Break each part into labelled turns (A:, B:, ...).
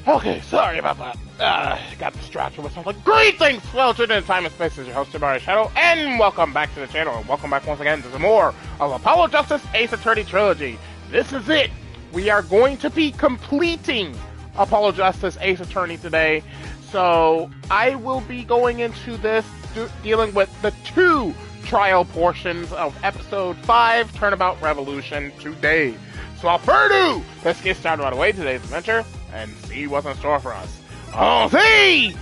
A: Okay, sorry about that. Got distracted with something. Greetings, fellow children in time and space. This is your host, TheAmariaShadow, and welcome back to the channel, and welcome back once again to some more of Apollo Justice Ace Attorney Trilogy. This is it. We are going to be completing Apollo Justice Ace Attorney today, so I will be going into this dealing with the two trial portions of Episode 5, Turnabout Revolution, today. So without further ado, let's get started right away today's adventure and see what's in store for us. On see!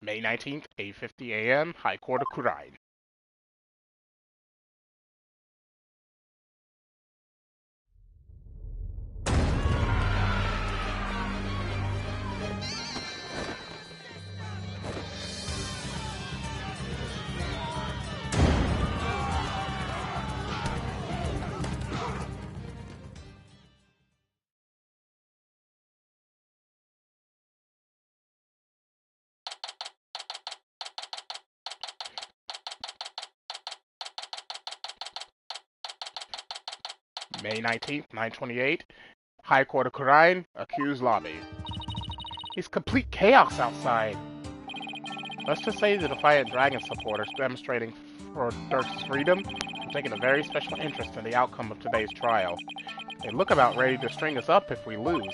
A: May 19th, 8:50 a.m., High Court of Kurai. May 19th, 9:28, High Court of Kurai, accused lobby. It's complete chaos outside. Let's just say the Defiant Dragon supporters demonstrating for Dirk's freedom are taking a very special interest in the outcome of today's trial. They look about ready to string us up if we lose.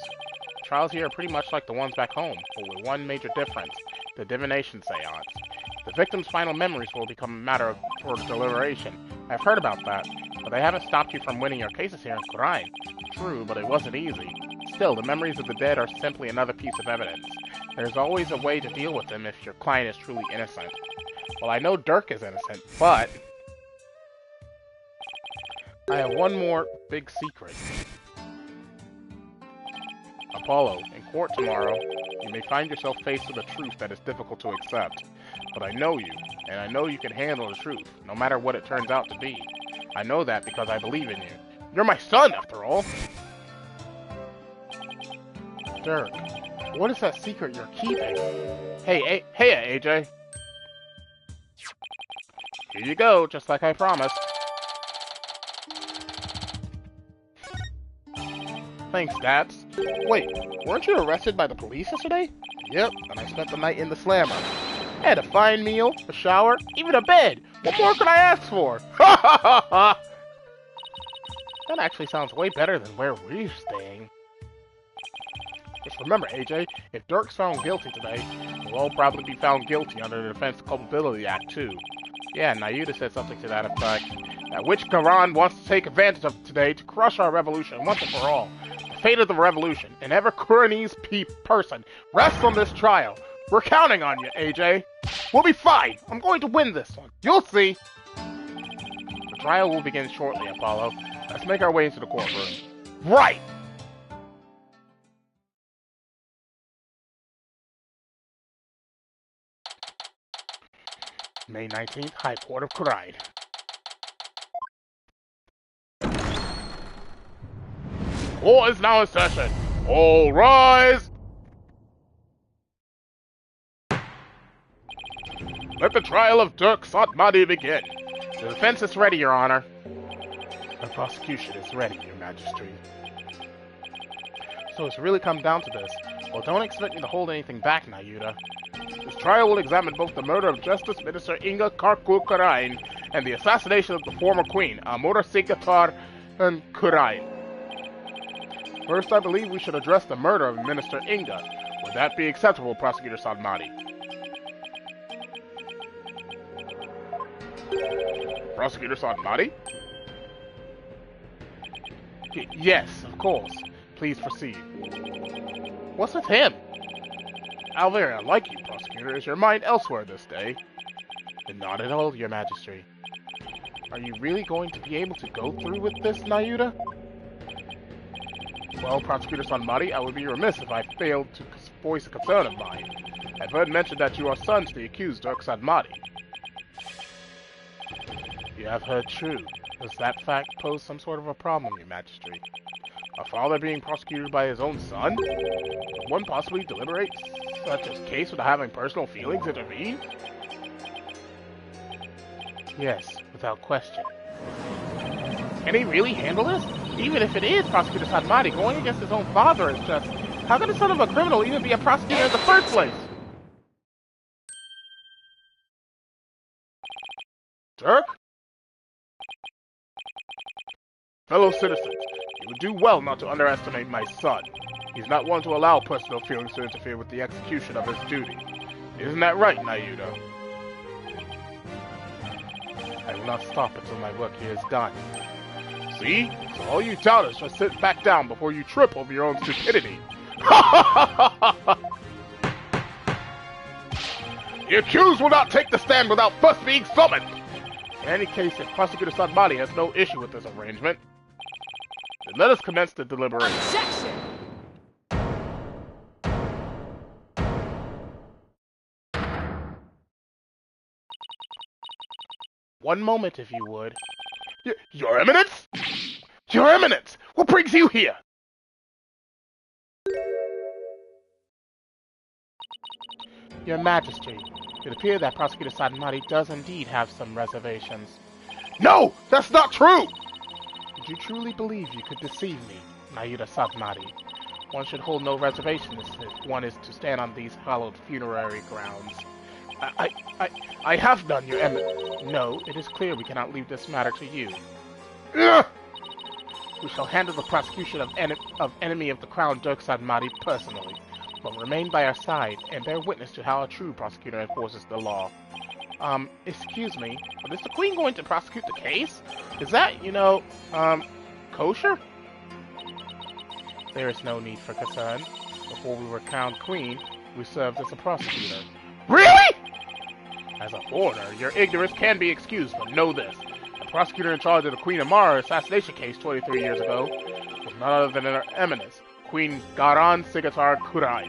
A: Trials here are pretty much like the ones back home, but with one major difference: the divination seance. The victim's final memories will become a matter for deliberation. I've heard about that, but they haven't stopped you from winning your cases here in Kurai. True, but it wasn't easy. Still, the memories of the dead are simply another piece of evidence. There's always a way to deal with them if your client is truly innocent. Well, I know Dirk is innocent, but I have one more big secret. Apollo, in court tomorrow, you may find yourself faced with a truth that is difficult to accept. But I know you, and I know you can handle the truth, no matter what it turns out to be. I know that because I believe in you. You're my son, after all! Dirk, what is that secret you're keeping? Hey, AJ. Here you go, just like I promised. Thanks, Dats. Wait, weren't you arrested by the police yesterday? Yep, and I spent the night in the slammer. I had a fine meal, a shower, even a bed. What more could I ask for? Ha ha ha ha! That actually sounds way better than where we're staying. Just remember, AJ, if Dirk's found guilty today, we'll all probably be found guilty under the Defense Culpability Act, too. Yeah, Nayuta said something to that effect. That which Garan wants to take advantage of today to crush our revolution once and for all. The fate of the revolution, and every Kuranese person, rests on this trial. We're counting on you, AJ. We'll be fine. I'm going to win this one. You'll see. The trial will begin shortly, Apollo. Let's make our way into the courtroom. Right! May 19th, High Court of Kurai. Court is now in session. All rise! Let the trial of Dirk Satmadi begin. The defense is ready, Your Honor. The prosecution is ready, Your Majesty. So it's really come down to this. Well, don't expect me to hold anything back, Nayuta. This trial will examine both the murder of Justice Minister Inga Karkul-Kurain and the assassination of the former queen, Amura Sigatar and Kurain. First, I believe we should address the murder of Minister Inga. Would that be acceptable, Prosecutor Satmadi? Prosecutor Satmadi? Yes, of course. Please proceed. What's with him? Alvera, like you, Prosecutor, is your mind elsewhere this day? And not at all, Your Majesty. Are you really going to be able to go through with this, Nayuta? Well, Prosecutor Satmadi, I would be remiss if I failed to voice a concern of mine. I've heard mentioned that you are son to the accused Dirk Satmadi. You have heard true. Does that fact pose some sort of a problem, Your Majesty? A father being prosecuted by his own son? Can one possibly deliberate such a case without having personal feelings intervene? Yes, without question. Can he really handle this? Even if it is Prosecutor Satomati, going against his own father is just... How can the son of a criminal even be a prosecutor in the first place? Dirk? Fellow citizens, you would do well not to underestimate my son. He's not one to allow personal feelings to interfere with the execution of his duty. Isn't that right, Nayuda? I will not stop until my work here is done. See? So all you doubters just sit back down before you trip over your own stupidity. The accused will not take the stand without first being summoned! In any case, if Prosecutor Satomati has no issue with this arrangement, then let us commence the deliberation.
B: Objection!
A: One moment, if you would. Your Eminence? Your Eminence! What brings you here? Your Majesty, it appears that Prosecutor Satomati does indeed have some reservations. No! That's not true! Did you truly believe you could deceive me, Nayuda Satomati? One should hold no reservations if one is to stand on these hallowed funerary grounds. I have none, Your Eminence. No, it is clear we cannot leave this matter to you. Ugh! We shall handle the prosecution of enemy of the Crown Dirk Satomati personally, but remain by our side and bear witness to how a true prosecutor enforces the law. Excuse me, but is the Queen going to prosecute the case? Is that, kosher? There is no need for concern. Before we were crowned Queen, we served as a prosecutor. Really? As a foreigner, your ignorance can be excused, but know this. The prosecutor in charge of the Queen Amara assassination case 23 years ago was none other than Her Eminence, Queen Garan Sigatar Kurai.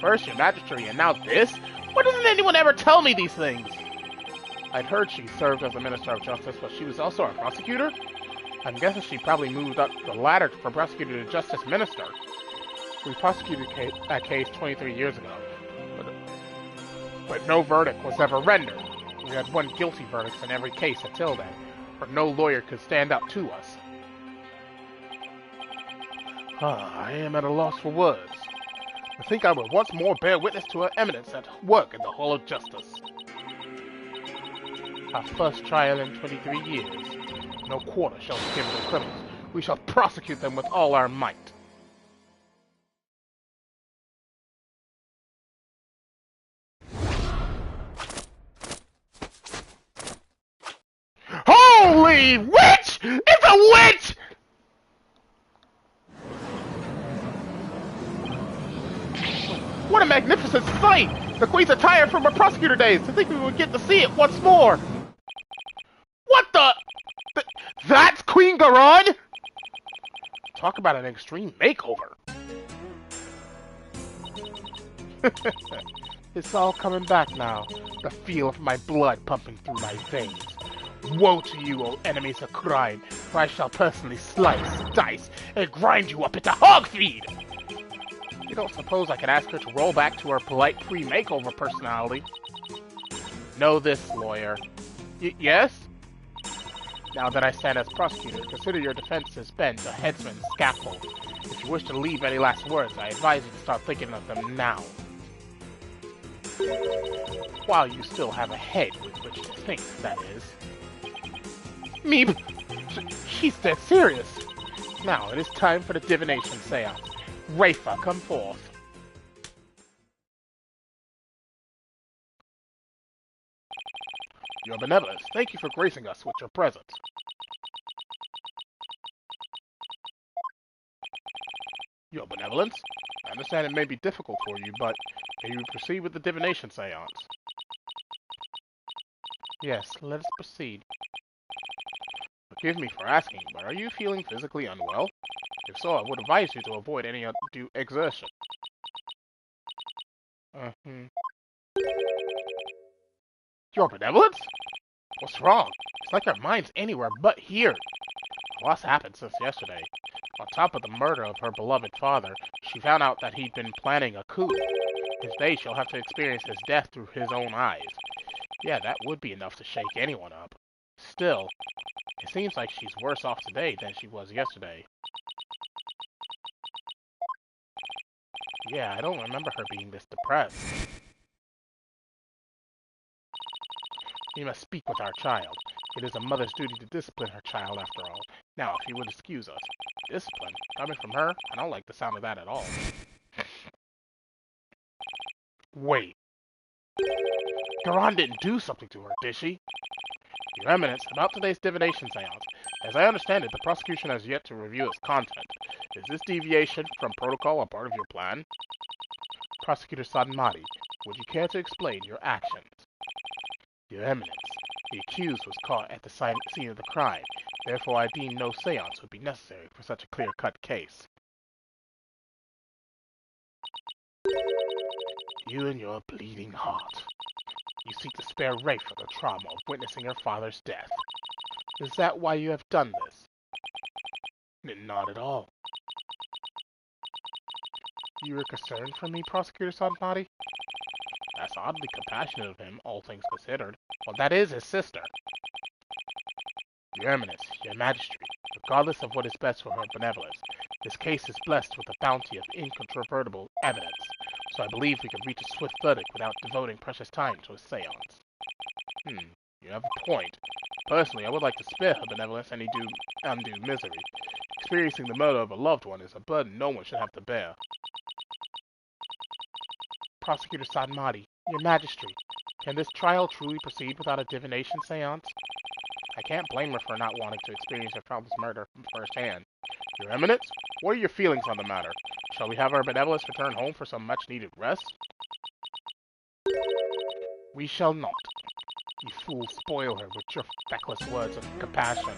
A: First your Majesty, and now this? Why doesn't anyone ever tell me these things? I'd heard she served as a Minister of Justice, but she was also a prosecutor? I'm guessing she probably moved up the ladder from prosecutor to Justice Minister. We prosecuted that case 23 years ago, but no verdict was ever rendered. We had one guilty verdict in every case until then, but no lawyer could stand up to us. I am at a loss for words. I think I will once more bear witness to Her Eminence at work in the Hall of Justice. Our first trial in 23 years. No quarter shall be given to criminals. We shall prosecute them with all our might. Holy witch! It's a witch! What a magnificent sight! The Queen's attire from her prosecutor days. I think we would get to see it once more. What the? That's Queen Garan? Talk about an extreme makeover. It's all coming back now. The feel of my blood pumping through my veins. Woe to you, O enemies of crime, for I shall personally slice, dice, and grind you up into hog feed! You don't suppose I could ask her to roll back to her polite pre-makeover personality? Know this, lawyer. Yes? Now that I stand as prosecutor, consider your defense's bench a headsman's scaffold. If you wish to leave any last words, I advise you to start thinking of them now. While you still have a head with which to think, that is. Meep! She's dead serious! Now it is time for the divination seance. Rafa, come forth. Your benevolence, thank you for gracing us with your presence. Your benevolence? I understand it may be difficult for you, but may you proceed with the divination seance? Yes, let us proceed. Forgive me for asking, but are you feeling physically unwell? If so, I would advise you to avoid any undue exertion. Your benevolence? What's wrong? It's like our mind's anywhere but here. A lot's happened since yesterday. On top of the murder of her beloved father, she found out that he'd been planning a coup. His day she'll have to experience his death through his own eyes. Yeah, that would be enough to shake anyone up. Still, it seems like she's worse off today than she was yesterday. Yeah, I don't remember her being this depressed. We must speak with our child. It is a mother's duty to discipline her child after all. Now, if you would excuse us. Discipline? Coming from her? I don't like the sound of that at all. Wait. Garon didn't do something to her, did she? Your Eminence, about today's divination seance. As I understand it, the prosecution has yet to review its content. Is this deviation from protocol a part of your plan? Prosecutor Sadanmati, would you care to explain your actions? Your Eminence, the accused was caught at the scene of the crime. Therefore, I deem no seance would be necessary for such a clear-cut case. You and your bleeding heart. You seek to spare Ray for the trauma of witnessing her father's death. Is that why you have done this? Not at all. You were concerned for me, Prosecutor Sadanmati? That's oddly compassionate of him, all things considered. Well, that is his sister. Your Eminence, your Majesty, regardless of what is best for her benevolence, this case is blessed with a bounty of incontrovertible evidence, so I believe we can reach a swift verdict without devoting precious time to a seance. You have a point. Personally, I would like to spare her benevolence any undue misery. Experiencing the murder of a loved one is a burden no one should have to bear. Prosecutor Sadanmati, your Majesty, can this trial truly proceed without a divination seance? I can't blame her for not wanting to experience her father's murder from firsthand. Your Eminence, what are your feelings on the matter? Shall we have her benevolence return home for some much-needed rest? We shall not. You fool spoil her with your feckless words of compassion.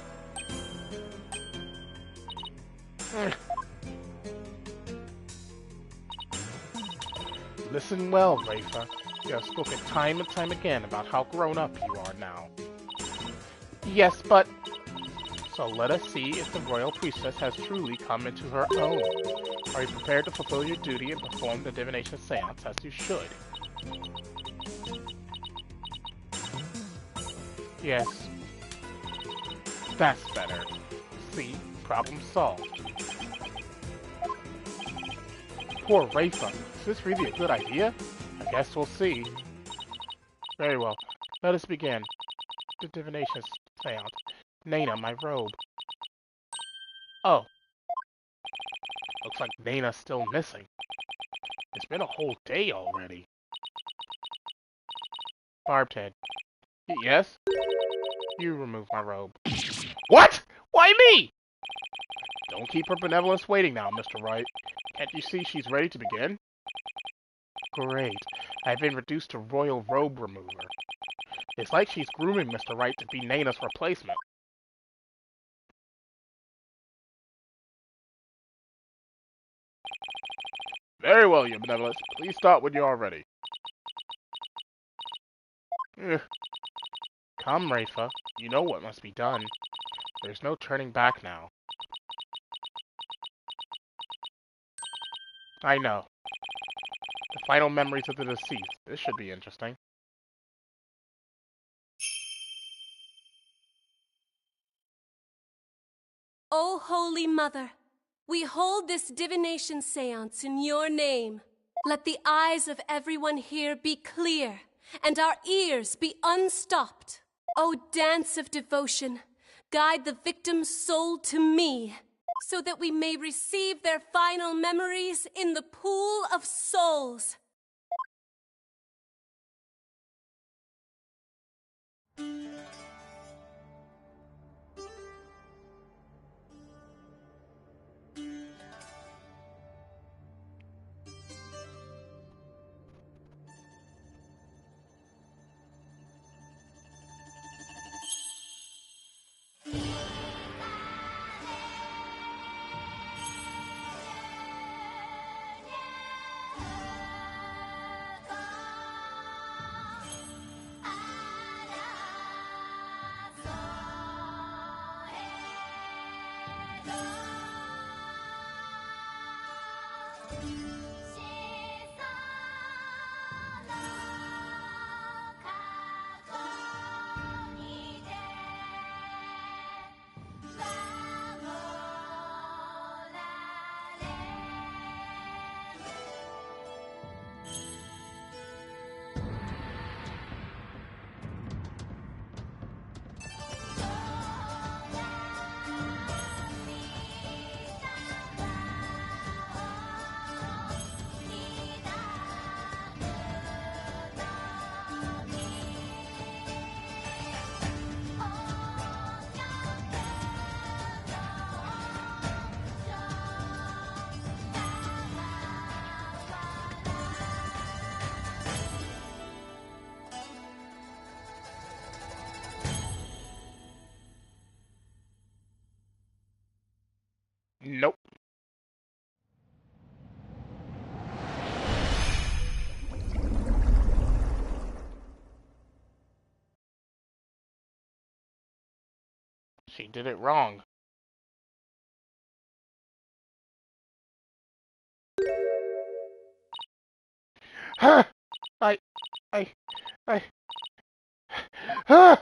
A: Listen well, Rafa. You have spoken time and time again about how grown up you are now. Yes, but... So let us see if the royal priestess has truly come into her own. Are you prepared to fulfill your duty and perform the divination seance as you should? Yes. That's better. See? Problem solved. Poor Rafa. Is this really a good idea? I guess we'll see. Very well. Let us begin. The divination seance. Nana, my robe. Oh. Looks like Nana's still missing. It's been a whole day already. Barbed head. Yes? You remove my robe. What? Why me? Don't keep her benevolence waiting now, Mr. Wright. Can't you see she's ready to begin? Great. I've been reduced to royal robe remover. It's like she's grooming Mr. Wright to be Nana's replacement. Very well, your benevolence. Please start when you are ready. Come, Rafa. You know what must be done. There's no turning back now. I know. The final memories of the deceased. This should be interesting.
B: O Holy Mother, we hold this divination seance in your name. Let the eyes of everyone here be clear, and our ears be unstopped. O dance of devotion, guide the victim's soul to me, so that we may receive their final memories in the pool of souls.
A: Nope. She did it wrong. Huh! I... I... Huh!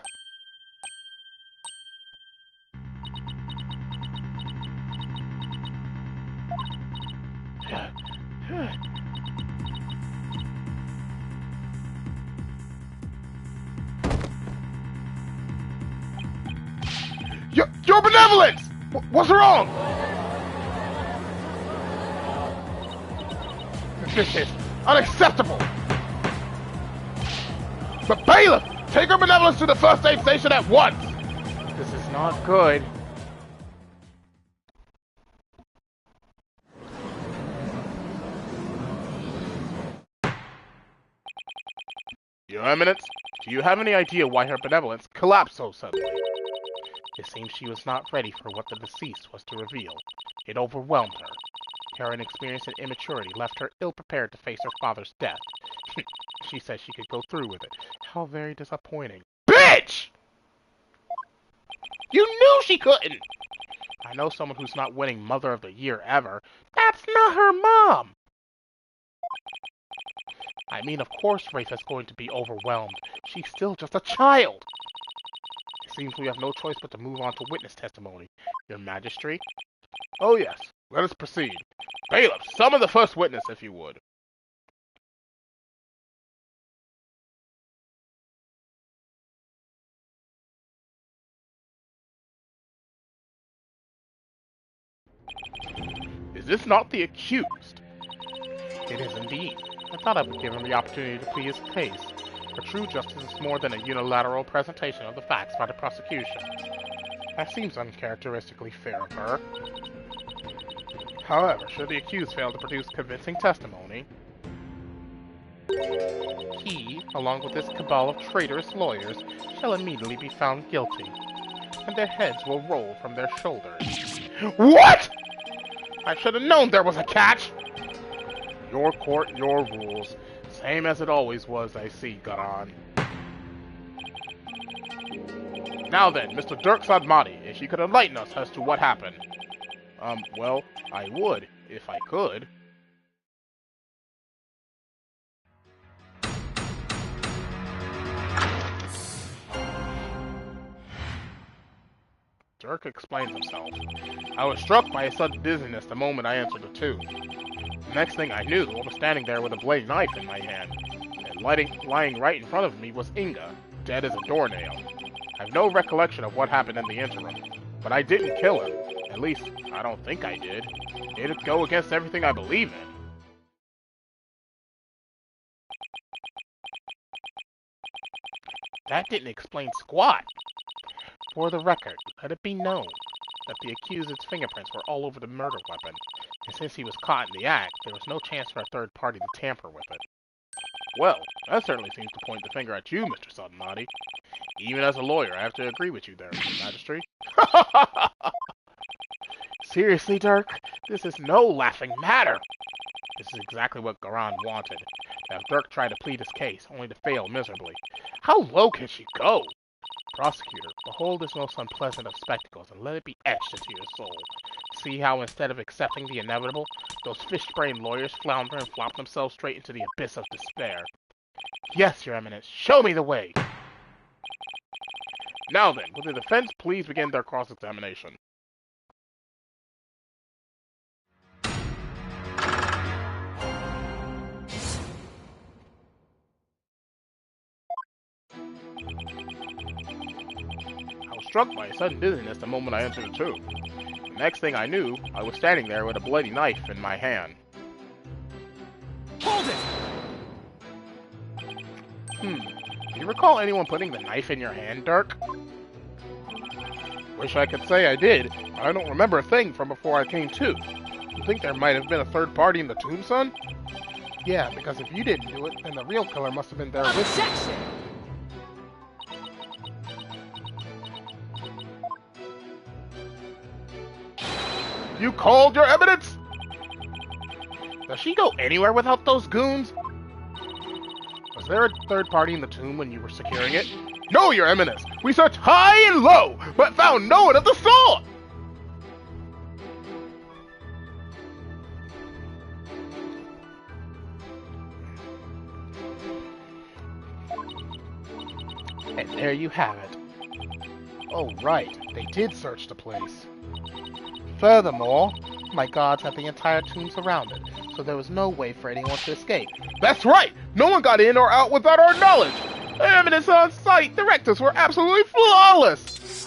A: Your benevolence! What's wrong? This is unacceptable! But bailiff, take her benevolence to the first aid station at once! This is not good. Your Eminence, do you have any idea why her benevolence collapsed so suddenly? It seems she was not ready for what the deceased was to reveal. It overwhelmed her. Her inexperience and immaturity left her ill-prepared to face her father's death. She said she could go through with it. How very disappointing. Bitch! You knew she couldn't! I know someone who's not winning Mother of the Year ever. That's not her mom! I mean, of course Wraith is going to be overwhelmed. She's still just a child! It seems we have no choice but to move on to witness testimony. Your Majesty? Oh yes, let us proceed. Bailiff, summon the first witness if you would. Is this not the accused? It is indeed. I thought I would give him the opportunity to plead his case. For true justice is more than a unilateral presentation of the facts by the prosecution. That seems uncharacteristically fair of her. However, should the accused fail to produce convincing testimony, he, along with this cabal of traitorous lawyers, shall immediately be found guilty, and their heads will roll from their shoulders. What?! I should have known there was a catch! Your court, your rules. Same as it always was, I see, Garan. Now then, Mr. Dirk Sadmati, if you could enlighten us as to what happened. Well, I would, if I could. Dirk explains himself. I was struck by a sudden dizziness the moment I answered the tube. The next thing I knew, I was standing there with a blade knife in my hand, and lying right in front of me was Inga, dead as a doornail. I have no recollection of what happened in the interim, but I didn't kill him. At least, I don't think I did. It'd go against everything I believe in. That didn't explain squat. For the record, let it be known that the accused's fingerprints were all over the murder weapon, and since he was caught in the act, there was no chance for a third party to tamper with it. Well, that certainly seems to point the finger at you, Mr. Sadmati. Even as a lawyer, I have to agree with you there, Mr. Magistrate. Seriously, Dirk? This is no laughing matter. This is exactly what Garan wanted. To have Dirk try to plead his case, only to fail miserably. How low can she go? Prosecutor, behold this most unpleasant of spectacles, and let it be etched into your soul. See how instead of accepting the inevitable, Those fish-brained lawyers flounder and flop themselves straight into the abyss of despair. Yes, Your Eminence, show me the way! Now then, will the defense please begin their cross-examination? I was struck by a sudden dizziness the moment I entered the tomb. The next thing I knew, I was standing there with a bloody knife in my hand.
C: Hold it!
A: Do you recall anyone putting the knife in your hand, Dirk? Wish I could say I did, but I don't remember a thing from before I came to. You think there might have been a third party in the tomb, son? Yeah, because if you didn't do it, then the real killer must have been there with you.
C: Objection!
A: You called, Your Eminence? Does she go anywhere without those goons? Was there a third party in the tomb when you were securing it? No, Your Eminence! We searched high and low, but found no one of the sort! And there you have it. Oh, right. They did search the place. Furthermore, my guards had the entire tomb surrounded, so there was no way for anyone to escape. That's right! No one got in or out without our knowledge! Evidence on site! The directives were absolutely flawless!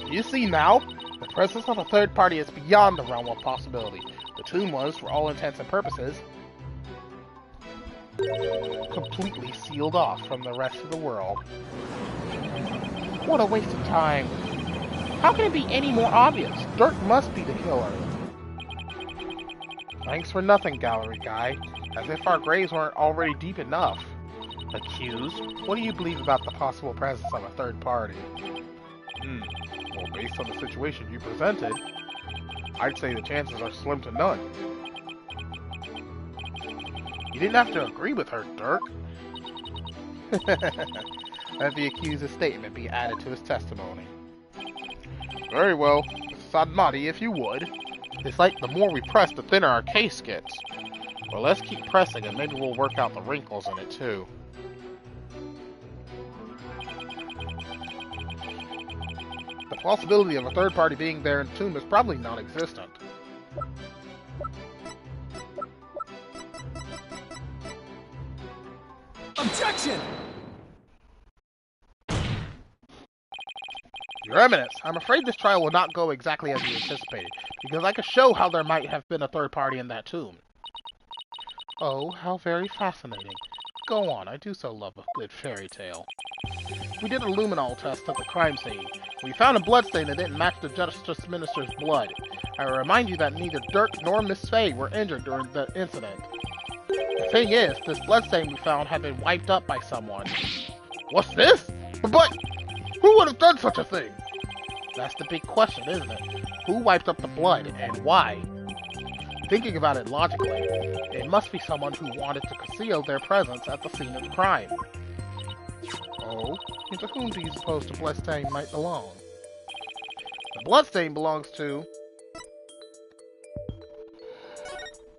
A: You see now? The presence of a third party is beyond the realm of possibility. The tomb was, for all intents and purposes, completely sealed off from the rest of the world. What a waste of time. How can it be any more obvious? Dirk must be the killer. Thanks for nothing, gallery guy. As if our graves weren't already deep enough. Accused? What do you believe about the possible presence of a third party? Well, based on the situation you presented, I'd say the chances are slim to none. You didn't have to agree with her, Dirk. Let the accuser's statement be added to his testimony. Very well. Sadmati, if you would. It's like the more we press, the thinner our case gets. Well, let's keep pressing and maybe we'll work out the wrinkles in it, too. The possibility of a third party being there in the tomb is probably non-existent.
C: Objection!
A: Your Eminence, I'm afraid this trial will not go exactly as you anticipated, because I could show how there might have been a third party in that tomb. Oh, how very fascinating. Go on, I do so love a good fairy tale. We did a luminol test at the crime scene. We found a bloodstain that didn't match the Justice Minister's blood. I will remind you that neither Dirk nor Miss Faye were injured during the incident. The thing is, this bloodstain we found had been wiped up by someone. What's this? But who would have done such a thing? That's the big question, isn't it? Who wiped up the blood, and why? Thinking about it logically, it must be someone who wanted to conceal their presence at the scene of the crime. Oh, and to whom do you suppose the bloodstain might belong? The bloodstain belongs to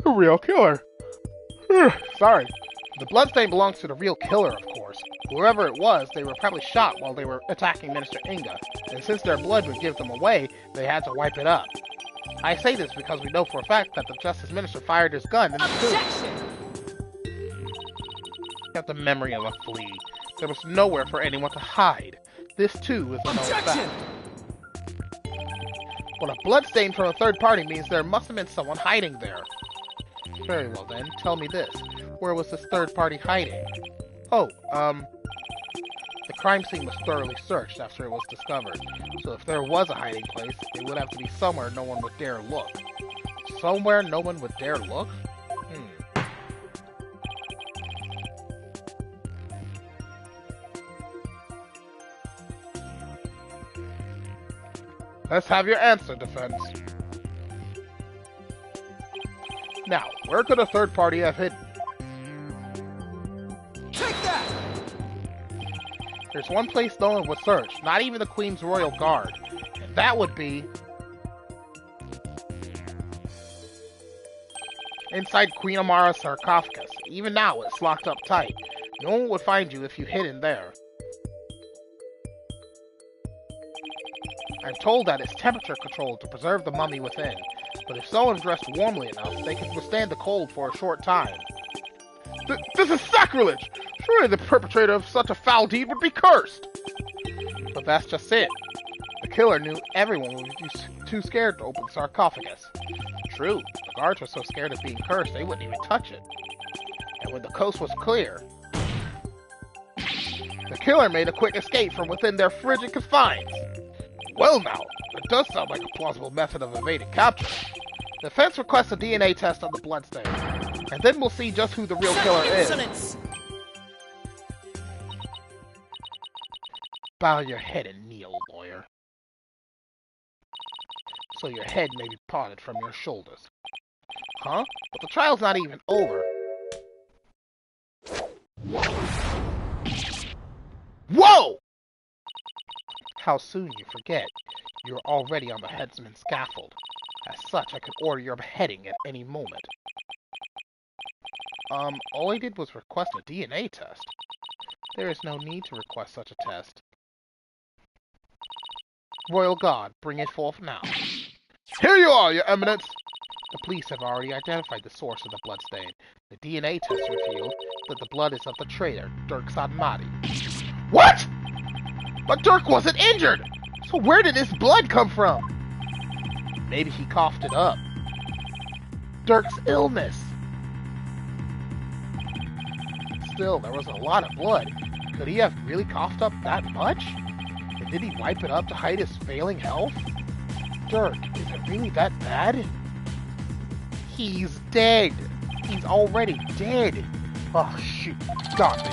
A: the real killer. Sorry. The bloodstain belongs to the real killer, of course. Whoever it was, they were probably shot while they were attacking Minister Inga, and since their blood would give them away, they had to wipe it up. I say this because we know for a fact that the Justice Minister fired his gun in the tomb. Got the memory of a flea. There was nowhere for anyone to hide. This, too, is a known fact. Well, a bloodstain from a third party means there must have been someone hiding there. Very well then, tell me this. Where was this third party hiding? Oh, the crime scene was thoroughly searched after it was discovered. So if there was a hiding place, it would have to be somewhere no one would dare look. Somewhere no one would dare look? Let's have your answer, defense. Now, where could a third party have hidden?
C: Take that!
A: There's one place no one would search, not even the Queen's Royal Guard. And that would be... inside Queen Amara's sarcophagus. Even now, it's locked up tight. No one would find you if you hid in there. I'm told that it's temperature controlled to preserve the mummy within, but if someone dressed warmly enough, they could withstand the cold for a short time. This is sacrilege! Surely the perpetrator of such a foul deed would be cursed! But that's just it. The killer knew everyone would be too scared to open the sarcophagus. True, the guards were so scared of being cursed they wouldn't even touch it. And when the coast was clear, the killer made a quick escape from within their frigid confines. Well now, it does sound like a plausible method of evading capture. The defense requests a DNA test on the bloodstain, and then we'll see just who the real killer is. Bow your head and kneel, lawyer. So your head may be parted from your shoulders. Huh? But the trial's not even over. Whoa! How soon you forget. You're already on the headsman's scaffold. As such, I could order your beheading at any moment. All I did was request a DNA test. There is no need to request such a test. Royal Guard, bring it forth now. Here you are, Your Eminence! The police have already identified the source of the bloodstain. The DNA test revealed that the blood is of the traitor, Dirk Sadmati. What?! But Dirk wasn't injured! So where did his blood come from? Maybe he coughed it up. Dirk's illness. Still, there was a lot of blood. Could he have really coughed up that much? And did he wipe it up to hide his failing health? Dirk, is it really that bad? He's dead. He's already dead. Oh, shoot. Got me.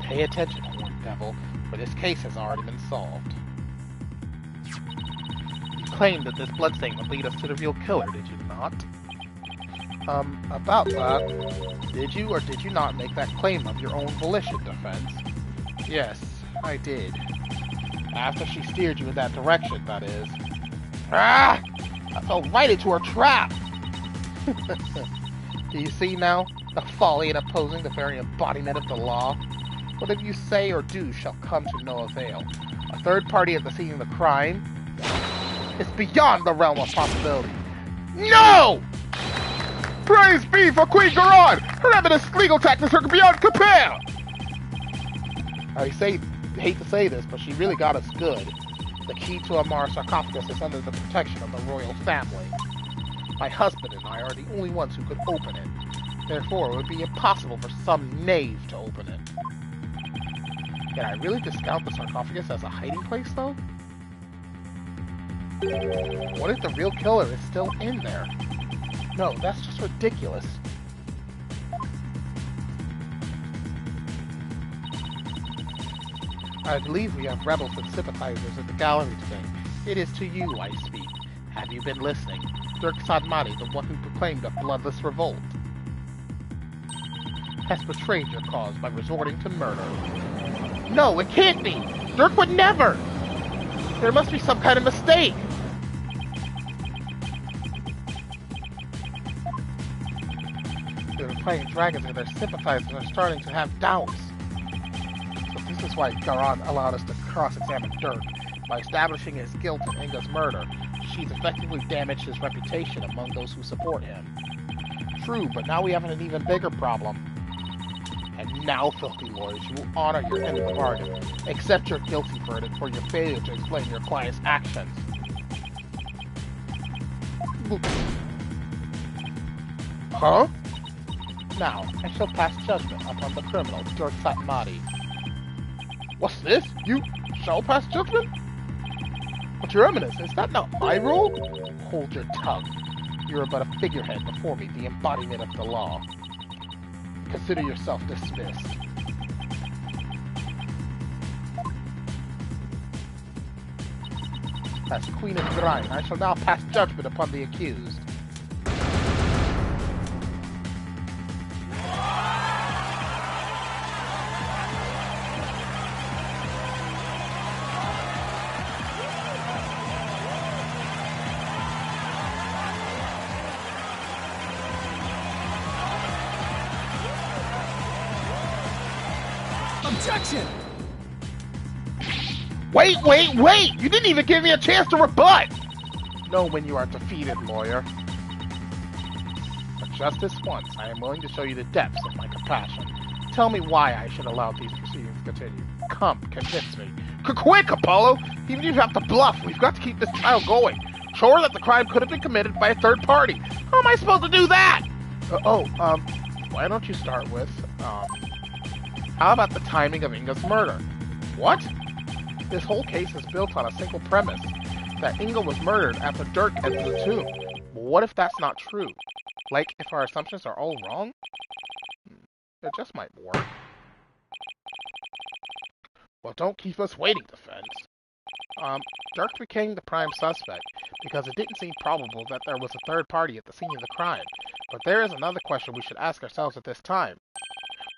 A: Pay attention, Horned Devil, for this case has already been solved. You claimed that this bloodstain would lead us to the real killer, did you not? About that, did you or did you not make that claim of your own volition, Defense? Yes, I did. After she steered you in that direction, that is. Ah! I fell right into her trap! Do you see now? The folly in opposing the very embodiment of the law? Whatever you say or do shall come to no avail. A third party at the scene of the crime is beyond the realm of possibility. No! Praise be for Queen Garon! Her eminence legal tactics are beyond compare! I hate to say this, but she really got us good. The key to Amara's sarcophagus is under the protection of the royal family. My husband and I are the only ones who could open it. Therefore, it would be impossible for some knave to open it. Can I really discount the sarcophagus as a hiding place, though? What if the real killer is still in there? No, that's just ridiculous. I believe we have rebels and sympathizers at the gallery today. It is to you I speak. Have you been listening? Dirk Sadmati, the one who proclaimed a bloodless revolt, has betrayed your cause by resorting to murder. No, it can't be! Dirk would never! There must be some kind of mistake! They're playing dragons and their sympathizers are starting to have doubts. So this is why Garon allowed us to cross-examine Dirk. By establishing his guilt in Inga's murder, she's effectively damaged his reputation among those who support him. True, but now we have an even bigger problem. And now, filthy lawyers, you will honor your end of the bargain. Accept your guilty verdict for your failure to explain your client's actions. Huh? Now, I shall pass judgment upon the criminal, Dirk Sadmati. What's this? You shall pass judgment? But your eminence, is that not my role? Hold your tongue. You are but a figurehead before me, the embodiment of the law. Consider yourself dismissed. As Queen of Grine, I shall now pass judgment upon the accused.
C: Objection!
A: Wait! You didn't even give me a chance to rebut! Know when you are defeated, lawyer. For just this once, I am willing to show you the depths of my compassion. Tell me why I should allow these proceedings to continue. Come, convince me. Quick, Apollo! Even if you have to bluff, we've got to keep this trial going. Show her that the crime could have been committed by a third party. How am I supposed to do that? Why don't you start with, how about the timing of Inga's murder? What? This whole case is built on a single premise, that Inga was murdered after Dirk entered the tomb. But what if that's not true? Like, if our assumptions are all wrong? It just might work. Well, don't keep us waiting, defense. Dirk became the prime suspect because it didn't seem probable that there was a third party at the scene of the crime. But there is another question we should ask ourselves at this time.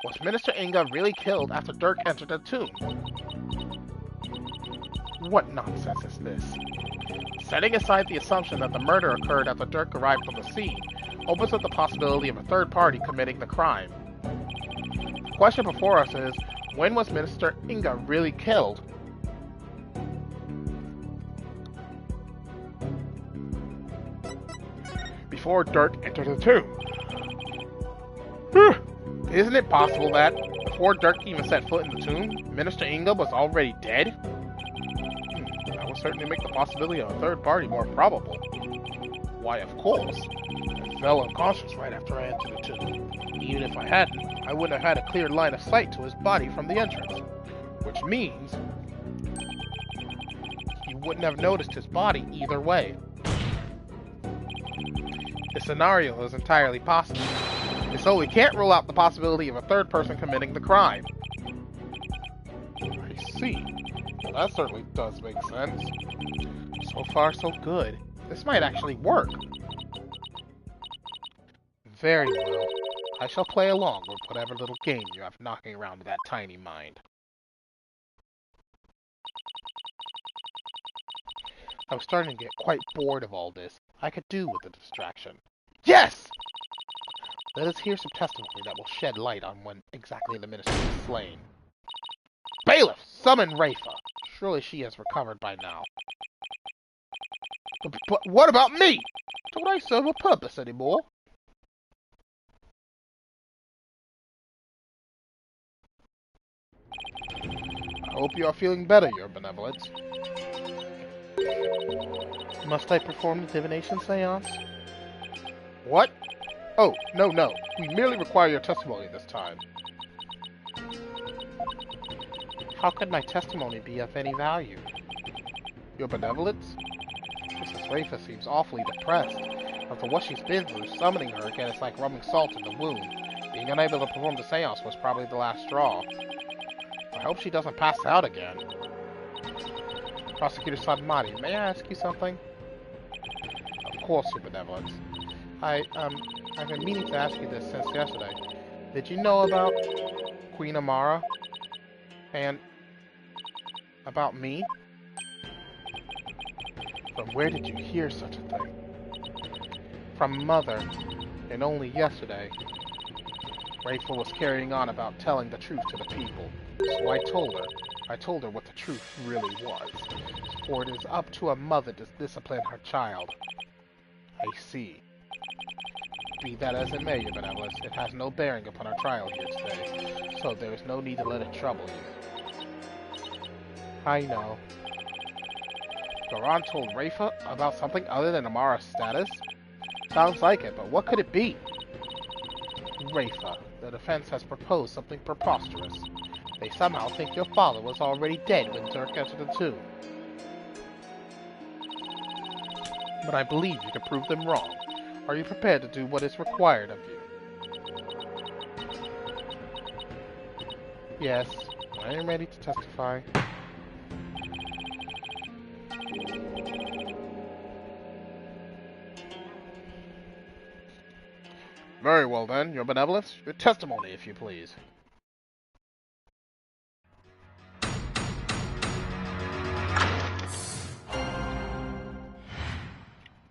A: Was Minister Inga really killed after Dirk entered the tomb? What nonsense is this? Setting aside the assumption that the murder occurred after Dirk arrived on the scene, opens up the possibility of a third party committing the crime. The question before us is, when was Minister Inga really killed? Before Dirk entered the tomb. Isn't it possible that, before Dirk even set foot in the tomb, Minister Inga was already dead? That would certainly make the possibility of a third party more probable. Why, of course. I fell unconscious right after I entered the tomb. Even if I hadn't, I wouldn't have had a clear line of sight to his body from the entrance. Which means, you wouldn't have noticed his body either way. The scenario is entirely possible. So we can't rule out the possibility of a third person committing the crime. I see. Well, that certainly does make sense. So far, so good. This might actually work. Very well. I shall play along with whatever little game you have knocking around that tiny mind. I was starting to get quite bored of all this. I could do with a distraction. Yes! Let us hear some testimony that will shed light on when exactly the minister was slain. Bailiff, summon Rafa. Surely she has recovered by now. But what about me? Don't I serve a purpose anymore? I hope you are feeling better, Your Benevolence. Must I perform the divination seance? What? Oh, no. We merely require your testimony this time. How could my testimony be of any value? Your Benevolence? Mrs. Rafa seems awfully depressed. After what she's been through, summoning her again is like rubbing salt in the wound. Being unable to perform the seance was probably the last straw. I hope she doesn't pass out again. Prosecutor Sadmati, may I ask you something? Of course, Your Benevolence. I've been meaning to ask you this since yesterday. Did you know about Queen Amara? And about me? From where did you hear such a thing? From Mother, and only yesterday. Rafa was carrying on about telling the truth to the people, so I told her what the truth really was. For it is up to a mother to discipline her child. I see. Be that as it may, Your Benevolence, it has no bearing upon our trial here today, so there is no need to let it trouble you. I know. Garan told Rafa about something other than Amara's status? Sounds like it, but what could it be? Rafa, the defense has proposed something preposterous. They somehow think your father was already dead when Dirk entered the tomb. But I believe you can prove them wrong. Are you prepared to do what is required of you? Yes, I am ready to testify. Very well then, Your Benevolence. Your testimony, if you please.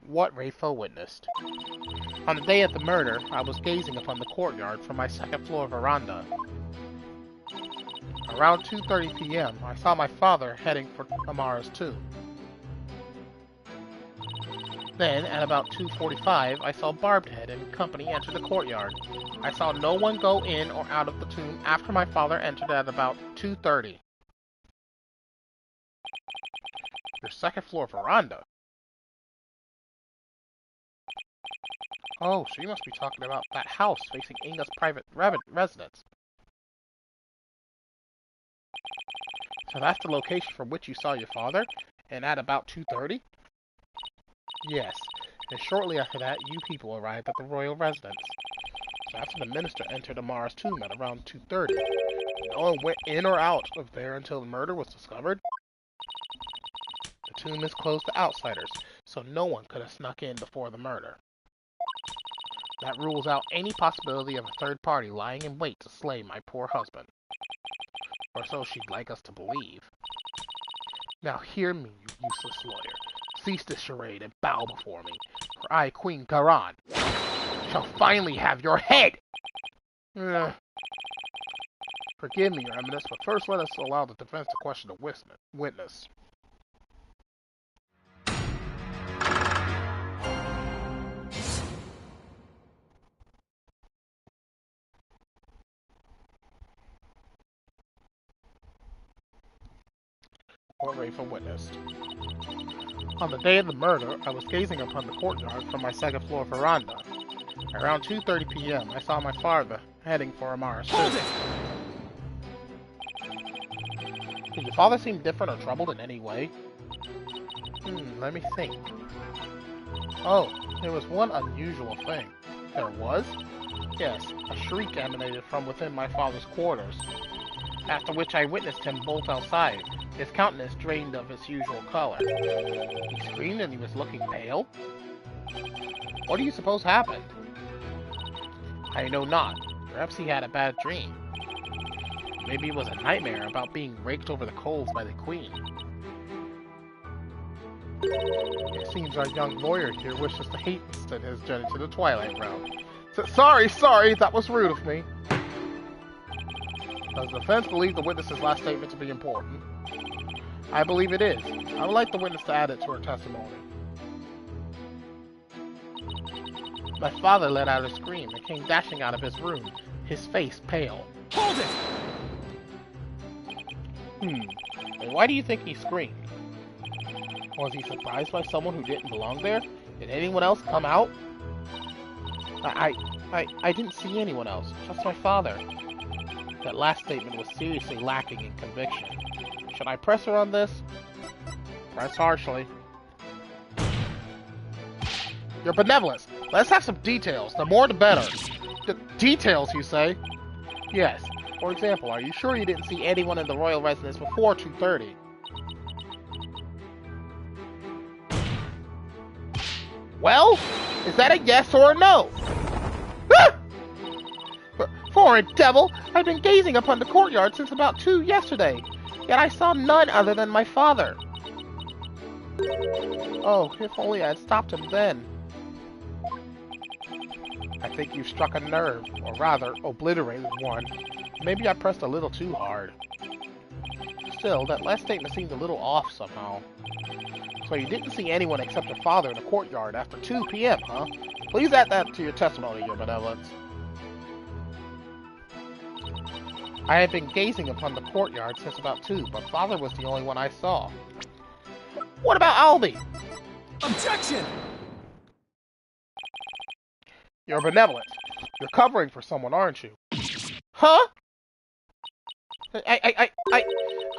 A: What Rafa witnessed. On the day of the murder, I was gazing upon the courtyard from my second-floor veranda. Around 2:30 p.m., I saw my father heading for Amara's tomb. Then, at about 2:45, I saw Barbedhead and company enter the courtyard. I saw no one go in or out of the tomb after my father entered at about 2:30. Your second floor veranda? Oh, so you must be talking about that house facing Inga's private residence. So that's the location from which you saw your father? And at about 2:30? Yes. And shortly after that, you people arrived at the royal residence. So after the minister entered Amara's tomb at around 2:30, no one went in or out of there until the murder was discovered? The tomb is closed to outsiders, so no one could have snuck in before the murder. That rules out any possibility of a third party lying in wait to slay my poor husband. Or so she'd like us to believe. Now hear me, you useless lawyer. Cease this charade and bow before me, for I, Queen Garan, shall finally have your head! Forgive me, Your Eminence, but first let us allow the defense to question the witness. Court ready for witness. On the day of the murder, I was gazing upon the courtyard from my second floor veranda. Around 2:30 p.m., I saw my father heading for Amara's tomb. Did your father seem different or troubled in any way? Let me think. Oh, there was one unusual thing. There was? Yes, a shriek emanated from within my father's quarters. After which I witnessed him bolt outside, his countenance drained of its usual color. He screamed and he was looking pale? What do you suppose happened? I know not. Perhaps he had a bad dream. Maybe it was a nightmare about being raked over the coals by the queen. It seems our young lawyer here wishes to hasten his journey to the Twilight Realm. Sorry, that was rude of me. Does the defense believe the witness's last statement to be important? I believe it is. I would like the witness to add it to her testimony. My father let out a scream and came dashing out of his room, his face pale. Hold it! And why do you think he screamed? Was he surprised by someone who didn't belong there? Did anyone else come out? I didn't see anyone else, just my father. That last statement was seriously lacking in conviction. Should I press her on this? Press harshly. Your benevolence. Let's have some details. The more the better. Details, you say? Yes. For example, are you sure you didn't see anyone in the royal residence before 2:30? Well, is that a yes or a no? Ah! Foreign devil! I've been gazing upon the courtyard since about 2 yesterday, yet I saw none other than my father. Oh, if only I had stopped him then. I think you've struck a nerve, or rather, obliterated one. Maybe I pressed a little too hard. Still, that last statement seemed a little off somehow. So you didn't see anyone except your father in the courtyard after 2 p.m., huh? Please add that to your testimony, Your Benevolence. I had been gazing upon the courtyard since about 2, but father was the only one I saw. What about Albie? Objection! Your Benevolence. You're covering for someone, aren't you? Huh? I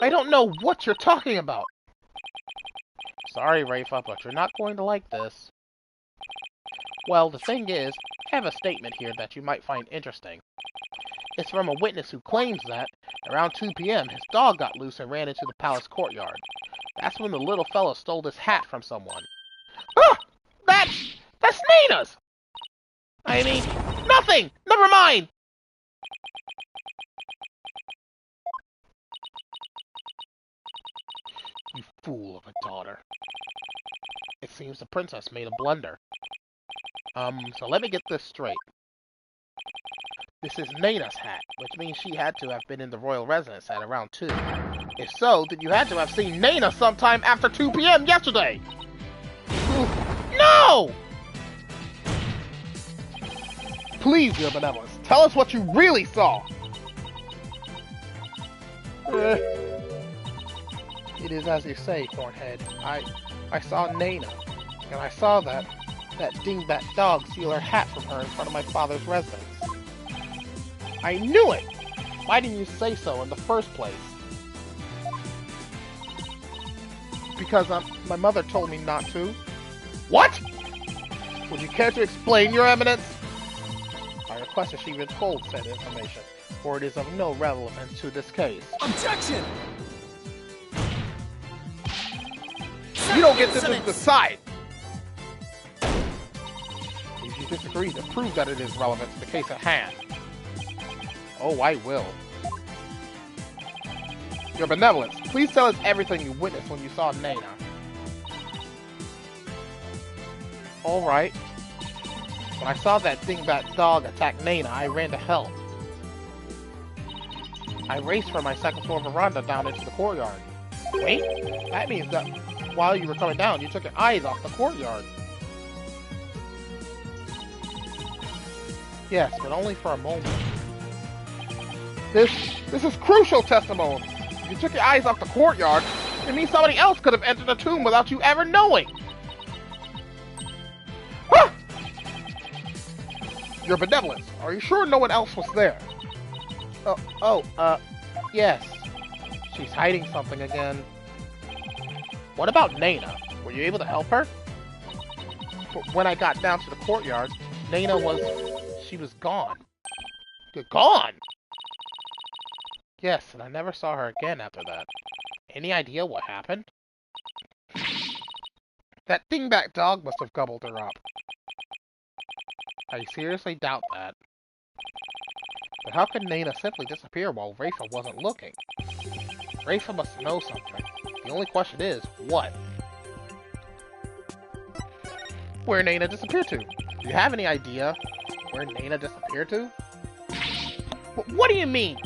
A: don't know what you're talking about. Sorry, Rafa, but you're not going to like this. Well, the thing is, I have a statement here that you might find interesting. It's from a witness who claims that, around 2 p.m., his dog got loose and ran into the palace courtyard. That's when the little fellow stole this hat from someone. Ah! That's Nina's! I mean, nothing! Never mind! You fool of a daughter. It seems the princess made a blunder. So let me get this straight. This is Naina's hat, which means she had to have been in the royal residence at around 2. If so, then you had to have seen Naina sometime after 2 p.m. yesterday! No! Please, your benevolence, tell us what you really saw! It is as you say, Hornhead. I saw Naina, and I saw that dingbat dog steal her hat from her in front of my father's residence. I knew it! Why didn't you say so in the first place? Because my mother told me not to. What? Would you care to explain, Your Eminence? I request that she withhold said information, for it is of no relevance to this case.
C: Objection!
A: You don't get to decide! If you disagree, then prove that it is relevant to the case at hand. Oh, I will. Your benevolence, please tell us everything you witnessed when you saw Naina. Alright. When I saw that dingbat dog attack Naina, I ran to help. I raced from my second floor veranda down into the courtyard. Wait, that means that while you were coming down, you took your eyes off the courtyard. Yes, but only for a moment. This is crucial testimony. You took your eyes off the courtyard. It means somebody else could have entered the tomb without you ever knowing. Ah! Your benevolence, are you sure no one else was there? Yes. She's hiding something again. What about Naina? Were you able to help her? When I got down to the courtyard, Naina was gone. Gone? Yes, and I never saw her again after that. Any idea what happened? That dingbat dog must have gobbled her up. I seriously doubt that. But how could Naina simply disappear while Rafa wasn't looking? Rafa must know something. The only question is, what? Where Naina disappeared to? Do you have any idea where Naina disappeared to? What do you mean?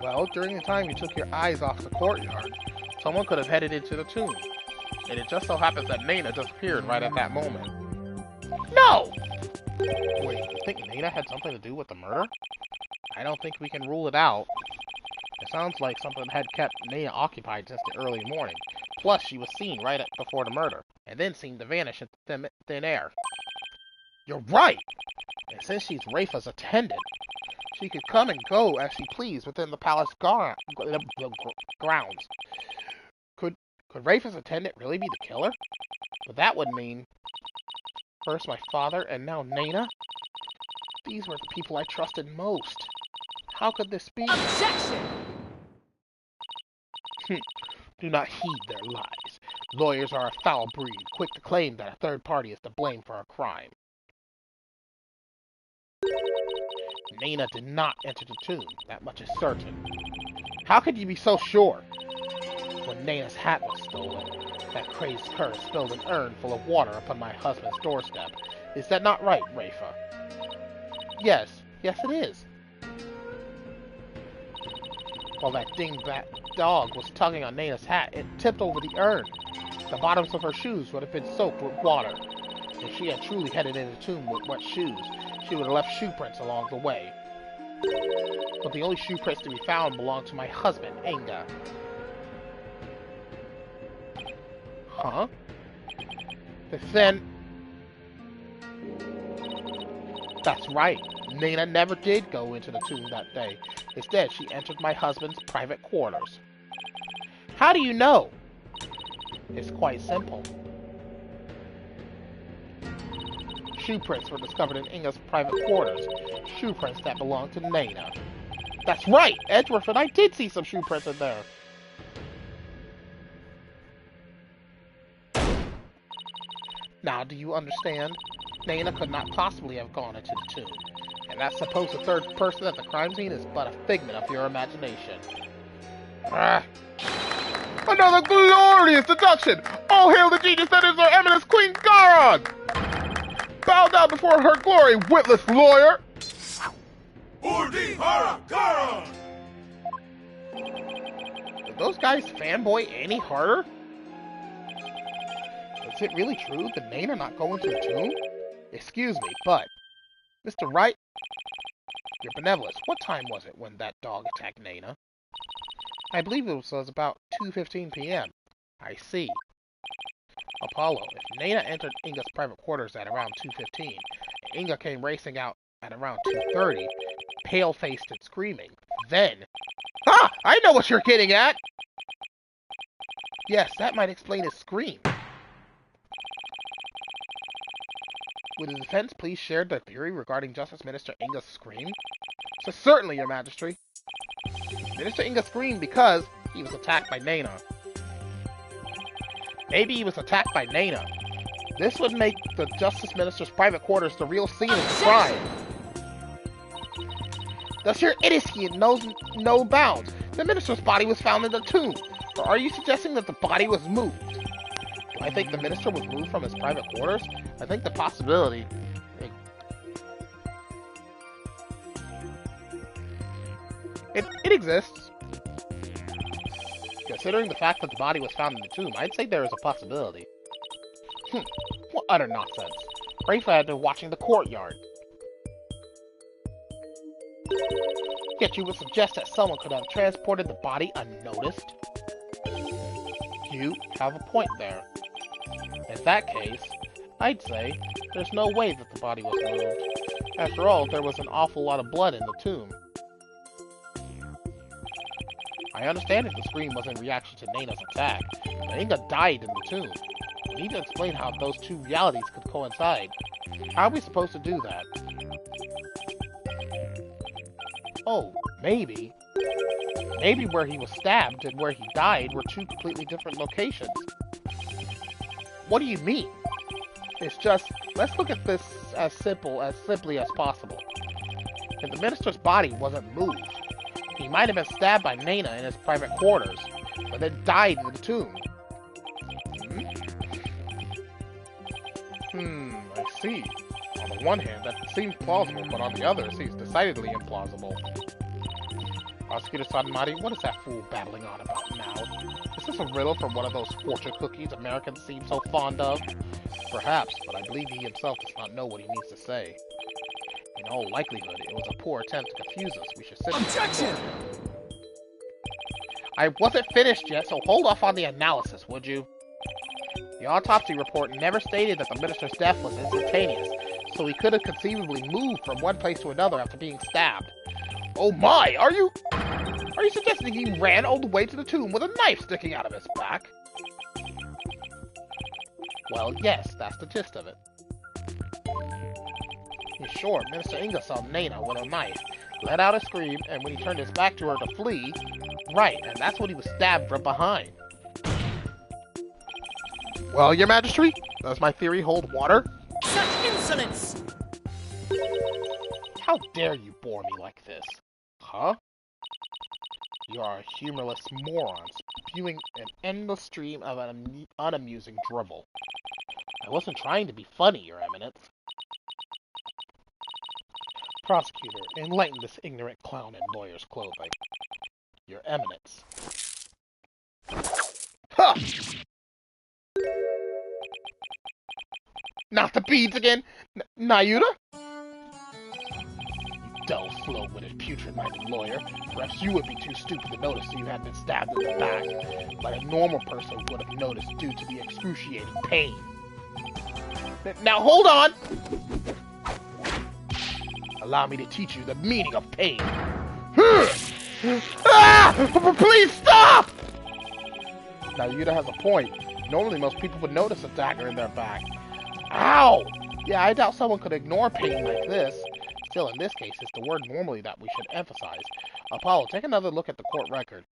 A: Well, during the time you took your eyes off the courtyard, someone could have headed into the tomb. And it just so happens that Naina disappeared right at that moment. No! Wait, you think Naina had something to do with the murder? I don't think we can rule it out. It sounds like something had kept Naina occupied since the early morning. Plus, she was seen right before the murder, and then seemed to vanish into thin air. You're right! And since she's Rafa's attendant, she could come and go as she pleased within the palace grounds. Could Rafa's attendant really be the killer? But that would mean first my father and now Naina? These were the people I trusted most. How could this be?
C: Objection!
A: Do not heed their lies. Lawyers are a foul breed, quick to claim that a third party is to blame for a crime. Naina did not enter the tomb, that much is certain. How could you be so sure? When Naina's hat was stolen, that crazed cur spilled an urn full of water upon my husband's doorstep. Is that not right, Rafa? Yes it is. While that dingbat dog was tugging on Naina's hat, it tipped over the urn. The bottoms of her shoes would have been soaked with water. If she had truly headed into the tomb with wet shoes, she would have left shoe prints along the way. But the only shoe prints to be found belonged to my husband, Inga. Huh? Then... That's right. Naina never did go into the tomb that day. Instead, she entered my husband's private quarters. How do you know? It's quite simple. Shoe prints were discovered in Inga's private quarters. Shoe prints that belonged to Naina. That's right! Edgeworth and I did see some shoe prints in there. Now, do you understand? Naina could not possibly have gone into the tomb. And that supposed third person at the crime scene is but a figment of your imagination. Another glorious deduction! All hail the genius that is our eminence Queen Garog! Bow down before her glory, witless lawyer! those guys fanboy any harder? Is it really true that Nane are not going to the tomb? Excuse me, but... Mr. Wright, your benevolence, what time was it when that dog attacked Nana? I believe it was about 2:15 p.m. I see. Apollo, if Nana entered Inga's private quarters at around 2:15, and Inga came racing out at around 2:30, pale-faced and screaming, then... Ah! I know what you're getting at! Yes, that might explain his scream. Would the defense please share their theory regarding Justice Minister Inga's scream? So certainly, Your Majesty. Minister Inga screamed because he was attacked by Nana. Maybe he was attacked by Nana. This would make the Justice Minister's private quarters the real scene of the crime. Thus your idiocy knows no bounds. The minister's body was found in the tomb. Or are you suggesting that the body was moved? Do I think the minister was moved from his private quarters? I think the possibility... It exists. Considering the fact that the body was found in the tomb, I'd say there is a possibility. What utter nonsense. Rafa had been watching the courtyard. Yet you would suggest that someone could have transported the body unnoticed? You have a point there. In that case, I'd say there's no way that the body was moved. After all, there was an awful lot of blood in the tomb. I understand that the scream was in reaction to Nana's attack, but Inga died in the tomb. We need to explain how those two realities could coincide. How are we supposed to do that? Oh, maybe. Maybe where he was stabbed and where he died were two completely different locations. What do you mean? It's just, let's look at this as simply as possible. If the minister's body wasn't moved, he might have been stabbed by Nana in his private quarters, but then died in the tomb. I see. On the one hand, that seems plausible, but on the other, it seems decidedly implausible. Prosecutor Satomari, what is that fool babbling on about now? Is this a riddle from one of those fortune cookies Americans seem so fond of? Perhaps, but I believe he himself does not know what he needs to say. In all likelihood, it was a poor attempt to confuse us. We should sit. Objection! I wasn't finished yet, so hold off on the analysis, would you? The autopsy report never stated that the minister's death was instantaneous, so he could have conceivably moved from one place to another after being stabbed. Oh my! Are you suggesting he ran all the way to the tomb with a knife sticking out of his back? Well, yes, that's the gist of it. In short, Minister Inga saw Nana with a knife, let out a scream, and when he turned his back to her to flee, right, and that's when he was stabbed from behind. Well, Your Majesty, does my theory hold water?
C: Such insolence!
A: How dare you bore me like this? Huh? You are a humorless moron, spewing an endless stream of an unamusing drivel. I wasn't trying to be funny, Your Eminence. Prosecutor, enlighten this ignorant clown in lawyer's clothing. Your Eminence. Ha! Not the beads again! Nayuta? You dull, slow-witted, putrid-minded lawyer. Perhaps you would be too stupid to notice that you had been stabbed in the back, but a normal person would have noticed due to the excruciating pain. Now hold on! Allow me to teach you the meaning of pain. Ah! Please stop! Nayuta has a point. Normally most people would notice a dagger in their back. Ow! Yeah, I doubt someone could ignore pain like this. Still, in this case, it's the word normally that we should emphasize. Apollo, take another look at the court record.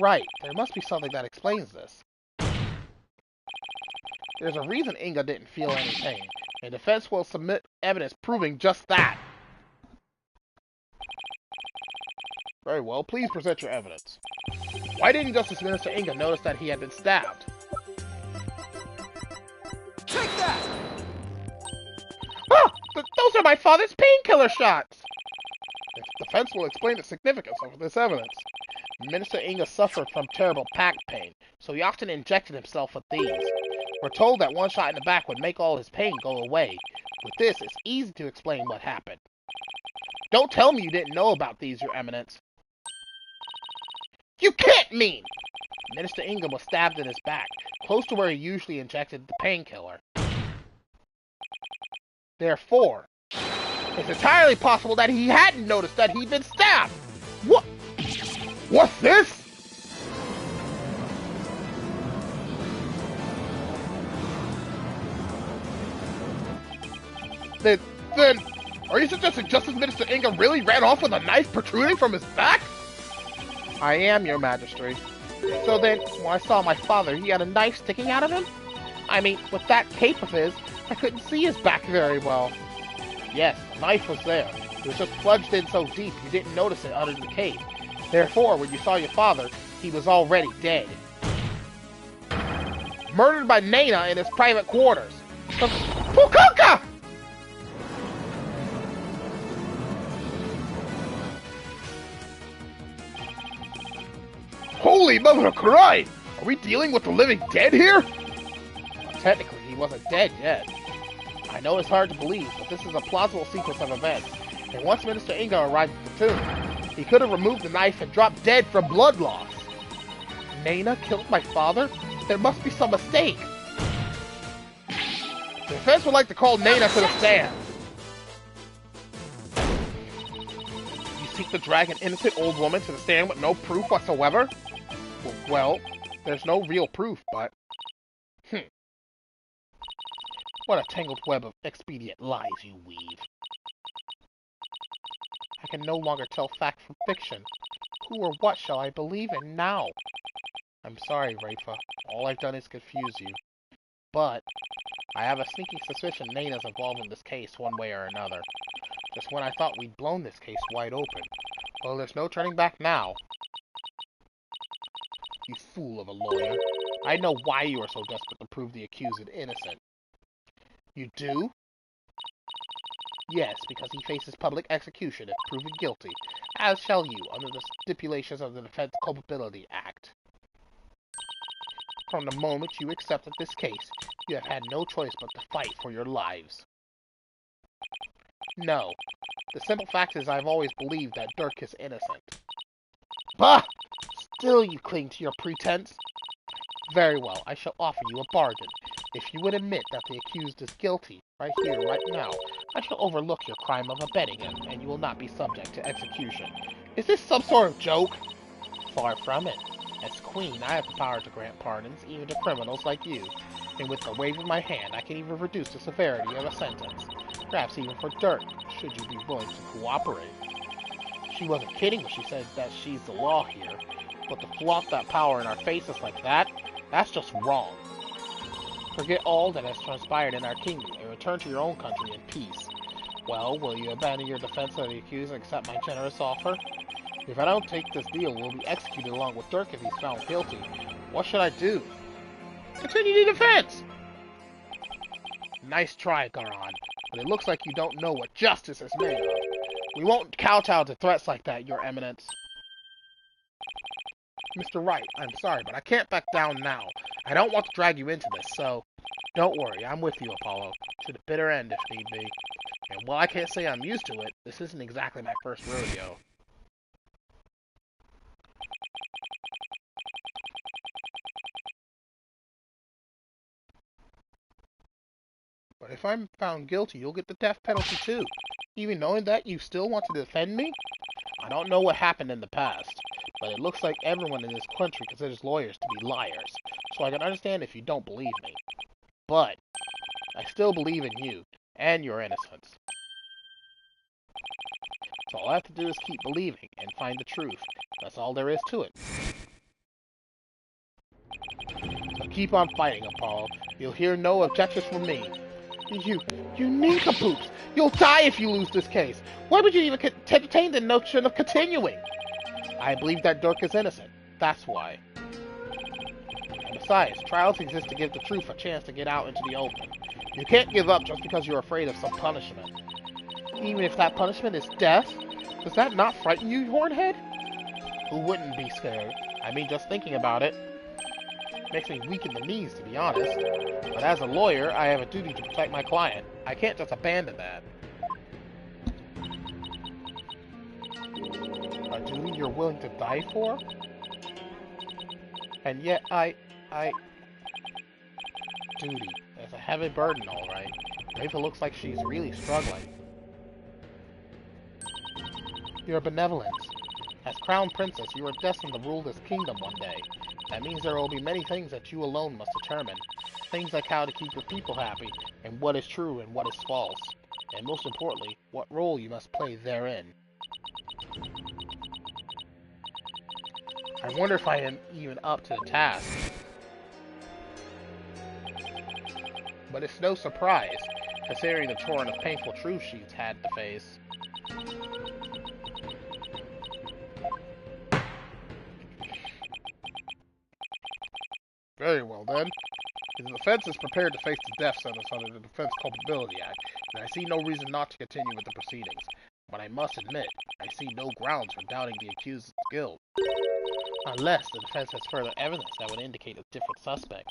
A: Right, there must be something that explains this. There's a reason Inga didn't feel any pain, and defense will submit evidence proving just that. Very well, please present your evidence. Why didn't Justice Minister Inga notice that he had been stabbed?
C: Take that!
A: Ah! Those are my father's painkiller shots! The defense will explain the significance of this evidence. Minister Inga suffered from terrible back pain, so he often injected himself with these. We're told that one shot in the back would make all his pain go away. With this, it's easy to explain what happened. Don't tell me you didn't know about these, Your Eminence. You can't mean! Minister Inga was stabbed in his back, close to where he usually injected the painkiller. Therefore, it's entirely possible that he hadn't noticed that he'd been stabbed! What? What's this? Then, are you suggesting Justice Minister Inga really ran off with a knife protruding from his back? I am, Your Majesty. So then, when I saw my father, he had a knife sticking out of him? I mean, with that cape of his, I couldn't see his back very well. Yes, the knife was there. It was just plunged in so deep you didn't notice it under the cape. Therefore, when you saw your father, he was already dead. Murdered by Nana in his private quarters. Fukuoka! Holy Mother-Noroi! Are we dealing with the living dead here? Well, technically, he wasn't dead yet. I know it's hard to believe, but this is a plausible sequence of events. And once Minister Inga arrived at the tomb, he could have removed the knife and dropped dead from blood loss. Nana killed my father? There must be some mistake. The defense would like to call Nana to the stand. You seek to drag an innocent old woman to the stand with no proof whatsoever? Well, there's no real proof, but... What a tangled web of expedient lies you weave. I can no longer tell fact from fiction. Who or what shall I believe in now? I'm sorry, Rafa. All I've done is confuse you. But I have a sneaking suspicion Nana's involved in this case one way or another. Just when I thought we'd blown this case wide open. Well, there's no turning back now. You fool of a lawyer. I know why you are so desperate to prove the accused innocent. You do? Yes, because he faces public execution if proven guilty, as shall you, under the stipulations of the Defense Culpability Act. From the moment you accepted this case, you have had no choice but to fight for your lives. No. The simple fact is I've always believed that Dirk is innocent. Bah! Still you cling to your pretense? Very well, I shall offer you a bargain. If you would admit that the accused is guilty, right here, right now, I shall overlook your crime of abetting him, and you will not be subject to execution. Is this some sort of joke? Far from it. As queen, I have the power to grant pardons, even to criminals like you. And with the wave of my hand, I can even reduce the severity of a sentence. Perhaps even for Dirk, should you be willing to cooperate. She wasn't kidding when she said that she's the law here. But to flaunt that power in our faces like that, that's just wrong. Forget all that has transpired in our kingdom and return to your own country in peace. Well, will you abandon your defense of the accused and accept my generous offer? If I don't take this deal, we'll be executed along with Dirk if he's found guilty. What should I do? Continue the defense! Nice try, Garan, but it looks like you don't know what justice is made of. We won't kowtow to threats like that, Your Eminence. Mr. Wright, I'm sorry, but I can't back down now. I don't want to drag you into this, so... Don't worry, I'm with you, Apollo. To the bitter end, if need be. And while I can't say I'm used to it, this isn't exactly my first rodeo. But if I'm found guilty, you'll get the death penalty too. Even knowing that, you still want to defend me? I don't know what happened in the past, but it looks like everyone in this country considers lawyers to be liars, so I can understand if you don't believe me. But I still believe in you, and your innocence. So all I have to do is keep believing, and find the truth. That's all there is to it. So keep on fighting, Apollo. You'll hear no objections from me. You nincompoops! You'll die if you lose this case! Why would you even entertain the notion of continuing? I believe that Dirk is innocent. That's why. And besides, trials exist to give the truth a chance to get out into the open. You can't give up just because you're afraid of some punishment. Even if that punishment is death? Does that not frighten you, Hornhead? Who wouldn't be scared? I mean, just thinking about it makes me weak in the knees, to be honest. But as a lawyer, I have a duty to protect my client. I can't just abandon that. A duty you're willing to die for? And yet Duty. It's a heavy burden, alright. Rafa looks like she's really struggling. Your benevolence. As Crown Princess, you are destined to rule this kingdom one day. That means there will be many things that you alone must determine. Things like how to keep your people happy, and what is true and what is false. And most importantly, what role you must play therein. I wonder if I am even up to the task. But it's no surprise, considering the torrent of painful truths she's had to face. Very well then. The defense is prepared to face the death sentence under the Defense Culpability Act, and I see no reason not to continue with the proceedings. But I must admit, I see no grounds for doubting the accused's guilt. Unless the defense has further evidence that would indicate a different suspect.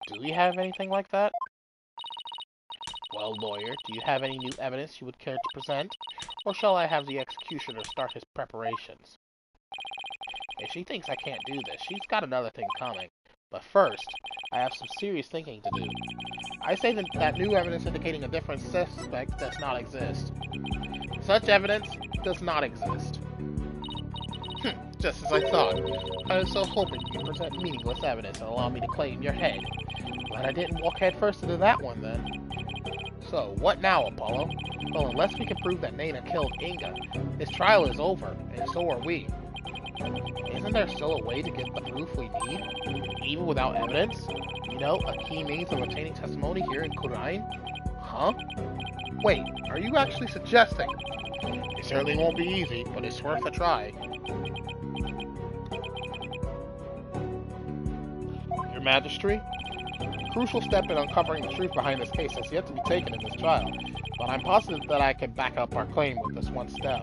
A: Do we have anything like that? Well, lawyer, do you have any new evidence you would care to present? Or shall I have the executioner start his preparations? If she thinks I can't do this, she's got another thing coming. But first, I have some serious thinking to do. I say that new evidence indicating a different suspect does not exist. Such evidence does not exist. Just as I thought. I was so hoping you could present meaningless evidence and allow me to claim your head. Glad I didn't walk headfirst into that one then. So, what now, Apollo? Well, unless we can prove that Nana killed Inga, this trial is over, and so are we. Isn't there still a way to get the proof we need? Even without evidence? You know, a key means of obtaining testimony here in Kurain? Huh? Wait, are you actually suggesting? It certainly won't be easy, but it's worth a try. Your Majesty? A crucial step in uncovering the truth behind this case has yet to be taken in this trial, but I'm positive that I can back up our claim with this one step.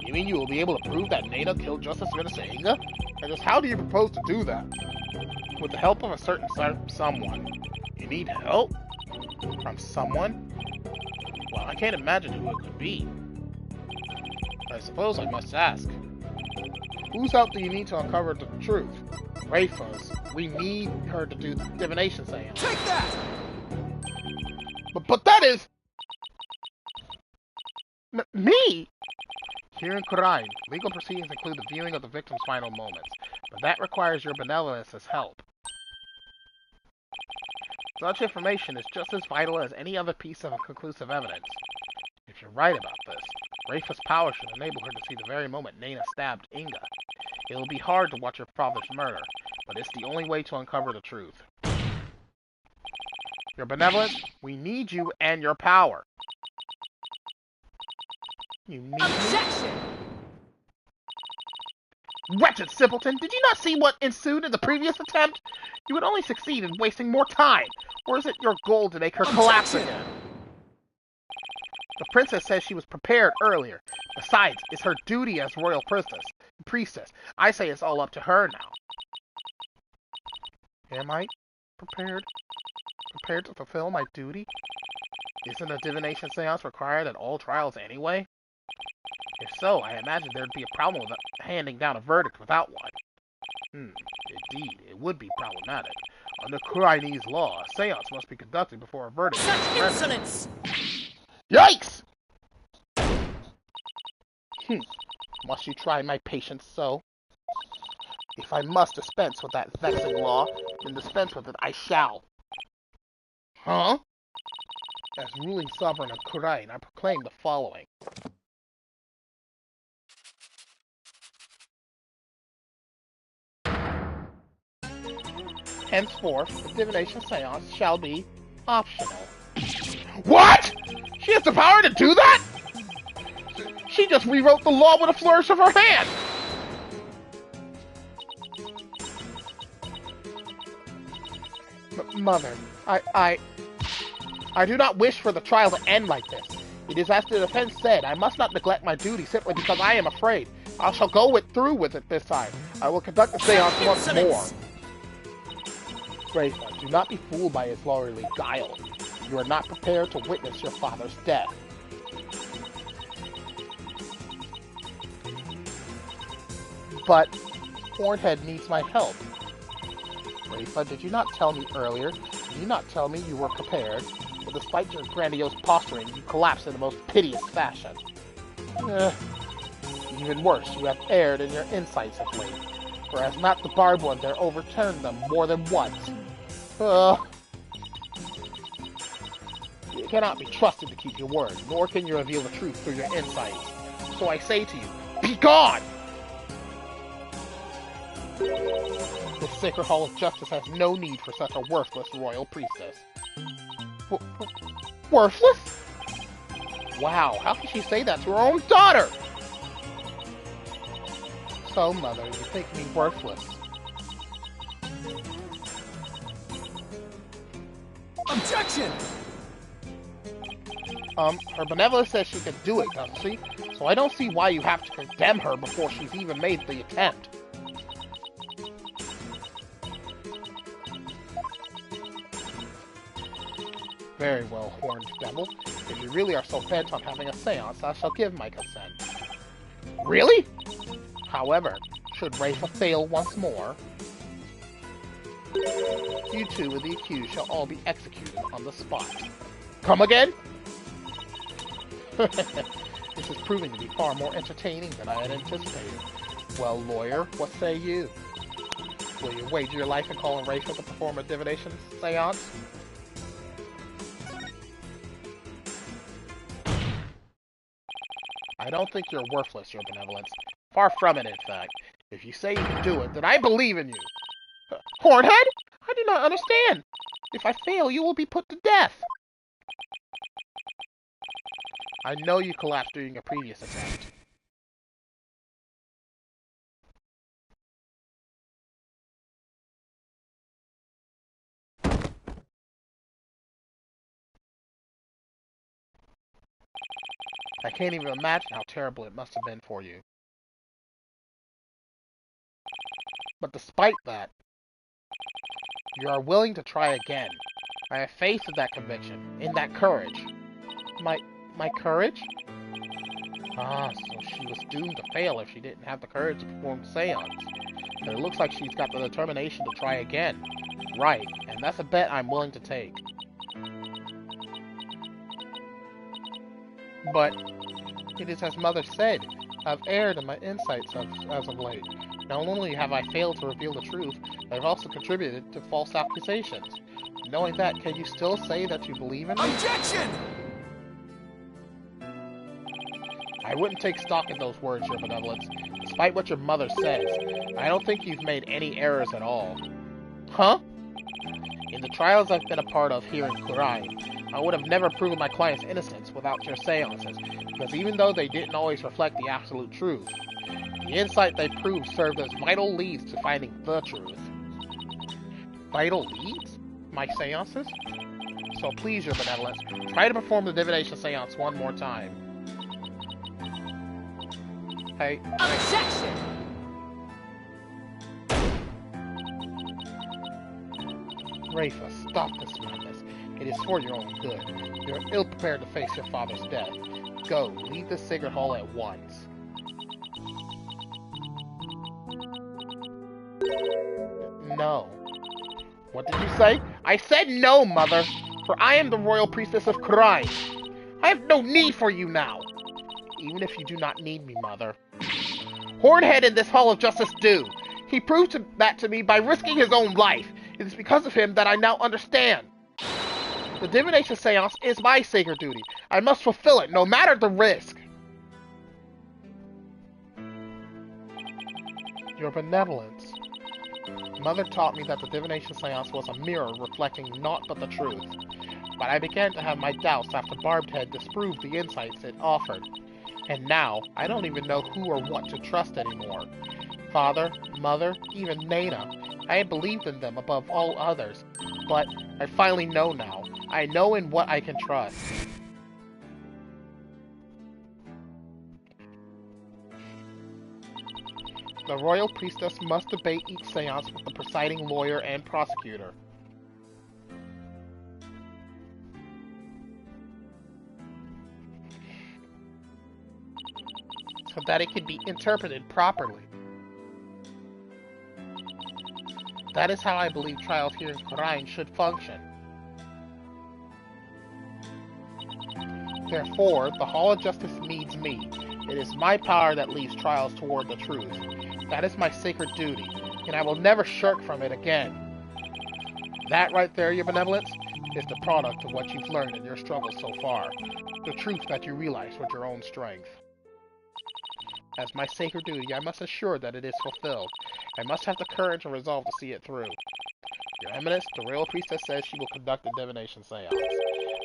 A: You mean you will be able to prove that Nana killed Justice Minister Inga? And just how do you propose to do that? With the help of a certain someone. You need help? From someone? Well, I can't imagine who it could be. I suppose I must ask. Whose help do you need to uncover the truth? Rafa's. We need her to do the divination seance.
C: Take that!
A: But that is... me! Here in Kurain, legal proceedings include the viewing of the victim's final moments, but that requires your benevolence as help. Such information is just as vital as any other piece of conclusive evidence. If you're right about this, Rafa's power should enable her to see the very moment Nana stabbed Inga. It will be hard to watch her father's murder, but it's the only way to uncover the truth. Your benevolence, we need you and your power. You need
C: Objection!
A: Wretched simpleton, did you not see what ensued in the previous attempt? You would only succeed in wasting more time. Or is it your goal to make her collapse again? The princess says she was prepared earlier. Besides, it's her duty as royal priestess. I say it's all up to her now. Am I prepared? Prepared to fulfill my duty? Isn't a divination seance required at all trials anyway? If so, I imagine there'd be a problem with handing down a verdict without one. Indeed, it would be problematic. Under Kurainese law, a seance must be conducted before a verdict is
C: Such
A: rendered.
C: insolence!
A: Yikes! Must you try my patience so? If I must dispense with that vexing law, then dispense with it I shall. Huh? As ruling sovereign of Kurain, I proclaim the following. Henceforth, the divination seance shall be optional. What? She has the power to do that? She just rewrote the law with a flourish of her hand! Mother, I do not wish for the trial to end like this. It is as the defense said, I must not neglect my duty simply because I am afraid. I shall go through with it this time. I will conduct the seance once more. Rafa, do not be fooled by his lawyer-like guile. You are not prepared to witness your father's death. But Hornhead needs my help. Rafa, did you not tell me earlier? Did you not tell me you were prepared? But despite your grandiose posturing, you collapsed in the most piteous fashion. Even worse, you have erred in your insights of late. Whereas not the barbed one there overturned them more than once. You cannot be trusted to keep your word, nor can you reveal the truth through your insights. So I say to you, be gone! This Sacred Hall of Justice has no need for such a worthless royal priestess. Worthless? Wow, how can she say that to her own daughter? So, Mother, you think me worthless?
C: Objection!
A: Her benevolence says she can do it, doesn't she? So I don't see why you have to condemn her before she's even made the attempt. Very well, horned devil. If you really are so bent on having a seance, I shall give my consent. Really? However, should Rafa fail once more, you two and the accused shall all be executed on the spot. Come again? This is proving to be far more entertaining than I had anticipated. Well, lawyer, what say you? Will you wager your life in calling Rafa to perform a divination seance? I don't think you're worthless, your benevolence. Far from it, in fact. If you say you can do it, then I believe in you. Hornhead? I do not understand. If I fail, you will be put to death. I know you collapsed during a previous attempt. I can't even imagine how terrible it must have been for you. But despite that, you are willing to try again. I have faith in that conviction, in that courage. My courage? Ah, so she was doomed to fail if she didn't have the courage to perform the seance. And it looks like she's got the determination to try again. Right, and that's a bet I'm willing to take. But it is as Mother said, I've erred in my insights as of late. Not only have I failed to reveal the truth, but I've also contributed to false accusations. Knowing that, can you still say that you believe in me?
C: Objection!
A: I wouldn't take stock in those words, your benevolence. Despite what your mother says, I don't think you've made any errors at all. Huh? In the trials I've been a part of here in Kurai, I would have never proven my client's innocence without your seances, because even though they didn't always reflect the absolute truth, the insight they proved served as vital leads to finding the truth. Vital leads? My seances? So please, your benevolence, try to perform the divination seance one more time. Hey.
C: Objection!
A: Rafa, stop this madness. It is for your own good. You are ill-prepared to face your father's death. Go, leave the Sacred Hall at once. No. What did you say? I said no, Mother! For I am the Royal Priestess of Kurai. I have no need for you now! Even if you do not need me, Mother. Hornhead in this Hall of Justice do. He proved that to me by risking his own life. It is because of him that I now understand. The divination seance is my sacred duty. I must fulfill it, no matter the risk. Your benevolence. Mother taught me that the divination seance was a mirror reflecting naught but the truth. But I began to have my doubts after Barbed Head disproved the insights it offered. And now, I don't even know who or what to trust anymore. Father, Mother, even Nana. I had believed in them above all others. But I finally know now. I know in what I can trust. The royal priestess must debate each seance with the presiding lawyer and prosecutor. So that it can be interpreted properly. That is how I believe trials here in Khura'in should function. Therefore, the Hall of Justice needs me. It is my power that leads trials toward the truth. That is my sacred duty, and I will never shirk from it again. That right there, your benevolence, is the product of what you've learned in your struggles so far. The truth that you realize with your own strength. As my sacred duty, I must assure that it is fulfilled. I must have the courage and resolve to see it through. Your Eminence, the royal priestess says she will conduct a divination seance.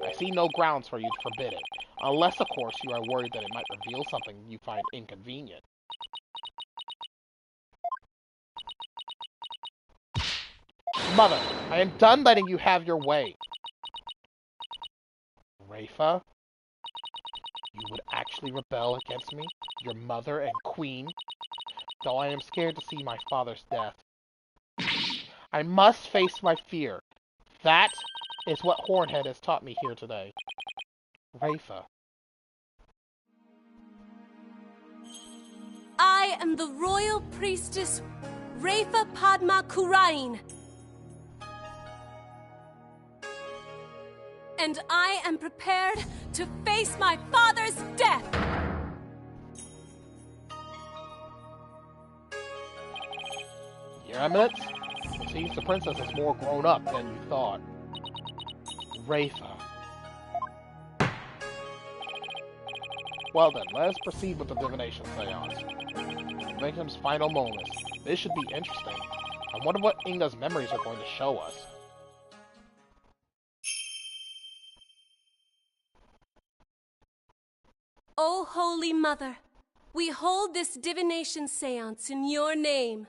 A: I see no grounds for you to forbid it, unless, of course, you are worried that it might reveal something you find inconvenient. Mother, I am done letting you have your way. Rafa, you would actually rebel against me, your mother and queen? Though I am scared to see my father's death. I must face my fear. That is what Hornhead has taught me here today. Rafa.
B: I am the royal priestess Rafa Padma Khura'in. And I am prepared to face my father's death.
A: Your Eminence, it seems the princess is more grown up than you thought. Rafa. Well then, let us proceed with the divination seance. Victim's final moments. This should be interesting. I wonder what Inga's memories are going to show us.
B: O Holy Mother, we hold this divination seance in your name.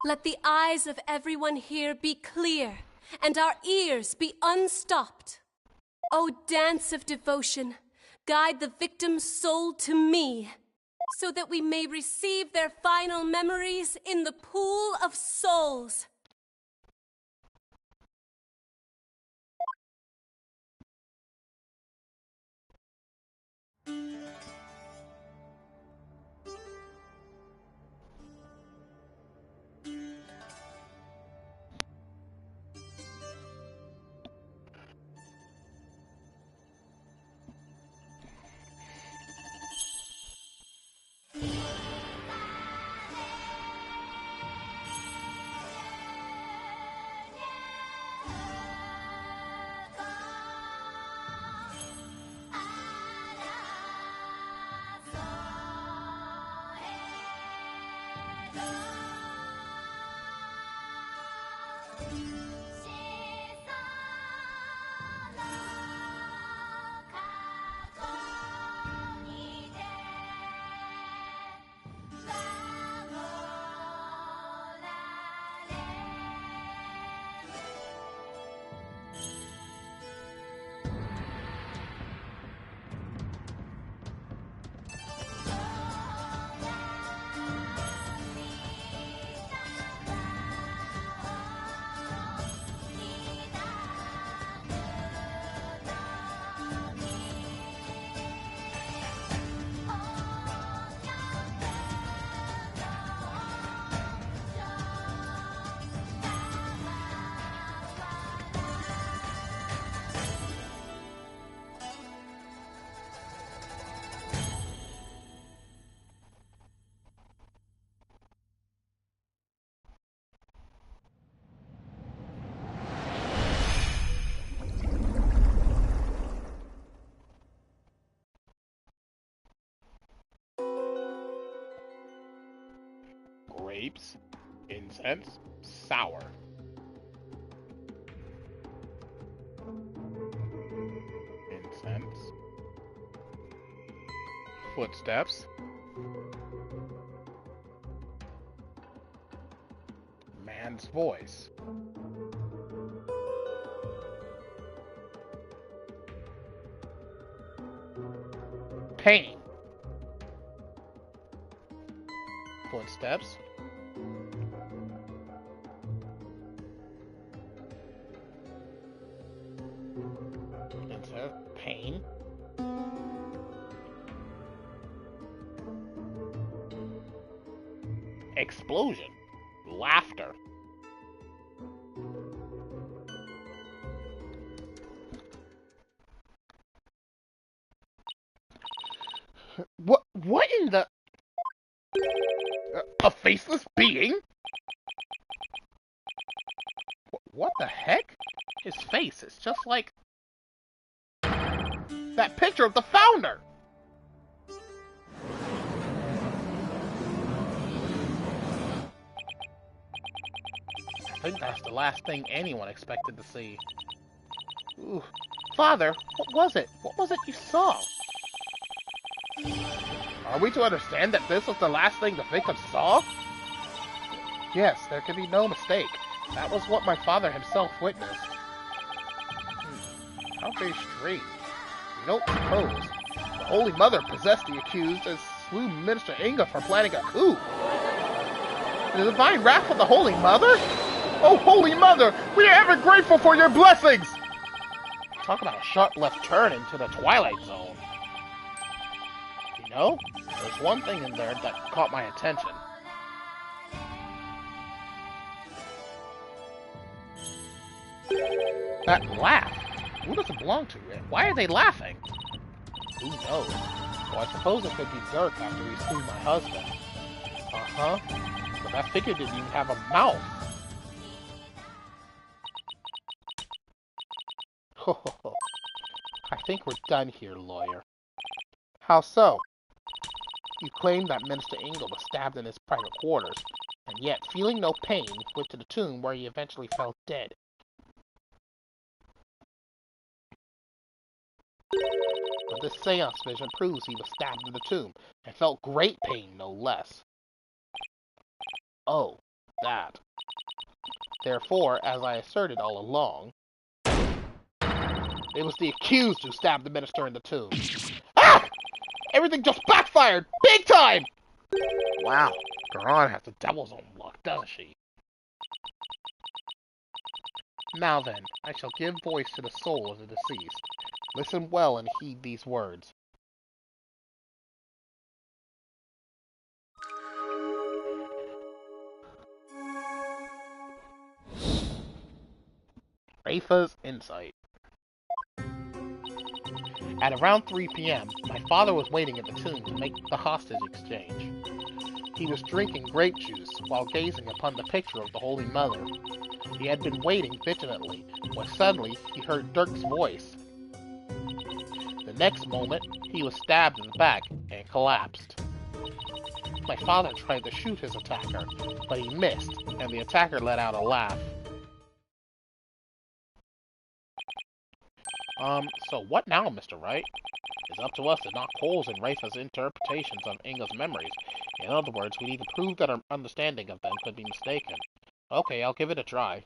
B: Let the eyes of everyone here be clear, and our ears be unstopped. O dance of devotion, guide the victim's soul to me, so that we may receive their final memories in the pool of souls.
A: Grapes, incense, sour. Incense. Footsteps. Man's voice. Pain. Footsteps. Explosion. Laughter. What in the... A faceless being? What the heck? His face is just like... that picture of the founder! I think that's the last thing anyone expected to see. Ooh. Father, what was it? What was it you saw? Are we to understand that this was the last thing the victim saw? Yes, there can be no mistake. That was what my father himself witnessed. How very strange. You don't suppose the Holy Mother possessed the accused and slew Minister Inga for planning a coup? The divine wrath of the Holy Mother? Oh, Holy Mother, we are ever grateful for your blessings! Talk about a sharp left turn into the Twilight Zone. You know, there's one thing in there that caught my attention. That laugh. Who does it belong to? Why are they laughing? Who knows? Well, I suppose it could be Dirk after he slew my husband. Uh-huh. But that figure didn't even have a mouth. I think we're done here, lawyer. How so? You claim that Minister Inga was stabbed in his private quarters, and yet, feeling no pain, went to the tomb where he eventually fell dead. But this seance vision proves he was stabbed in the tomb, and felt great pain, no less. Oh, that. Therefore, as I asserted all along, it was the accused who stabbed the minister in the tomb. Ah! Everything just backfired! Big time! Wow, Garon has the devil's own luck, doesn't she? Now then, I shall give voice to the soul of the deceased. Listen well and heed these words. Rafa's Insight. At around 3 p.m., my father was waiting at the tomb to make the hostage exchange. He was drinking grape juice while gazing upon the picture of the Holy Mother. He had been waiting vigilantly when suddenly he heard Dirk's voice. The next moment, he was stabbed in the back and collapsed. My father tried to shoot his attacker, but he missed, and the attacker let out a laugh. So what now, Mr. Wright? It's up to us to knock holes in Rafa's interpretations of Inga's memories. In other words, we need to prove that our understanding of them could be mistaken. Okay, I'll give it a try.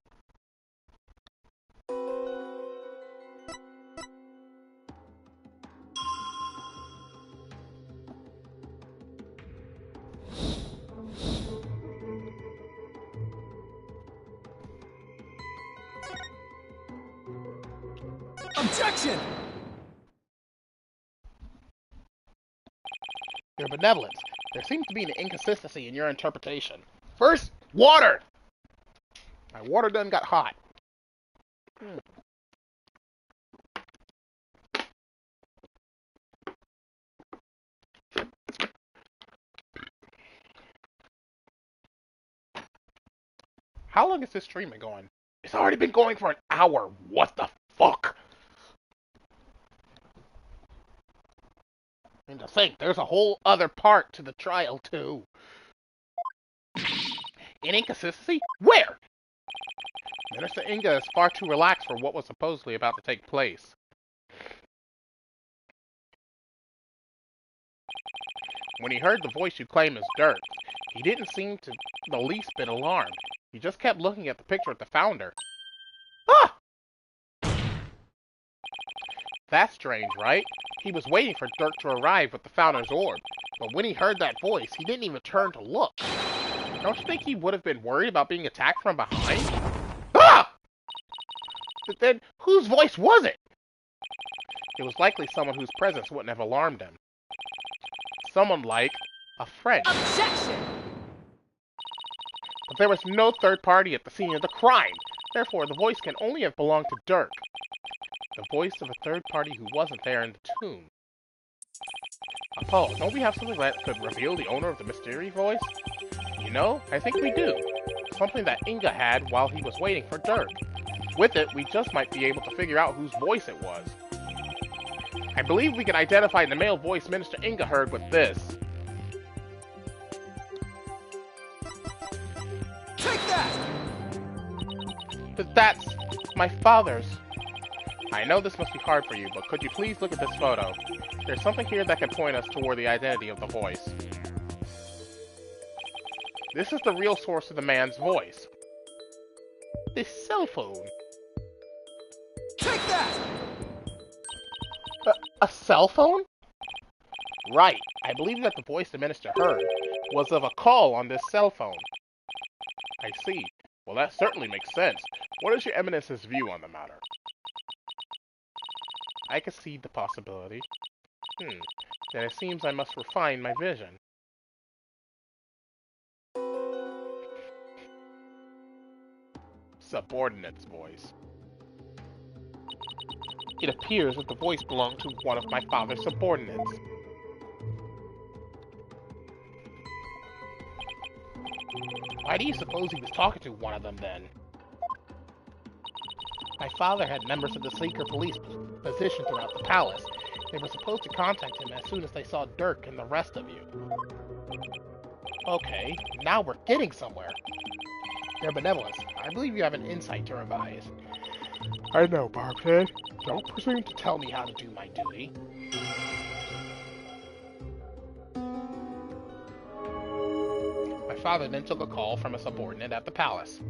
C: Objection!
A: Your benevolence. There seems to be an inconsistency in your interpretation. First, water! My water done got hot. How long has this stream been going? It's already been going for an hour. What the fuck? And to think, there's a whole other part to the trial, too. An inconsistency? Where? Minister Inga is far too relaxed for what was supposedly about to take place. When he heard the voice you claim is Dirk, he didn't seem to the least bit alarmed. He just kept looking at the picture of the founder. Ah! That's strange, right? He was waiting for Dirk to arrive with the founder's orb, but when he heard that voice, he didn't even turn to look. Don't you think he would have been worried about being attacked from behind? Ah! But then, whose voice was it? It was likely someone whose presence wouldn't have alarmed him. Someone like a friend.
C: Objection!
A: But there was no third party at the scene of the crime. Therefore, the voice can only have belonged to Dirk. The voice of a third party who wasn't there in the tomb. Paul, don't we have something that could reveal the owner of the mysterious voice? You know, I think we do. Something that Inga had while he was waiting for Dirk. With it, we just might be able to figure out whose voice it was. I believe we can identify the male voice Minister Inga heard with this.
C: Take that!
A: But that's my father's. I know this must be hard for you, but could you please look at this photo? There's something here that can point us toward the identity of the voice. This is the real source of the man's voice. This cell phone.
C: Take that!
A: A cell phone? Right. I believe that the voice the minister heard was of a call on this cell phone. I see. Well, that certainly makes sense. What is your eminence's view on the matter? I can see the possibility. Then it seems I must refine my vision. Subordinate's voice. It appears that the voice belonged to one of my father's subordinates. Why do you suppose he was talking to one of them then? My father had members of the secret police positioned throughout the palace. They were supposed to contact him as soon as they saw Dirk and the rest of you. Okay, now we're getting somewhere. Your benevolence, I believe you have an insight to revise. I know, Barbhead. Don't presume to tell me how to do my duty. My father then took a call from a subordinate at the palace.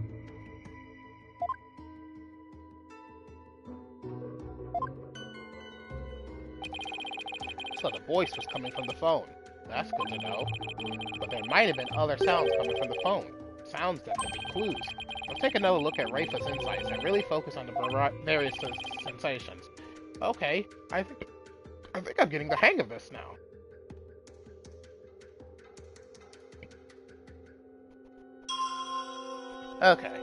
A: So the voice was coming from the phone. That's good to know. But there might have been other sounds coming from the phone. Sounds that could be clues. Let's take another look at Rafa's insights and really focus on the various sensations. Okay, I think I'm getting the hang of this now. Okay.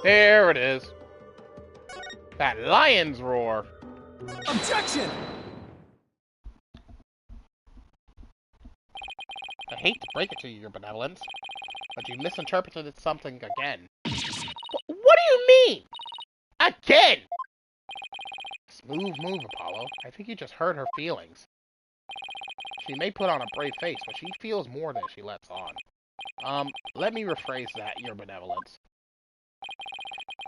A: There it is. That lion's roar.
C: Objection!
A: I hate to break it to you, Your Benevolence, but you misinterpreted something again. What do you mean? Again? Smooth move, Apollo. I think you just hurt her feelings. She may put on a brave face, but she feels more than she lets on. Let me rephrase that, Your Benevolence.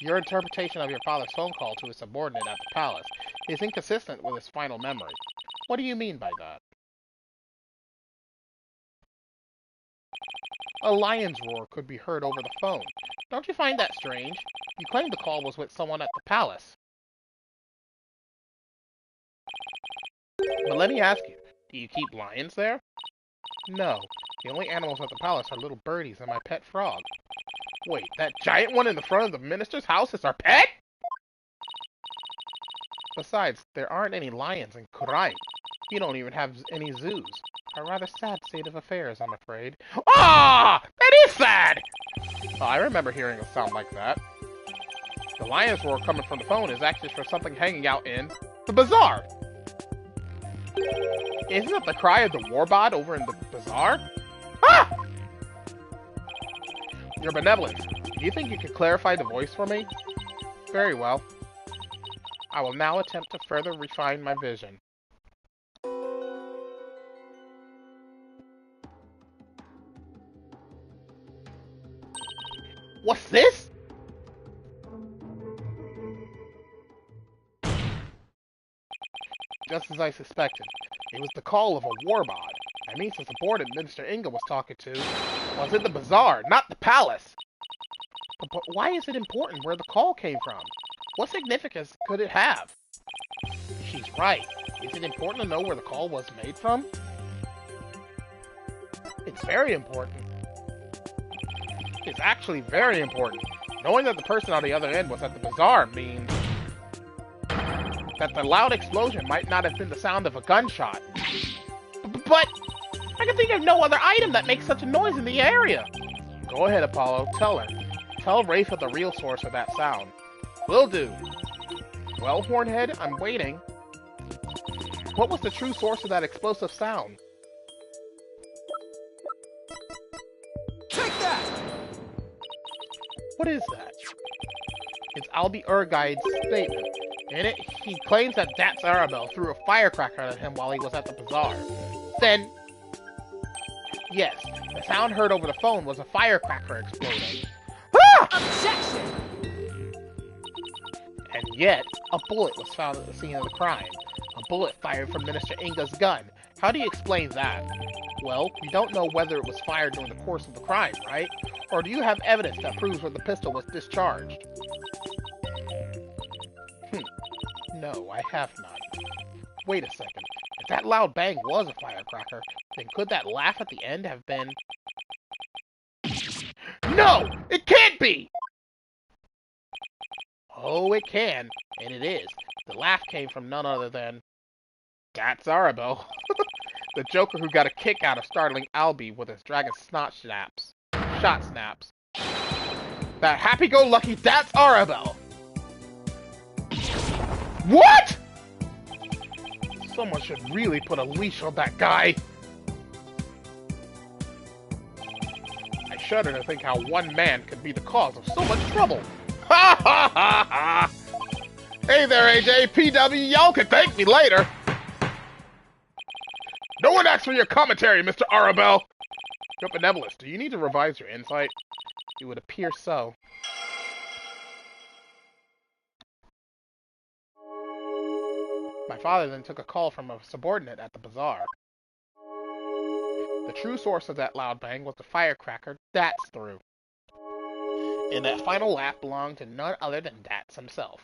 A: Your interpretation of your father's phone call to his subordinate at the palace is inconsistent with his final memory. What do you mean by that? A lion's roar could be heard over the phone. Don't you find that strange? You claimed the call was with someone at the palace. But let me ask you, do you keep lions there? No. The only animals at the palace are little birdies and my pet frog. Wait, that giant one in the front of the minister's house is our pet? Besides, there aren't any lions in Kurai. You don't even have any zoos. A rather sad state of affairs, I'm afraid. Ah! That is sad! Oh, I remember hearing a sound like that. The lion's roar coming from the phone is actually for something hanging out in the bazaar. Isn't it the cry of the warbot over in the bazaar? Ah! Your Benevolence, do you think you could clarify the voice for me? Very well. I will now attempt to further refine my vision. What's this? Just as I suspected, it was the call of a warbot. That means the subordinate Minister Inga was talking to was in the bazaar, not the palace. But why is it important where the call came from? What significance could it have? She's right. Is it important to know where the call was made from? It's very important. It's actually very important. Knowing that the person on the other end was at the bazaar means that the loud explosion might not have been the sound of a gunshot. But I can think of no other item that makes such a noise in the area. Go ahead, Apollo. Tell her. Tell Rafa the real source of that sound. Will do. Well, Hornhead, I'm waiting. What was the true source of that explosive sound?
C: Take that!
A: What is that? It's Albie Urguide's statement. In it, he claims that That's Arabelle threw a firecracker at him while he was at the bazaar. Then, yes, the sound heard over the phone was a firecracker exploding. Ah!
C: Objection!
A: And yet, a bullet was found at the scene of the crime. A bullet fired from Minister Inga's gun. How do you explain that? Well, we don't know whether it was fired during the course of the crime, right? Or do you have evidence that proves where the pistol was discharged? No, I have not. Wait a second. If that loud bang was a firecracker, then could that laugh at the end have been... No! It can't be! Oh, it can. And it is. The laugh came from none other than... That's Arabelle. The Joker who got a kick out of startling Albie with his dragon shot snaps. That happy-go-lucky That's Arabelle! What?! Someone should really put a leash on that guy. I shudder to think how one man could be the cause of so much trouble. Ha ha ha ha! Hey there, AJ, PW, y'all can thank me later. No one asked for your commentary, Mr. Arabelle. Your benevolence, do you need to revise your insight? It would appear so. My father then took a call from a subordinate at the bazaar. The true source of that loud bang was the firecracker Dats threw. And that final laugh belonged to none other than Dats himself.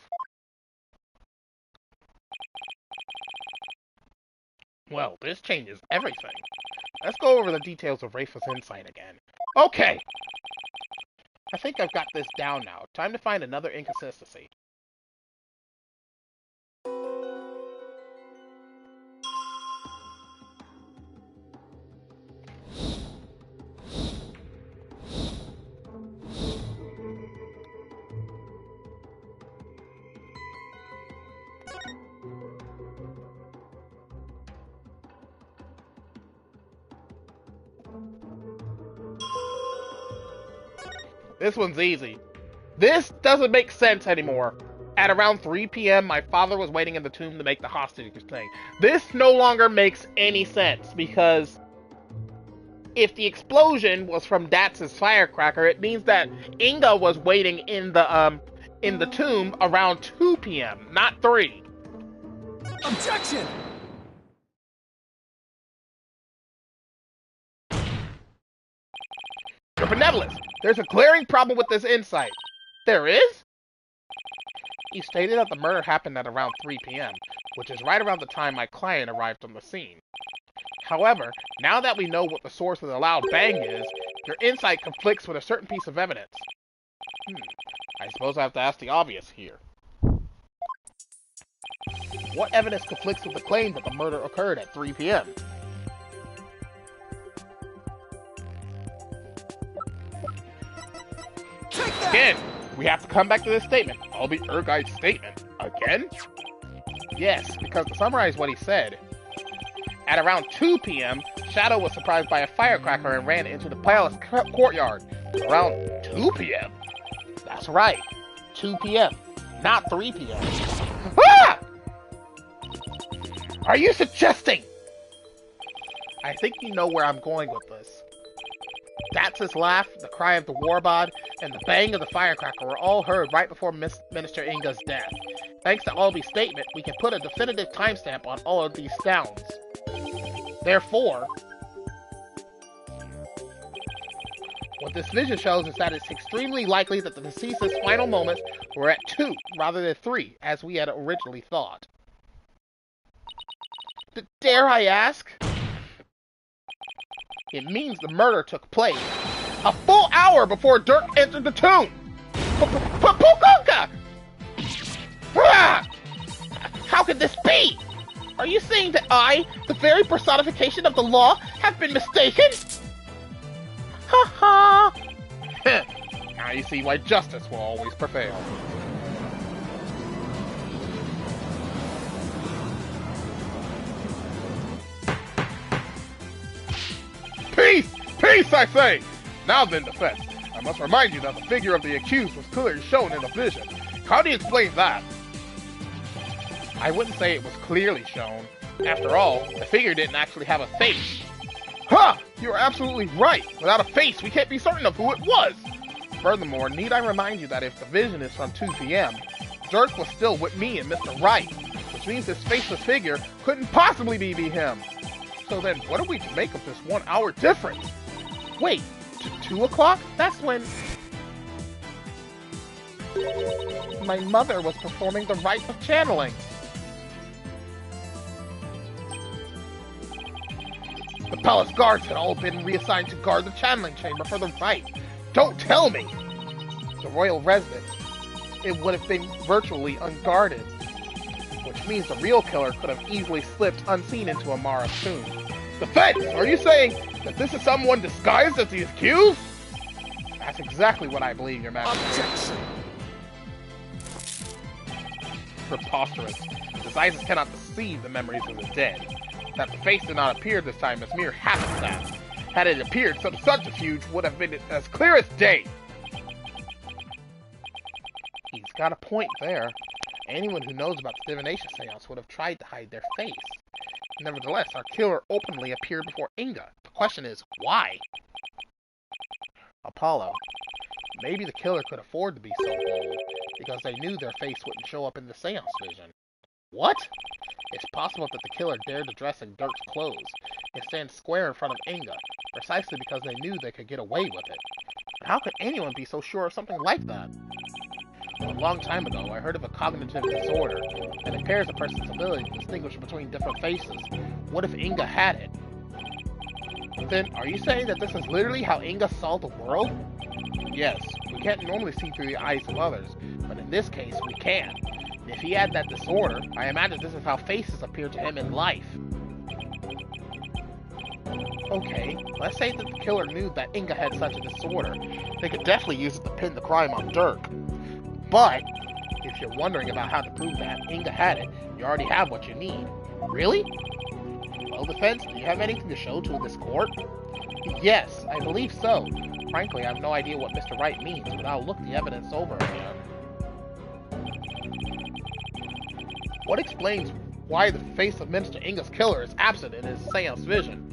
A: Well, this changes everything. Let's go over the details of Rafa's insight again. Okay! I think I've got this down now. Time to find another inconsistency. This one's easy. This doesn't make sense anymore. At around 3 p.m., my father was waiting in the tomb to make the hostage thing. This no longer makes any sense, because if the explosion was from Dats's firecracker, it means that Inga was waiting in the tomb around 2 p.m., not 3.
C: Objection!
A: Your benevolence, there's a glaring problem with this insight. There is? You stated that the murder happened at around 3 p.m., which is right around the time my client arrived on the scene. However, now that we know what the source of the loud bang is, your insight conflicts with a certain piece of evidence. I suppose I have to ask the obvious here. What evidence conflicts with the claim that the murder occurred at 3 p.m.? Again, we have to come back to this statement. Albie Urguide's statement. Again? Yes, because to summarize what he said, at around 2 p.m., Shadow was surprised by a firecracker and ran into the palace courtyard. Around 2 p.m.? That's right, 2 p.m., not 3 p.m. Ah! Are you suggesting? I think you know where I'm going with this. Dats's laugh, the cry of the warbod, and the bang of the firecracker were all heard right before Minister Inga's death. Thanks to Albie's statement, we can put a definitive timestamp on all of these sounds. Therefore, what this vision shows is that it's extremely likely that the deceased's final moments were at 2 rather than 3, as we had originally thought. Dare I ask? It means the murder took place a full hour before Dirk entered the tomb! Pukuka! How could this be? Are you saying that I, the very personification of the law, have been mistaken? Ha ha! Now you see why justice will always prevail. Peace! Peace, I say! Now then, defense. I must remind you that the figure of the accused was clearly shown in the vision. How do you explain that? I wouldn't say it was clearly shown. After all, the figure didn't actually have a face. Ha! You are absolutely right. Without a face, we can't be certain of who it was. Furthermore, need I remind you that if the vision is from 2 p.m., Dirk was still with me and Mr. Wright, which means this faceless figure couldn't possibly be him. So then, what are we to make of this 1 hour difference? Wait, to 2 o'clock? That's when my mother was performing the rite of channeling. The palace guards had all been reassigned to guard the channeling chamber for the rite. Don't tell me! The royal residence, it would have been virtually unguarded, which means the real killer could have easily slipped unseen into Amara's tomb. Defense! Are you saying that this is someone disguised as the accused? That's exactly what I believe, Your Majesty.
C: Objection!
A: Preposterous. Disguises cannot deceive the memories of the dead. That the face did not appear this time is mere happenstance. Had it appeared, some subterfuge would have been as clear as day. He's got a point there. Anyone who knows about the divination seance would have tried to hide their face. Nevertheless, our killer openly appeared before Inga. The question is, why? Apollo. Maybe the killer could afford to be so bold, because they knew their face wouldn't show up in the seance vision. What? It's possible that the killer dared to dress in Dirk's clothes and stand square in front of Inga, precisely because they knew they could get away with it. But how could anyone be so sure of something like that? A long time ago, I heard of a cognitive disorder that impairs a person's ability to distinguish between different faces. What if Inga had it? Then, are you saying that this is literally how Inga saw the world? Yes, we can't normally see through the eyes of others, but in this case, we can. If he had that disorder, I imagine this is how faces appear to him in life. Okay, let's say that the killer knew that Inga had such a disorder. They could definitely use it to pin the crime on Dirk. But, if you're wondering about how to prove that Inga had it, you already have what you need. Really? Well, defense, do you have anything to show to this court? Yes, I believe so. Frankly, I have no idea what Mr. Wright means, but I'll look the evidence over again. What explains why the face of Minister Inga's killer is absent in his seance vision?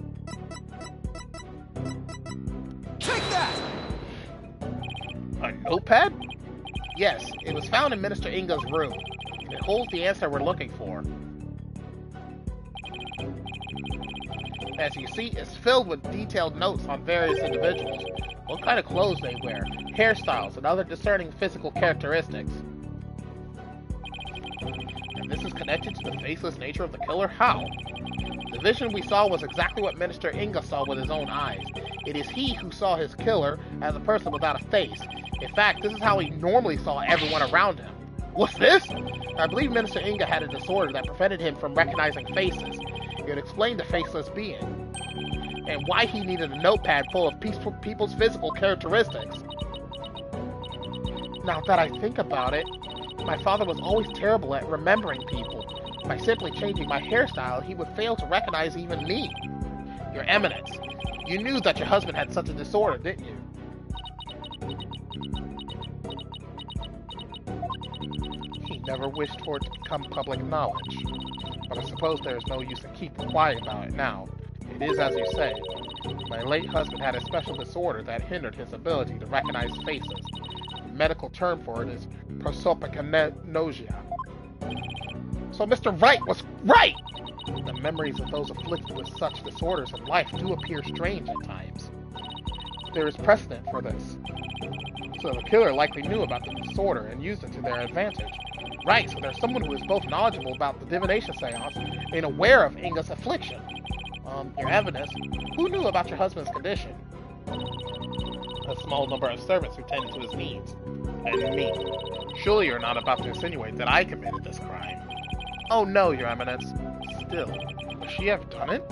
C: Take that!
A: A notepad? Yes, it was found in Minister Inga's room. It holds the answer we're looking for. As you see, it's filled with detailed notes on various individuals, what kind of clothes they wear, hairstyles, and other discerning physical characteristics. And this is connected to the faceless nature of the killer? How? The vision we saw was exactly what Minister Inga saw with his own eyes. It is he who saw his killer as a person without a face. In fact, this is how he normally saw everyone around him. What's this? I believe Minister Inga had a disorder that prevented him from recognizing faces. It would explain the faceless being, and why he needed a notepad full of people's physical characteristics. Now that I think about it, my father was always terrible at remembering people. By simply changing my hairstyle, he would fail to recognize even me. Your Eminence, you knew that your husband had such a disorder, didn't you? He never wished for it to become public knowledge. But I suppose there is no use in keeping quiet about it now. It is as you say. My late husband had a special disorder that hindered his ability to recognize faces. The medical term for it is prosopagnosia. So Mr. Wright was right! The memories of those afflicted with such disorders in life do appear strange at times. There is precedent for this. So the killer likely knew about the disorder and used it to their advantage. Right, so there's someone who is both knowledgeable about the divination seance and aware of Inga's affliction. Your evidence. Who knew about your husband's condition? A small number of servants who tended to his needs. And me. Surely you're not about to insinuate that I committed this crime. Oh no, Your Eminence. Still, would she have done it?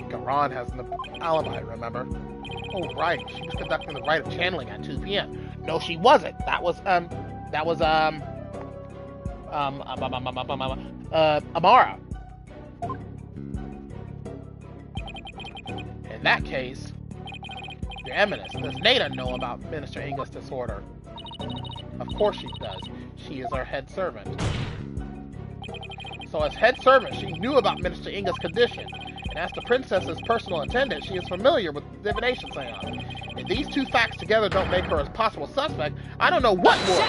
A: Garan has an alibi, remember? Oh right, she was conducting the rite of channeling at 2 p.m. No, she wasn't. That was Amara. In that case, Your Eminence, does Nada know about Minister Inga's disorder? Of course she does. She is our head servant. So as head servant, she knew about Minister Inga's condition. And as the princess's personal attendant, she is familiar with divination seance. If these two facts together don't make her a possible suspect, I don't know what would.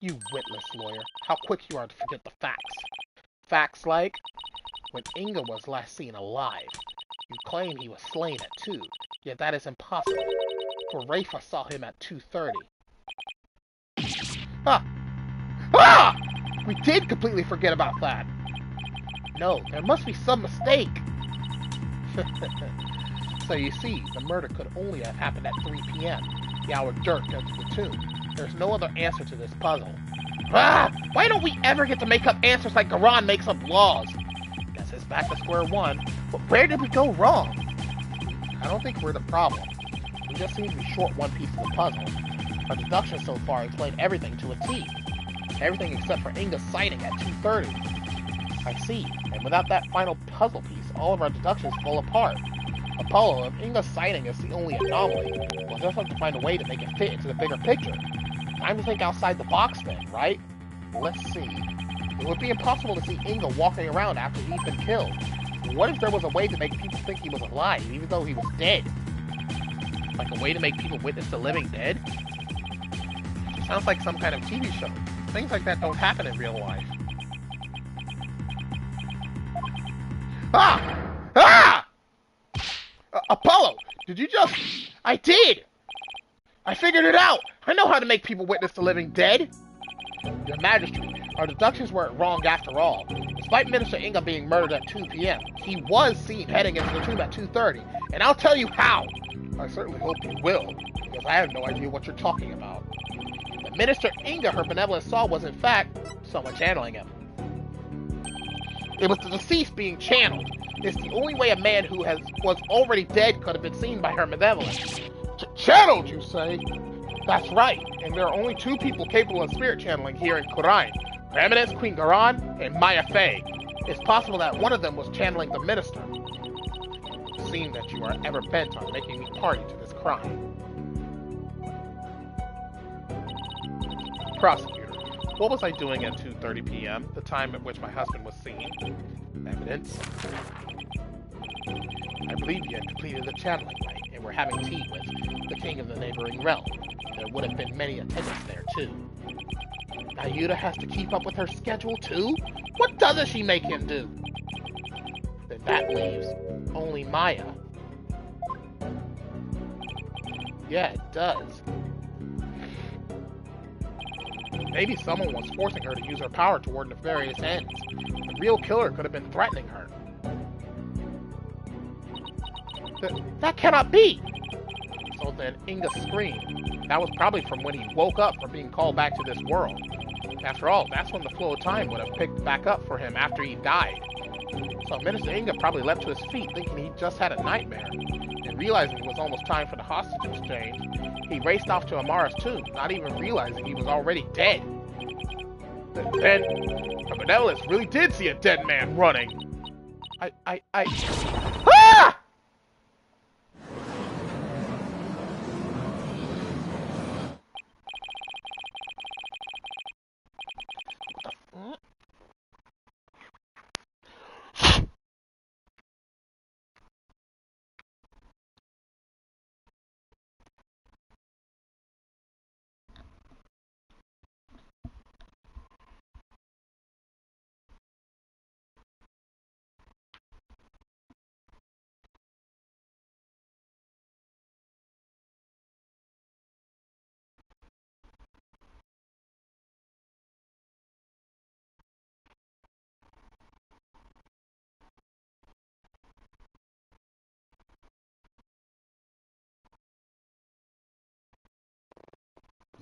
A: You witless lawyer. How quick you are to forget the facts. Facts like, when Inga was last seen alive, you claim he was slain at 2, yet that is impossible, for Rafa saw him at 2:30. Ah! Ah! We did completely forget about that. No, there must be some mistake. So you see, the murder could only have happened at 3 p.m., the hour Dirk entered the tomb. There's no other answer to this puzzle. Ah! Why don't we ever get to make up answers like Garan makes up laws? Guess it's back to square one. But where did we go wrong? I don't think we're the problem. We just seem to be short one piece of the puzzle. Our deductions so far explain everything to a T. Everything except for Inga's sighting at 2:30. I see. And without that final puzzle piece, all of our deductions fall apart. Apollo, if Inga's sighting is the only anomaly, we'll just have to find a way to make it fit into the bigger picture. Time to think outside the box then, right? Let's see. It would be impossible to see Inga walking around after he'd been killed. What if there was a way to make people think he was alive, even though he was dead? Like a way to make people witness the living dead? It sounds like some kind of TV show. Things like that don't happen in real life. Ah! Ah! Apollo! Did you just... I did! I figured it out! I know how to make people witness the living dead! Your Majesty, our deductions weren't wrong after all. Despite Minister Inga being murdered at 2 p.m., he was seen heading into the tomb at 2:30, and I'll tell you how! I certainly hope you will, because I have no idea what you're talking about. The Minister Inga her benevolence saw was in fact someone channeling him. It was the deceased being channeled. It's the only way a man who was already dead could have been seen by her benevolence. Channeled, you say? That's right, and there are only 2 people capable of spirit channeling here in Khura'in. Her Eminence Queen Garan and Maya Fey. It's possible that one of them was channeling the minister. It seems that you are ever bent on making me party to this crime. Prosecutor, what was I doing at 2:30 p.m., the time at which my husband was seen? Evidence. I believe you had completed the channeling rite and were having tea with the king of the neighboring realm. There would have been many attendants there, too. Ayuda has to keep up with her schedule, too? What doesn't she make him do? Then that leaves only Maya. Yeah, it does. Maybe someone was forcing her to use her power toward nefarious ends. The real killer could have been threatening her. That cannot be! So then Inga's scream. That was probably from when he woke up from being called back to this world. After all, that's when the flow of time would have picked back up for him after he died. So Minister Inga probably leapt to his feet thinking he just had a nightmare. And realizing it was almost time for the hostage exchange, he raced off to Amara's tomb, not even realizing he was already dead. Then, her benevolence really did see a dead man running. Ah!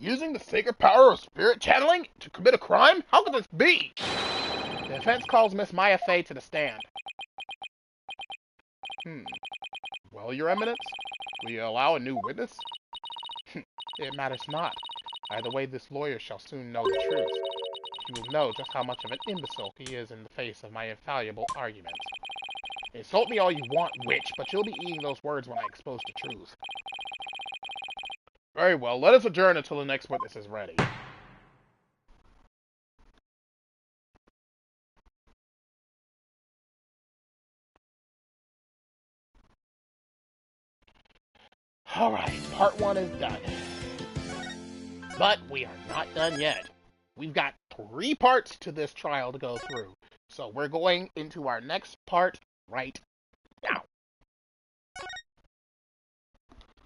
A: Using the sacred power of spirit channeling to commit a crime? How could this be? The defense calls Miss Maya Fey to the stand. Well, Your Eminence, will you allow a new witness? It matters not. Either way, this lawyer shall soon know the truth. He will know just how much of an imbecile he is in the face of my infallible arguments. Insult me all you want, witch, but you'll be eating those words when I expose the truth. Very well, let us adjourn until the next witness is ready. Alright, part 1 is done. But we are not done yet. We've got 3 parts to this trial to go through. So we're going into our next part right now.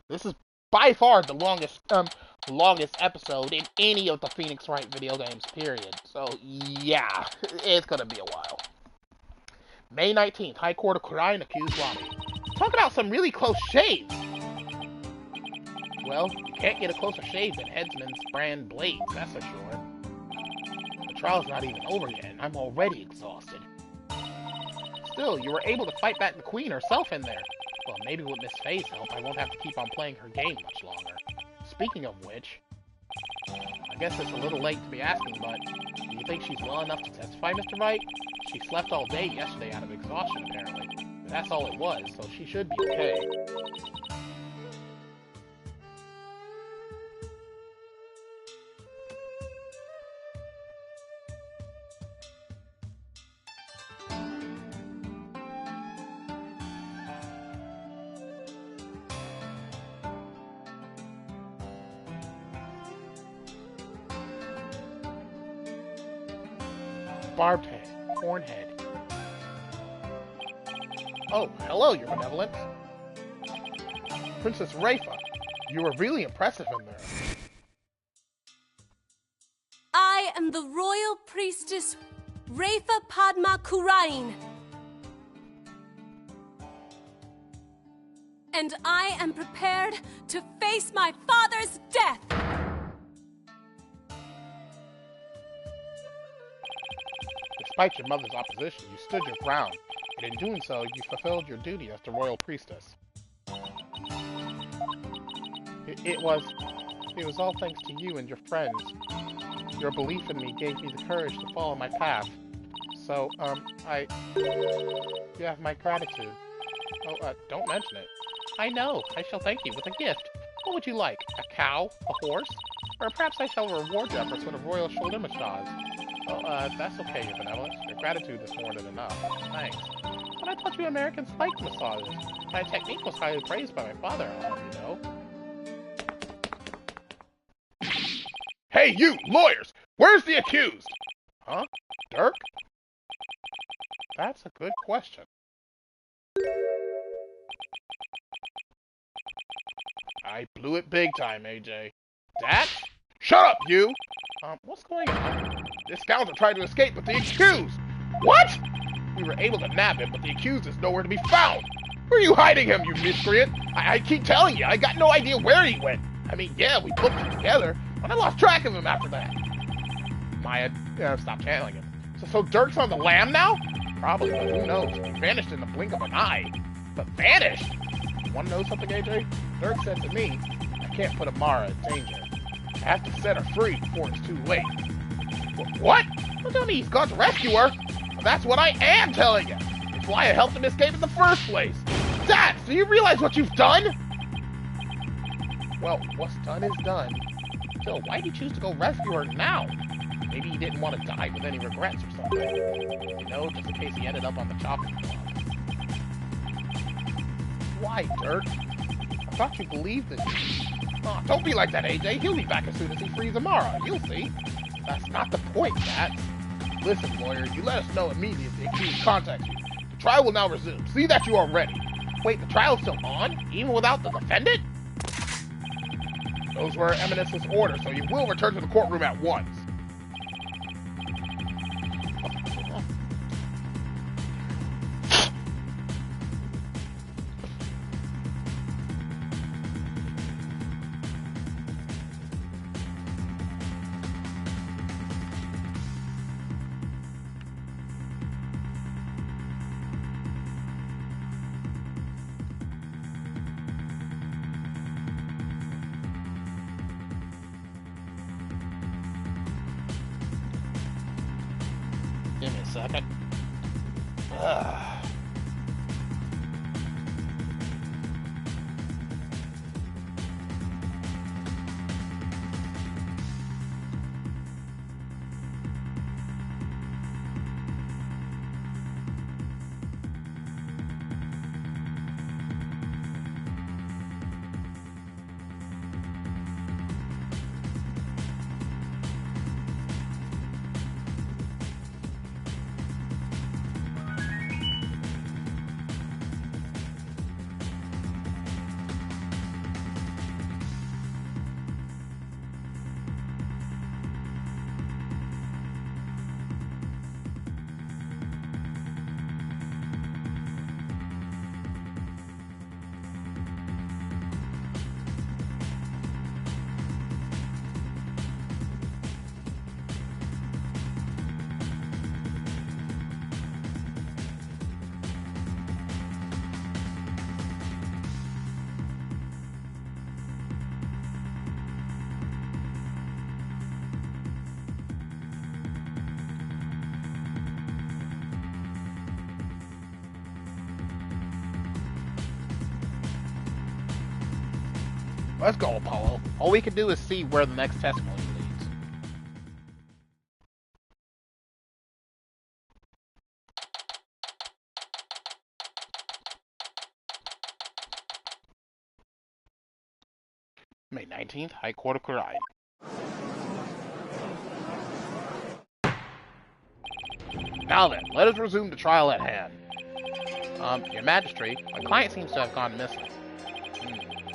A: This is by far the longest episode in any of the Phoenix Wright video games, period. So yeah, it's gonna be a while. May 19th, High Court of Kurai accused Rami. Talk about some really close shaves! Well, you can't get a closer shave than Headsman's brand blades, that's for sure. The trial's not even over yet, and I'm already exhausted. Still, you were able to fight back the Queen herself in there. Well, maybe with Miss Faye's help, I won't have to keep on playing her game much longer. Speaking of which, I guess it's a little late to be asking, but do you think she's well enough to testify, Mr. Wright? She slept all day yesterday out of exhaustion, apparently. But that's all it was, so she should be okay. Barbed head, horn head. Oh, hello, Your Benevolence. Princess Rafa, you were really impressive in there.
B: I am the royal priestess Rafa Padma Kurain. And I am prepared to face my father's death.
A: Despite your mother's opposition, you stood your ground, and in doing so, you fulfilled your duty as the royal priestess. It was all thanks to you and your friends. Your belief in me gave me the courage to follow my path. So, you have my gratitude. Oh, don't mention it. I know, I shall thank you with a gift. What would you like? A cow? A horse? Or perhaps I shall reward your efforts with a royal shoulder massage. Oh, that's okay, Your Benevolence. Your gratitude is more than enough. Thanks. But I thought you Americans liked massages. My technique was highly praised by my father, I'll have you know. Hey, you! Lawyers! Where's the accused? Huh? Dirk? That's a good question. I blew it big time, AJ. That? Shut up, you! What's going on? This scoundrel tried to escape, but the accused! What? We were able to nab him, but the accused is nowhere to be found! Where are you hiding him, you miscreant? I keep telling you, I got no idea where he went. I mean, yeah, we booked him together, but I lost track of him after that. Maya, stop channeling him. So Dirk's on the lam now? Probably, but who knows? He vanished in the blink of an eye. But vanished? You want to know something, AJ? Dirk said to me, I can't put Amara in danger. I have to set her free before it's too late. What? Don't tell me he's gone to rescue her. Well, that's what I am telling you. It's why I helped him escape in the first place. Dad, do you realize what you've done? Well, what's done is done. Still, why did you choose to go rescue her now? Maybe he didn't want to die with any regrets or something. You know, just in case he ended up on the chopping block. Why, Dirk? I thought you believed in me. Oh, don't be like that, AJ. He'll be back as soon as he frees Amara. You'll see. That's not the point, Matt. Listen, lawyer, you let us know immediately if the accused contacts you. The trial will now resume. See that you are ready. Wait, the trial's still on? Even without the defendant? Those were Her Eminence's orders, so you will return to the courtroom at once. second. Ugh. Let's go, Apollo. All we can do is see where the next testimony leads. May 19th, High Court of Kurai. Now then, let us resume the trial at hand. Your Majesty, my client seems to have gone missing.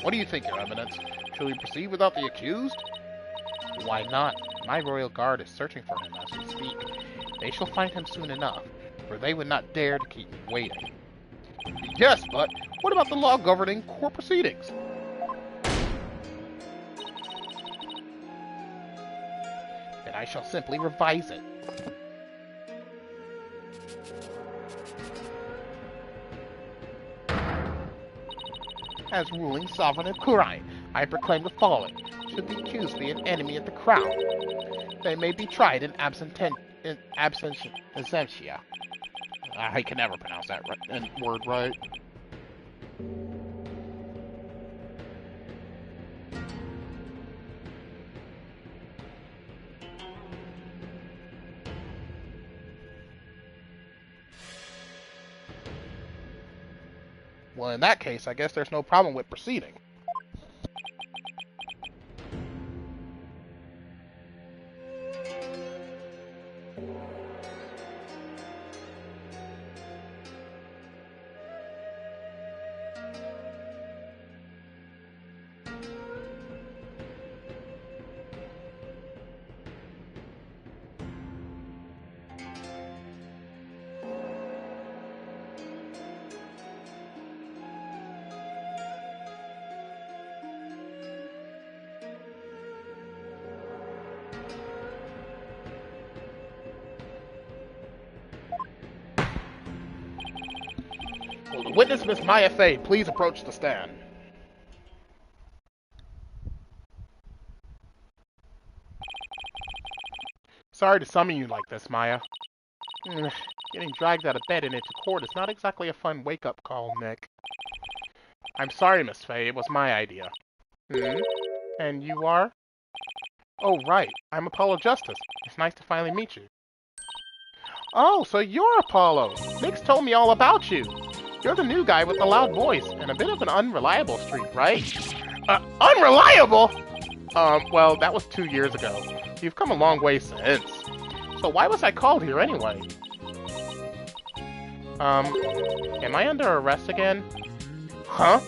A: What do you think, Your Eminence? Shall we proceed without the accused? Why not? My royal guard is searching for him as we speak. They shall find him soon enough, for they would not dare to keep me waiting. Yes, but what about the law governing court proceedings? Then I shall simply revise it. As ruling sovereign of Kurai, I proclaim the following. Should the accused be an enemy of the crown, they may be tried in absentia. I can never pronounce that word right. Well, in that case, I guess there's no problem with proceeding. Will the witness, Miss Maya Fey, please approach the stand? Sorry to summon you like this, Maya. Getting dragged out of bed and into court is not exactly a fun wake-up call, Nick. I'm sorry, Miss Fey, it was my idea. And you are? Oh, right, I'm Apollo Justice. It's nice to finally meet you. Oh, so you're Apollo! Nick's told me all about you. You're the new guy with the loud voice, and a bit of an unreliable streak, right? Unreliable?! Well, that was 2 years ago. You've come a long way since. So why was I called here anyway? Am I under arrest again? Huh?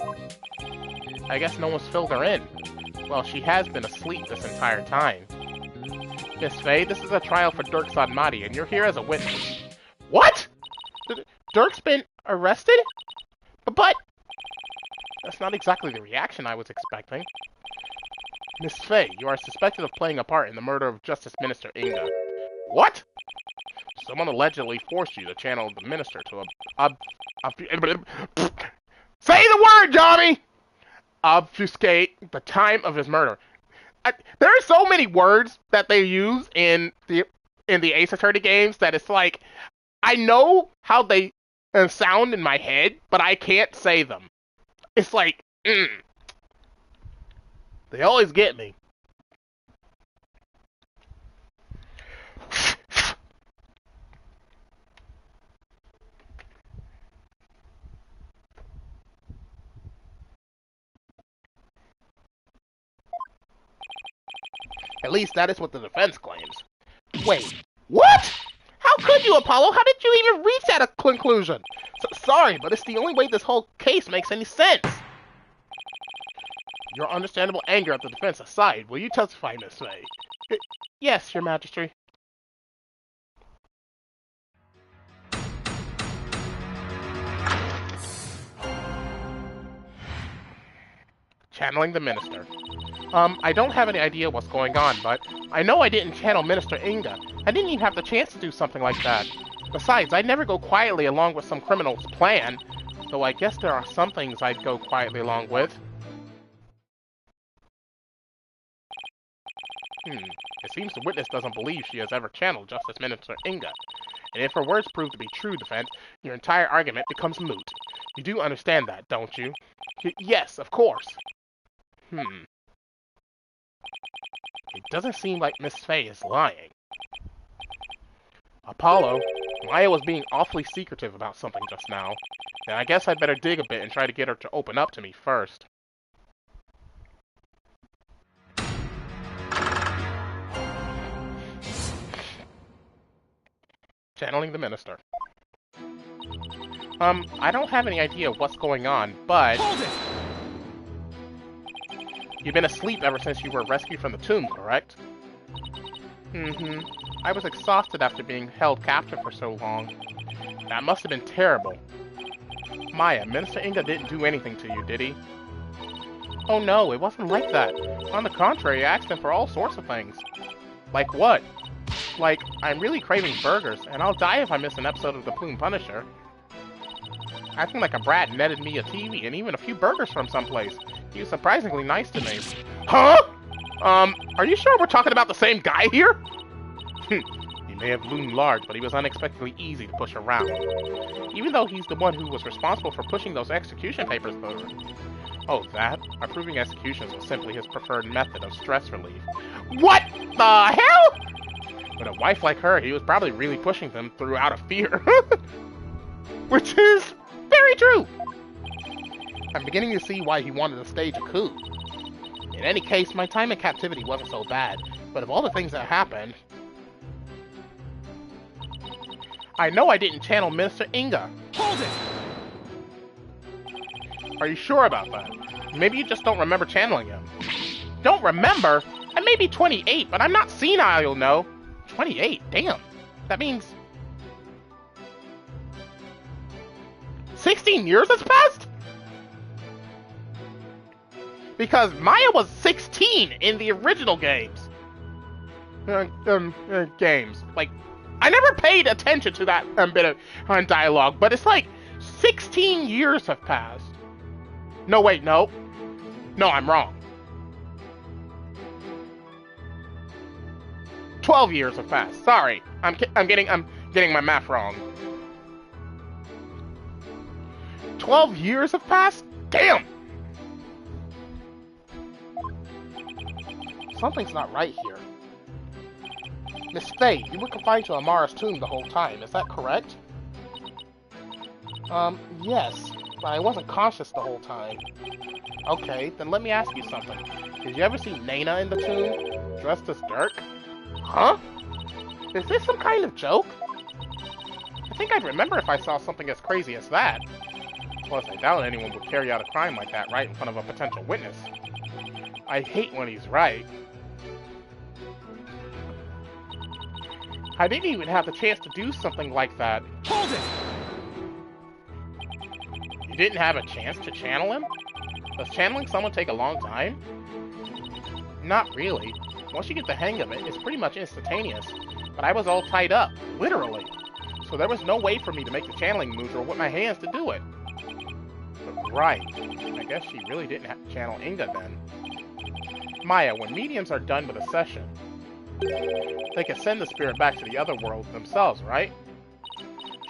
A: I guess no one's filled her in. Well, she has been asleep this entire time. Miss Faye, this is a trial for Dirk Sadmati, and you're here as a witness. What? Dirk's been arrested? But... That's not exactly the reaction I was expecting. Miss Faye, you are suspected of playing a part in the murder of Justice Minister Inga. What? Someone allegedly forced you to channel the minister to say the word, Johnny! Obfuscate the time of his murder. There are so many words that they use in the Ace Attorney games that it's like, I know how they sound in my head, but I can't say them. It's like, they always get me. At least that is what the defense claims. Wait, what? How could you, Apollo? How did you even reach that conclusion? Sorry, but it's the only way this whole case makes any sense. Your understandable anger at the defense aside, will you testify, Miss Faye? Yes, Your Majesty. Channeling the Minister. I don't have any idea what's going on, but I know I didn't channel Minister Inga. I didn't even have the chance to do something like that. Besides, I'd never go quietly along with some criminal's plan, though I guess there are some things I'd go quietly along with. It seems the witness doesn't believe she has ever channeled Justice Minister Inga. And if her words prove to be true, defense, your entire argument becomes moot. You do understand that, don't you? Yes, of course. It doesn't seem like Miss Faye is lying. Apollo, Maya was being awfully secretive about something just now. And I guess I'd better dig a bit and try to get her to open up to me first. Channeling the Minister. I don't have any idea what's going on, but...
C: Hold it!
A: You've been asleep ever since you were rescued from the tomb, correct? I was exhausted after being held captive for so long. That must have been terrible. Maya, Minister Inga didn't do anything to you, did he? Oh no, it wasn't like that. On the contrary, I asked him for all sorts of things. Like what? Like, I'm really craving burgers, and I'll die if I miss an episode of The Plume Punisher. Acting like a brat netted me a TV and even a few burgers from someplace. He was surprisingly nice to me. Huh? Are you sure we're talking about the same guy here? He may have loomed large, but he was unexpectedly easy to push around. Even though he's the one who was responsible for pushing those execution papers through. Oh, that? Approving executions was simply his preferred method of stress relief. What the hell? With a wife like her, he was probably really pushing them through out of fear. Which is very true. I'm beginning to see why he wanted to stage a coup. In any case, my time in captivity wasn't so bad, but of all the things that happened... I know I didn't channel Minister Inga.
C: Hold it!
A: Are you sure about that? Maybe you just don't remember channeling him. Don't remember? I may be 28, but I'm not senile, you'll know. 28? Damn. That means... 16 years has passed? Because Maya was 16 in the original games. Games. Like, I never paid attention to that bit of dialogue, but it's like 16 years have passed. No, wait, no. No, I'm wrong. 12 years have passed. Sorry, I'm getting my math wrong. 12 years have passed? Damn! Something's not right here. Miss Faye, you were confined to Amara's tomb the whole time, is that correct? Yes, but I wasn't conscious the whole time. Okay, then let me ask you something. Did you ever see Nana in the tomb, dressed as Dirk? Huh? Is this some kind of joke? I think I'd remember if I saw something as crazy as that. Plus, I doubt anyone would carry out a crime like that right in front of a potential witness. I hate when he's right. I didn't even have the chance to do something like that.
C: Hold it!
A: You didn't have a chance to channel him? Does channeling someone take a long time? Not really. Once you get the hang of it, it's pretty much instantaneous. But I was all tied up, literally. So there was no way for me to make the channeling moves or with my hands to do it. But right, I guess she really didn't have to channel Inga then. Maya, when mediums are done with a session, they can send the spirit back to the other world themselves, right?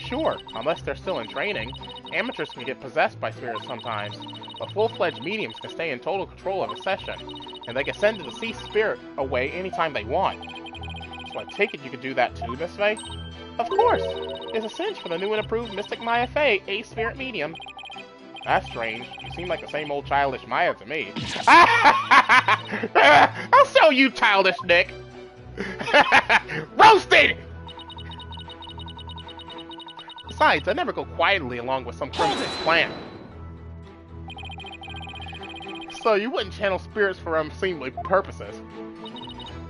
A: Sure, unless they're still in training. Amateurs can get possessed by spirits sometimes, but full-fledged mediums can stay in total control of a session, and they can send the deceased spirit away anytime they want. So I take it you could do that too, Miss Faye? Of course! It's a cinch for the new and improved Mystic Maya Faye, a spirit medium. That's strange. You seem like the same old childish Maya to me. I'll show you, childish Nick! Roasted! Besides, I never go quietly along with some criminal's plan. So you wouldn't channel spirits for unseemly purposes?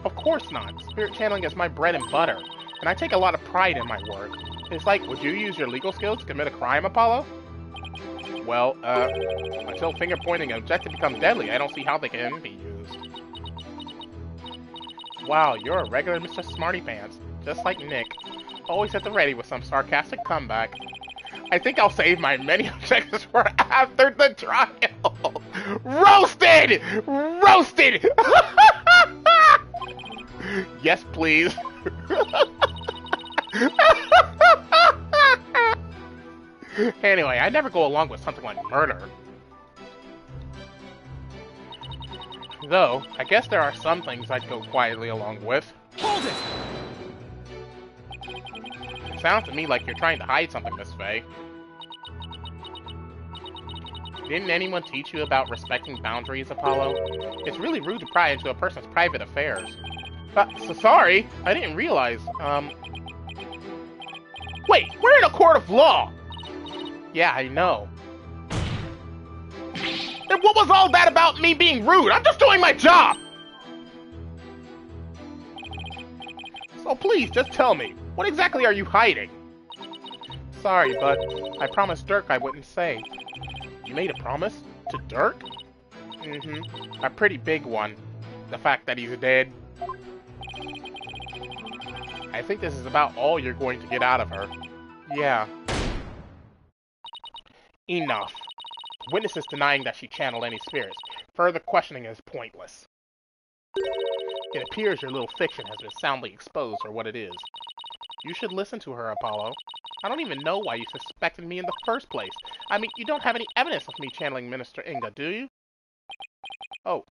A: Of course not. Spirit channeling is my bread and butter, and I take a lot of pride in my work. It's like, would you use your legal skills to commit a crime, Apollo? Well, until finger-pointing and objective become deadly, I don't see how they can be used. Wow, you're a regular Mr. Smarty Pants, just like Nick. Always at the ready with some sarcastic comeback. I think I'll save my many objectives for after the trial. Roasted! Roasted! Yes, please. Anyway, I never go along with something like murder. Though, I guess there are some things I'd go quietly along with.
C: Hold it!
A: Sounds to me like you're trying to hide something, Miss Faye. Didn't anyone teach you about respecting boundaries, Apollo? It's really rude to pry into a person's private affairs. So sorry, I didn't realize, Wait, we're in a court of law! Yeah, I know. Then what was all that about me being rude? I'm just doing my job! So please, just tell me, what exactly are you hiding? Sorry, but I promised Dirk I wouldn't say. You made a promise? To Dirk? Mm-hmm. A pretty big one. The fact that he's dead. I think this is about all you're going to get out of her. Yeah. Enough. Witnesses denying that she channeled any spirits. Further questioning is pointless. It appears your little fiction has been soundly exposed for what it is. You should listen to her, Apollo. I don't even know why you suspected me in the first place. I mean, you don't have any evidence of me channeling Minister Inga, do you? Oh,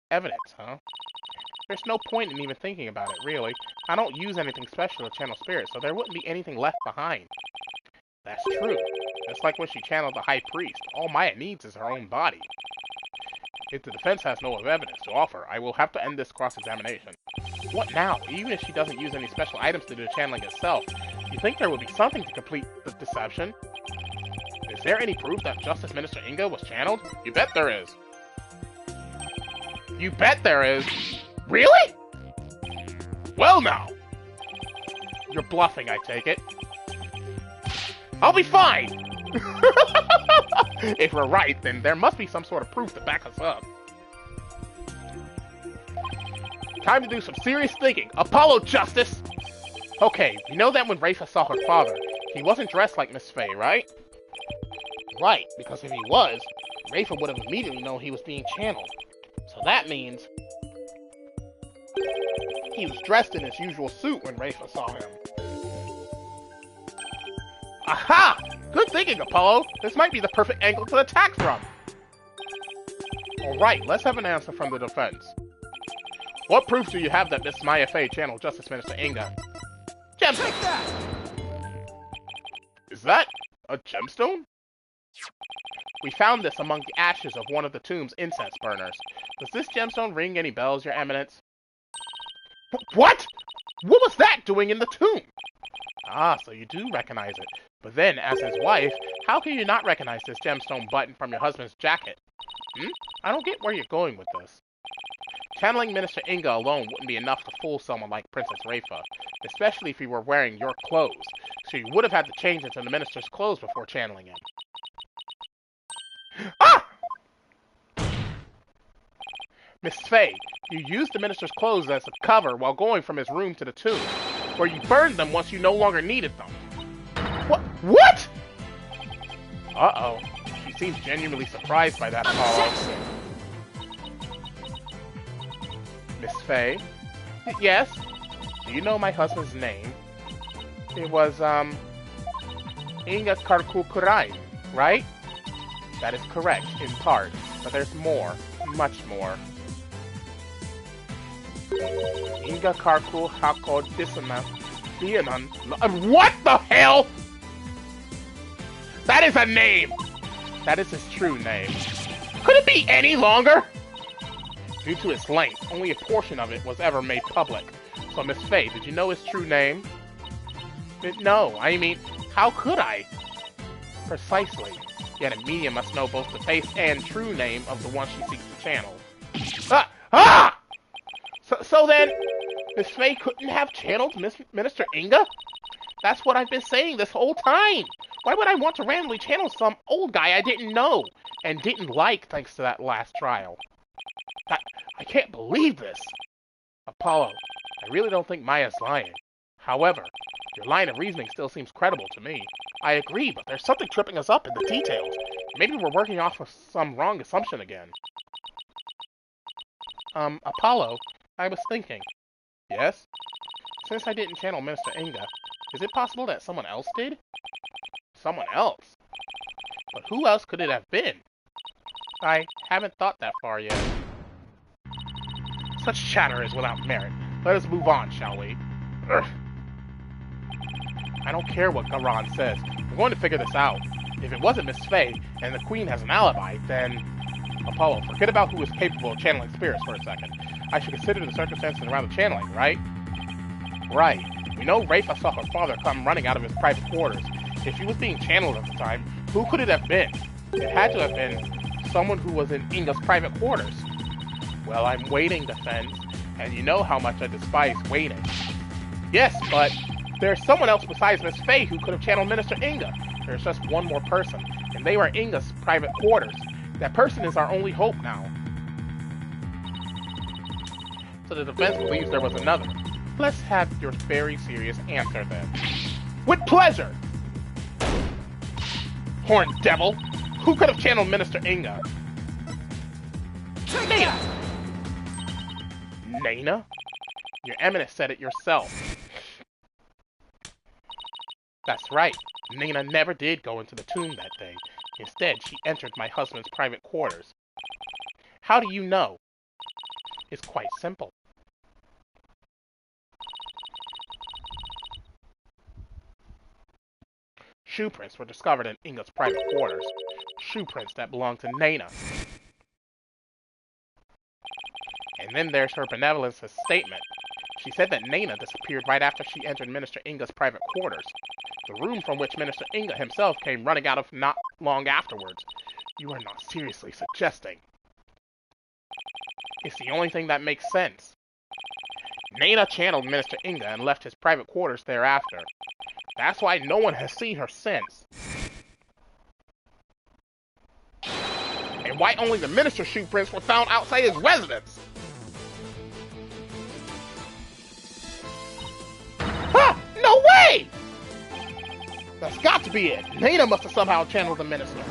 A: evidence, huh? There's no point in even thinking about it, really. I don't use anything special to channel spirits, so there wouldn't be anything left behind. That's true. Just like when she channeled the High Priest, all Maya needs is her own body. If the defense has no evidence to offer, I will have to end this cross-examination. What now? Even if she doesn't use any special items to do the channeling itself, you think there would be something to complete the deception? Is there any proof that Justice Minister Inga was channeled? You bet there is. You bet there is. Really? Well now. You're bluffing, I take it. I'll be fine! If we're right, then there must be some sort of proof to back us up. Time to do some serious thinking. Apollo Justice! Okay, we know that when Rafa saw her father, he wasn't dressed like Miss Faye, right? Right, because if he was, Rafa would have immediately known he was being channeled. So that means he was dressed in his usual suit when Rafa saw him. Aha! Good thinking, Apollo! This might be the perfect angle to attack from! Alright, let's have an answer from the defense. What proof do you have that Miss Maya Faye channeled Justice Minister Inga? Gemstone!
C: Take that!
A: Is that a gemstone? We found this among the ashes of one of the tomb's incense burners. Does this gemstone ring any bells, Your Eminence? What? What was that doing in the tomb? Ah, so you do recognize it. But then, as his wife, how can you not recognize this gemstone button from your husband's jacket? I don't get where you're going with this. Channeling Minister Inga alone wouldn't be enough to fool someone like Princess Rafa, especially if he were wearing your clothes, so you would have had to change into the minister's clothes before channeling him. Ah! Miss Faye, you used the minister's clothes as a cover while going from his room to the tomb, where you burned them once you no longer needed them. What? Uh-oh. She seems genuinely surprised by that, Apollo. Miss Faye? Yes? Do you know my husband's name? It was, Inga Karkukurai, right? That is correct, in part, but there's more, much more. Inga Karku Hako Disana Dianan. What the hell? That is a name! That is his true name. Could it be any longer? Due to its length, only a portion of it was ever made public. So, Miss Faye, did you know his true name? No, I mean, how could I? Precisely. Yet a medium must know both the face and true name of the one she seeks to channel. So then, Miss Faye couldn't have channeled Minister Inga? That's what I've been saying this whole time. Why would I want to randomly channel some old guy I didn't know and didn't like thanks to that last trial? I can't believe this. Apollo, I really don't think Maya's lying. However, your line of reasoning still seems credible to me. I agree, but there's something tripping us up in the details. Maybe we're working off of some wrong assumption again. Apollo, I was thinking. Yes? Since I didn't channel Minister Inga, is it possible that someone else did? Someone else? But who else could it have been? I haven't thought that far yet. Such chatter is without merit. Let us move on, shall we? Urgh. I don't care what Garan says. We're going to figure this out. If it wasn't Miss Faye, and the Queen has an alibi, then... Apollo, forget about who is capable of channeling spirits for a second. I should consider the circumstances around the channeling, right? Right. We know Rafa saw her father come running out of his private quarters. If he was being channeled at the time, who could it have been? It had to have been someone who was in Inga's private quarters. Well, I'm waiting, Defense, and you know how much I despise waiting. Yes, but there's someone else besides Miss Faye who could have channeled Minister Inga. There's just one more person, and they were Inga's private quarters. That person is our only hope now. So the defense believes there was another. Let's have your very serious answer then. With pleasure! Horned devil! Who could have channeled Minister Inga? Nana! Nana? Your Eminence said it yourself. That's right. Nana never did go into the tomb that day. Instead, she entered my husband's private quarters. How do you know? It's quite simple. Shoe prints were discovered in Inga's private quarters. Shoe prints that belonged to Nana. And then there's her benevolence's statement. She said that Nana disappeared right after she entered Minister Inga's private quarters. The room from which Minister Inga himself came running out of not long afterwards. You are not seriously suggesting. It's the only thing that makes sense. Nana channeled Minister Inga and left his private quarters thereafter. That's why no one has seen her since. And why only the minister's shoe prints were found outside his residence. Ha! No way! That's got to be it. Nana must have somehow channeled the minister.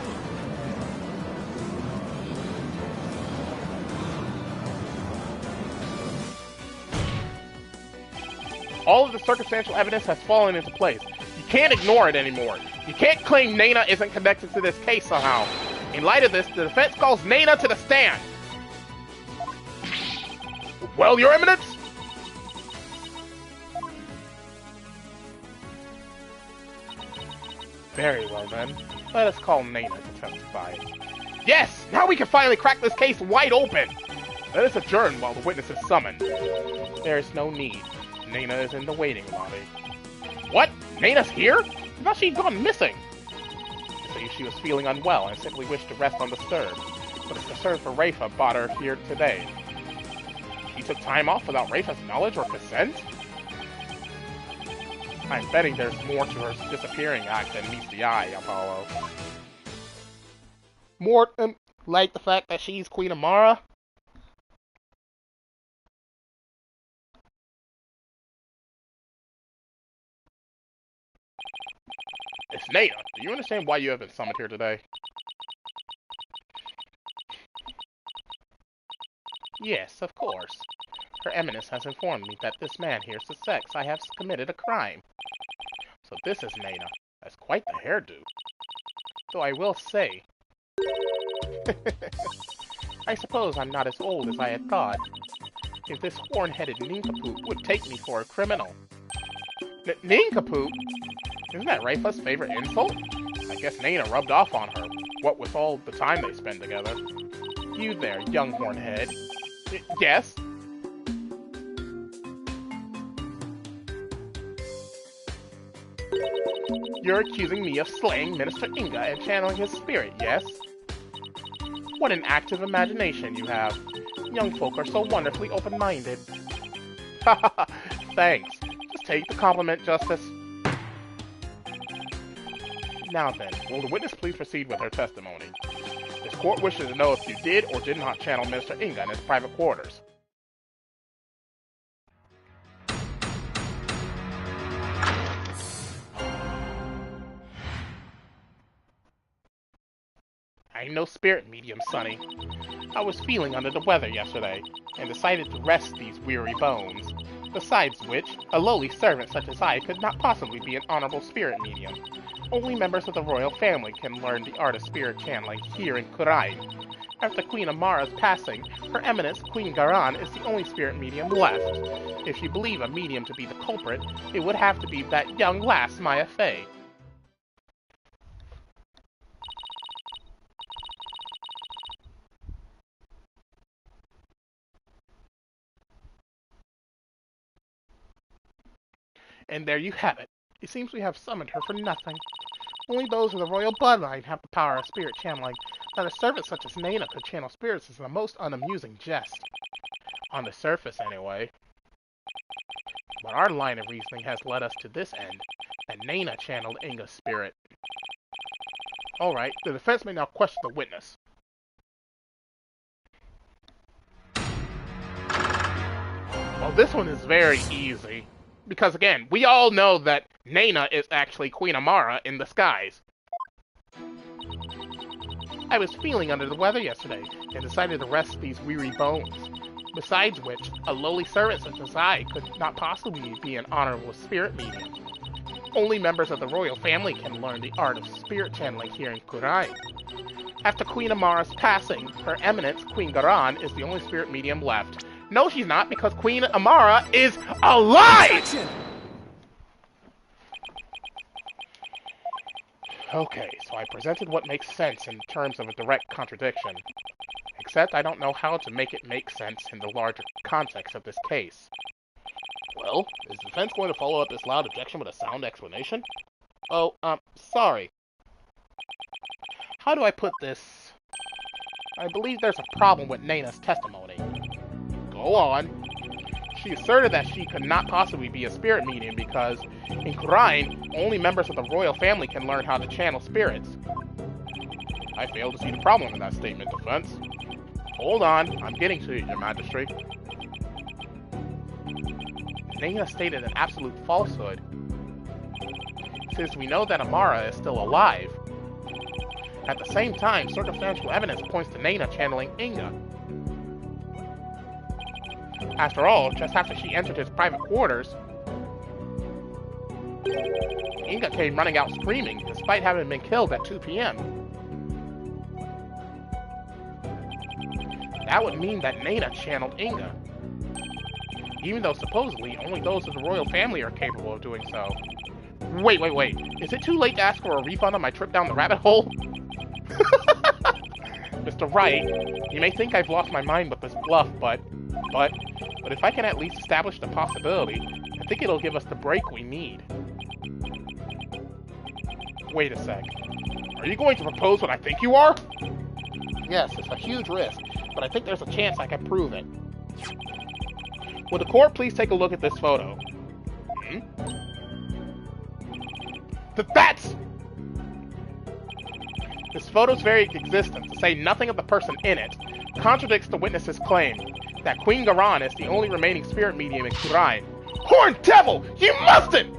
A: All of the circumstantial evidence has fallen into place. You can't ignore it anymore. You can't claim Nana isn't connected to this case somehow. In light of this, the defense calls Nana to the stand. Well, Your Eminence? Very well, then. Let us call Nana to testify. Yes! Now we can finally crack this case wide open! Let us adjourn while the witness is summoned. There is no need. Nana is in the waiting lobby. What? Nana's here? I thought she'd gone missing. You see, she was feeling unwell and simply wished to rest undisturbed. But a concern for Rafa brought her here today. She took time off without Rafa's knowledge or consent? I'm betting there's more to her disappearing act than meets the eye, Apollo. More, like the fact that she's Queen Amara? It's Nana. Do you understand why you have been summoned here today? Yes, of course. Her Eminence has informed me that this man here suspects I have committed a crime. So this is Nana. That's quite the hairdo. Though I will say, I suppose I'm not as old as I had thought. If this horn-headed nincompoop would take me for a criminal. Nincompoop? Isn't that Rayfa's favorite insult? I guess Nana rubbed off on her, what with all the time they spend together. You there, young hornhead. Yes? You're accusing me of slaying Minister Inga and channeling his spirit, yes? What an active imagination you have. Young folk are so wonderfully open-minded. Haha, thanks. Just take the compliment, Justice. Now then, will the witness please proceed with her testimony? This court wishes to know if you did or did not channel Minister Inga in his private quarters. I'm no spirit medium, Sonny. I was feeling under the weather yesterday, and decided to rest these weary bones. Besides which, a lowly servant such as I could not possibly be an honorable spirit medium. Only members of the royal family can learn the art of spirit channeling here in Kurai. After Queen Amara's passing, Her Eminence Queen Garan is the only spirit medium left. If you believe a medium to be the culprit, it would have to be that young lass Maya Fey. And there you have it. It seems we have summoned her for nothing. Only those of the royal bloodline have the power of spirit channeling. That a servant such as Nana could channel spirits is the most unamusing jest. On the surface, anyway. But our line of reasoning has led us to this end, that Nana channeled Inga's spirit. Alright, the defense may now question the witness. Well, this one is very easy. Because again, we all know that Nana is actually Queen Amara in disguise. I was feeling under the weather yesterday, and decided to rest these weary bones. Besides which, a lowly servant such as I could not possibly be an honorable spirit medium. Only members of the royal family can learn the art of spirit channeling here in Kurai. After Queen Amara's passing, Her Eminence Queen Garan is the only spirit medium left. No, she's not, because Queen Amara is alive! Okay, so I presented what makes sense in terms of a direct contradiction. Except I don't know how to make it make sense in the larger context of this case. Well, is the defense going to follow up this loud objection with a sound explanation? Oh, sorry. How do I put this? I believe there's a problem with Nana's testimony. Go on. She asserted that she could not possibly be a spirit medium because, in Kurai, only members of the royal family can learn how to channel spirits. I fail to see the problem in that statement, defense. Hold on, I'm getting to it, Your Majesty. Nana stated an absolute falsehood. Since we know that Amara is still alive, at the same time, circumstantial evidence points to Nana channeling Inga. After all, just after she entered his private quarters, Inga came running out screaming, despite having been killed at 2 p.m. That would mean that Nana channeled Inga, even though supposedly only those of the royal family are capable of doing so. Wait. Is it too late to ask for a refund on my trip down the rabbit hole? Mr. Wright, you may think I've lost my mind with this bluff, but if I can at least establish the possibility, I think it'll give us the break we need. Wait a sec. Are you going to propose what I think you are? Yes, it's a huge risk, but I think there's a chance I can prove it. Would the court please take a look at this photo? That's... This photo's very existence, to say nothing of the person in it, contradicts the witness's claim that Queen Garan is the only remaining spirit medium in Kurai. Horned devil! You mustn't!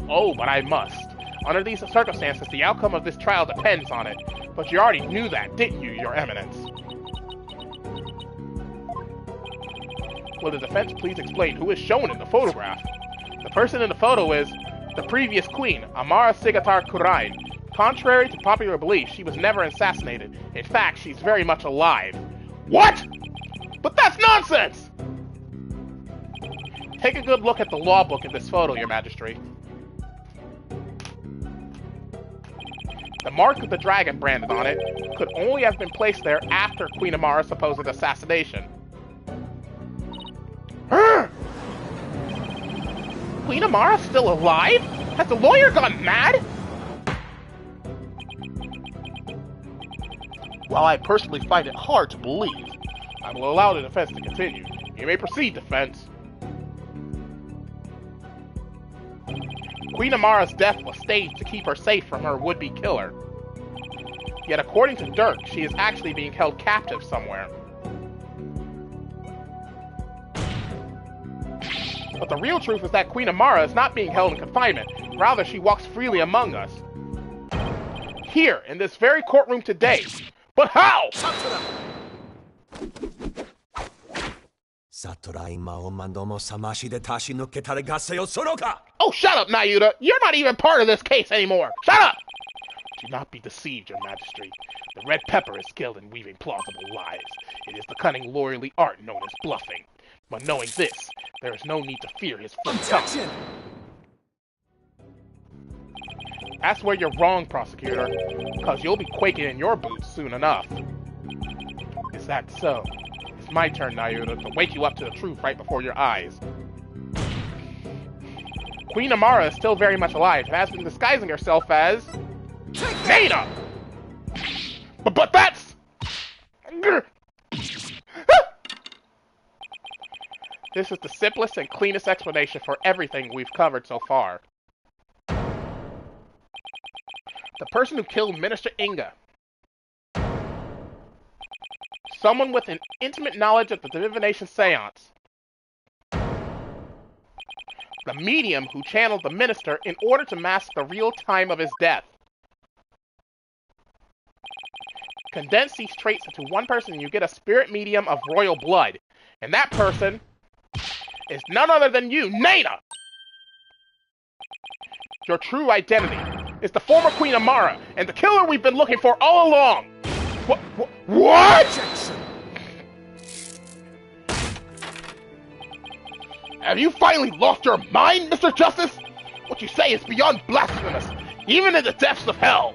A: Oh, but I must. Under these circumstances, the outcome of this trial depends on it. But you already knew that, didn't you, Your Eminence? Will the defense please explain who is shown in the photograph? The person in the photo is... The previous queen, Amara Sigatar Kurain. Contrary to popular belief, she was never assassinated. In fact, she's very much alive. What? But that's nonsense! Take a good look at the law book in this photo, Your Majesty. The mark of the dragon branded on it could only have been placed there after Queen Amara's supposed assassination. Queen Amara's still alive? Has the lawyer gone mad? While I personally find it hard to believe, I will allow the defense to continue. You may proceed, defense. Queen Amara's death was staged to keep her safe from her would-be killer. Yet according to Dirk, she is actually being held captive somewhere. But the real truth is that Queen Amara is not being held in confinement. Rather, she walks freely among us. Here, in this very courtroom today. But how? Oh, shut up, Nayuta! You're not even part of this case anymore! Shut up! Do not be deceived, Your Majesty. The red pepper is skilled in weaving plausible lies. It is the cunning lawyerly art known as bluffing. But knowing this, there is no need to fear his full tongue. That's where you're wrong, prosecutor, because you'll be quaking in your boots soon enough. Is that so? It's my turn, Nayuta, to wake you up to the truth right before your eyes. Queen Amara is still very much alive and has been disguising herself as... Nana! But that's... This is the simplest and cleanest explanation for everything we've covered so far. The person who killed Minister Inga. Someone with an intimate knowledge of the divination seance. The medium who channeled the minister in order to mask the real time of his death. Condense these traits into one person and you get a spirit medium of royal blood. And that person is none other than you, Nana! Your true identity is the former Queen Amara, and the killer we've been looking for all along! What? Have you finally lost your mind, Mr. Justice? What you say is beyond blasphemous, even in the depths of hell!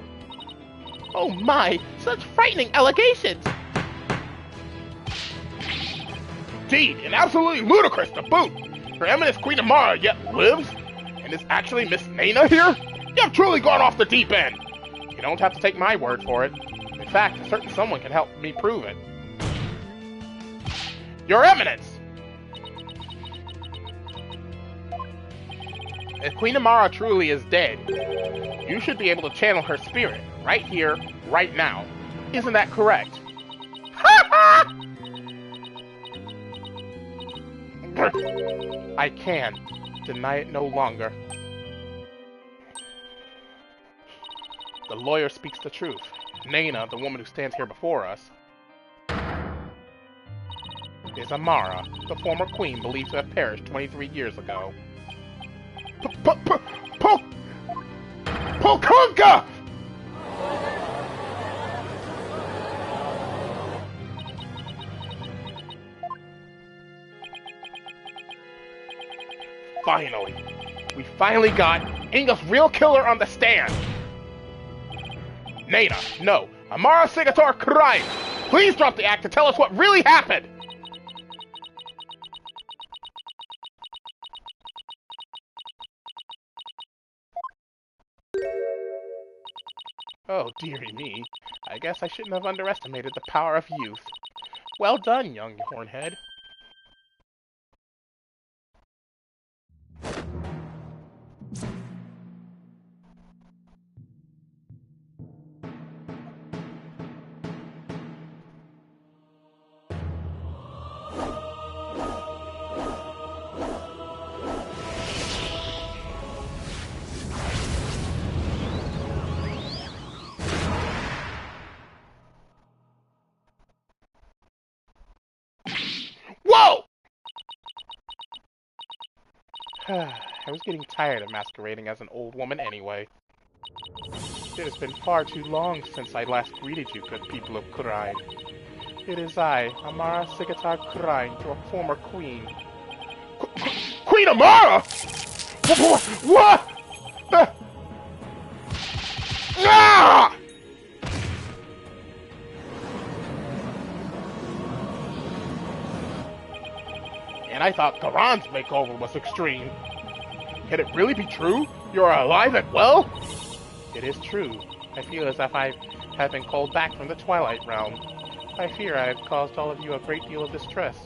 A: Oh my, such frightening allegations! Indeed, and absolutely ludicrous to boot! Her Eminence Queen Amara yet lives? And is actually Miss Nana here? You have truly gone off the deep end! You don't have to take my word for it. In fact, a certain someone can help me prove it. Your Eminence! If Queen Amara truly is dead, you should be able to channel her spirit, right here, right now. Isn't that correct? Ha ha! I can deny it no longer. The lawyer speaks the truth. Nana, the woman who stands here before us, is Amara, the former queen believed to have perished 23 years ago. Pokunka! Finally. We finally got Inga's real killer on the stand. Nana, no. Amara Sigatar Kurai! Please drop the act to tell us what really happened! Oh, dearie me. I guess I shouldn't have underestimated the power of youth. Well done, young hornhead. Whoa! I was getting tired of masquerading as an old woman anyway. It has been far too long since I last greeted you, good people of Kurain. It is I, Amara Sigatar Kurain, your former queen.
D: Queen Amara? What? Ah!
A: And I thought Karan's makeover was extreme. Can it really be true? You're alive and well? It is true. I feel as if I have been called back from the Twilight Realm. I fear I have caused all of you a great deal of distress.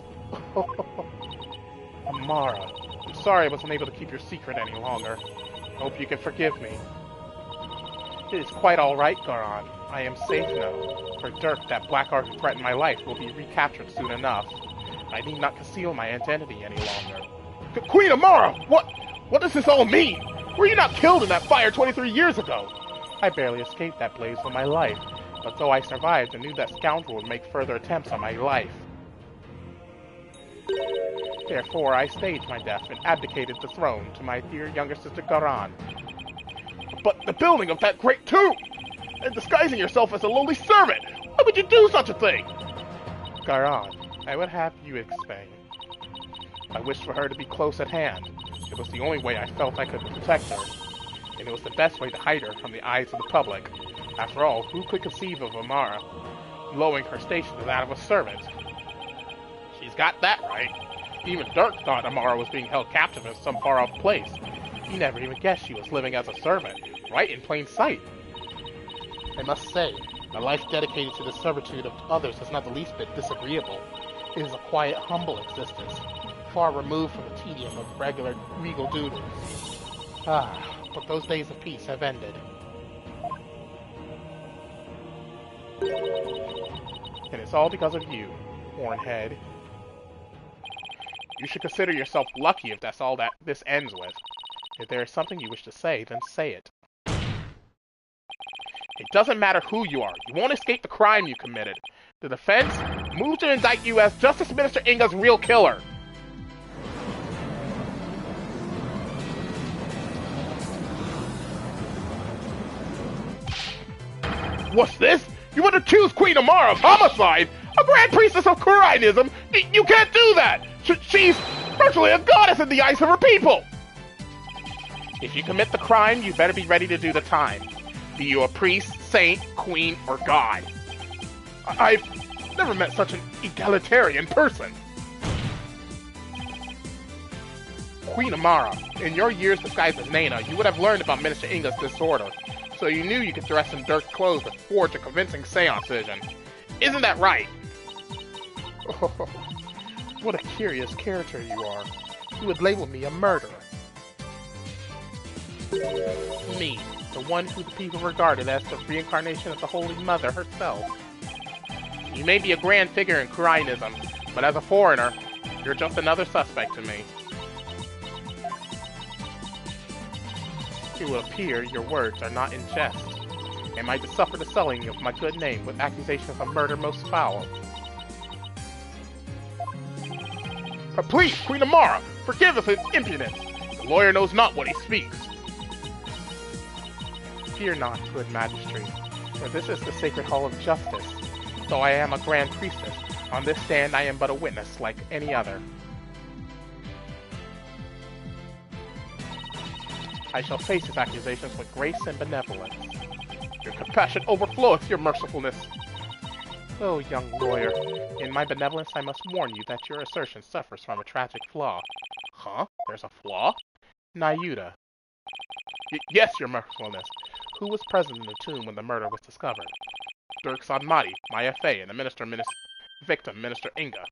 A: Amara, I'm sorry I wasn't able to keep your secret any longer. Hope you can forgive me. It is quite alright, Garan. I am safe now. For Dirk, that black art who threatened my life will be recaptured soon enough. I need not conceal my identity any longer.
D: Queen Amara! What does this all mean? Were you not killed in that fire 23 years ago?
A: I barely escaped that blaze with my life, but though I survived, I knew that scoundrel would make further attempts on my life. Therefore, I staged my death and abdicated the throne to my dear younger sister Garan.
D: But the building of that great tomb! And disguising yourself as a lowly servant! Why would you do such a thing?
A: Garan, I would have you explain. I wished for her to be close at hand. It was the only way I felt I could protect her. And it was the best way to hide her from the eyes of the public. After all, who could conceive of Amara lowering her station to that of a servant? She's got that right. Even Dirk thought Amara was being held captive in some far-off place. He never even guessed she was living as a servant, right in plain sight. I must say, a life dedicated to the servitude of others is not the least bit disagreeable. It is a quiet, humble existence, far removed from the tedium of regular regal duties. But those days of peace have ended. And it's all because of you, Hornhead. You should consider yourself lucky if that's all that this ends with. If there is something you wish to say, then say it. It doesn't matter who you are. You won't escape the crime you committed. The defense moved to indict you as Justice Minister Inga's real killer.
D: What's this? You would accuse Queen Amara of homicide? A Grand Priestess of Kurainism? You can't do that! She's virtually a goddess in the eyes of her people!
A: If you commit the crime, you better be ready to do the time. Be you a priest, saint, queen, or god.
D: I've never met such an egalitarian person.
A: Queen Amara, in your years disguised as Nana, you would have learned about Minister Inga's disorder, so you knew you could dress in Dirk's clothes and forge a convincing seance vision. Isn't that right? Oh, what a curious character you are. You would label me a murderer. Me, the one who the people regarded as the reincarnation of the Holy Mother herself. You may be a grand figure in Kurainism, but as a foreigner, you're just another suspect to me. It will appear your words are not in jest. Am I to suffer the sullying of my good name with accusations of murder most foul?
D: Please, Queen Amara, forgive us his impudence. The lawyer knows not what he speaks.
A: Fear not, good magistrate, for this is the sacred hall of justice. Though I am a grand priestess, on this stand I am but a witness like any other. I shall face his accusations with grace and benevolence.
D: Your compassion overfloweth your mercifulness.
A: Oh, young lawyer, in my benevolence I must warn you that your assertion suffers from a tragic flaw.
D: Huh? There's a flaw?
A: Nayuta.
D: Yes, your mercifulness.
A: Who was present in the tomb when the murder was discovered?
D: Dirk Sanmati, Maya Fey, and the victim, Minister Inga.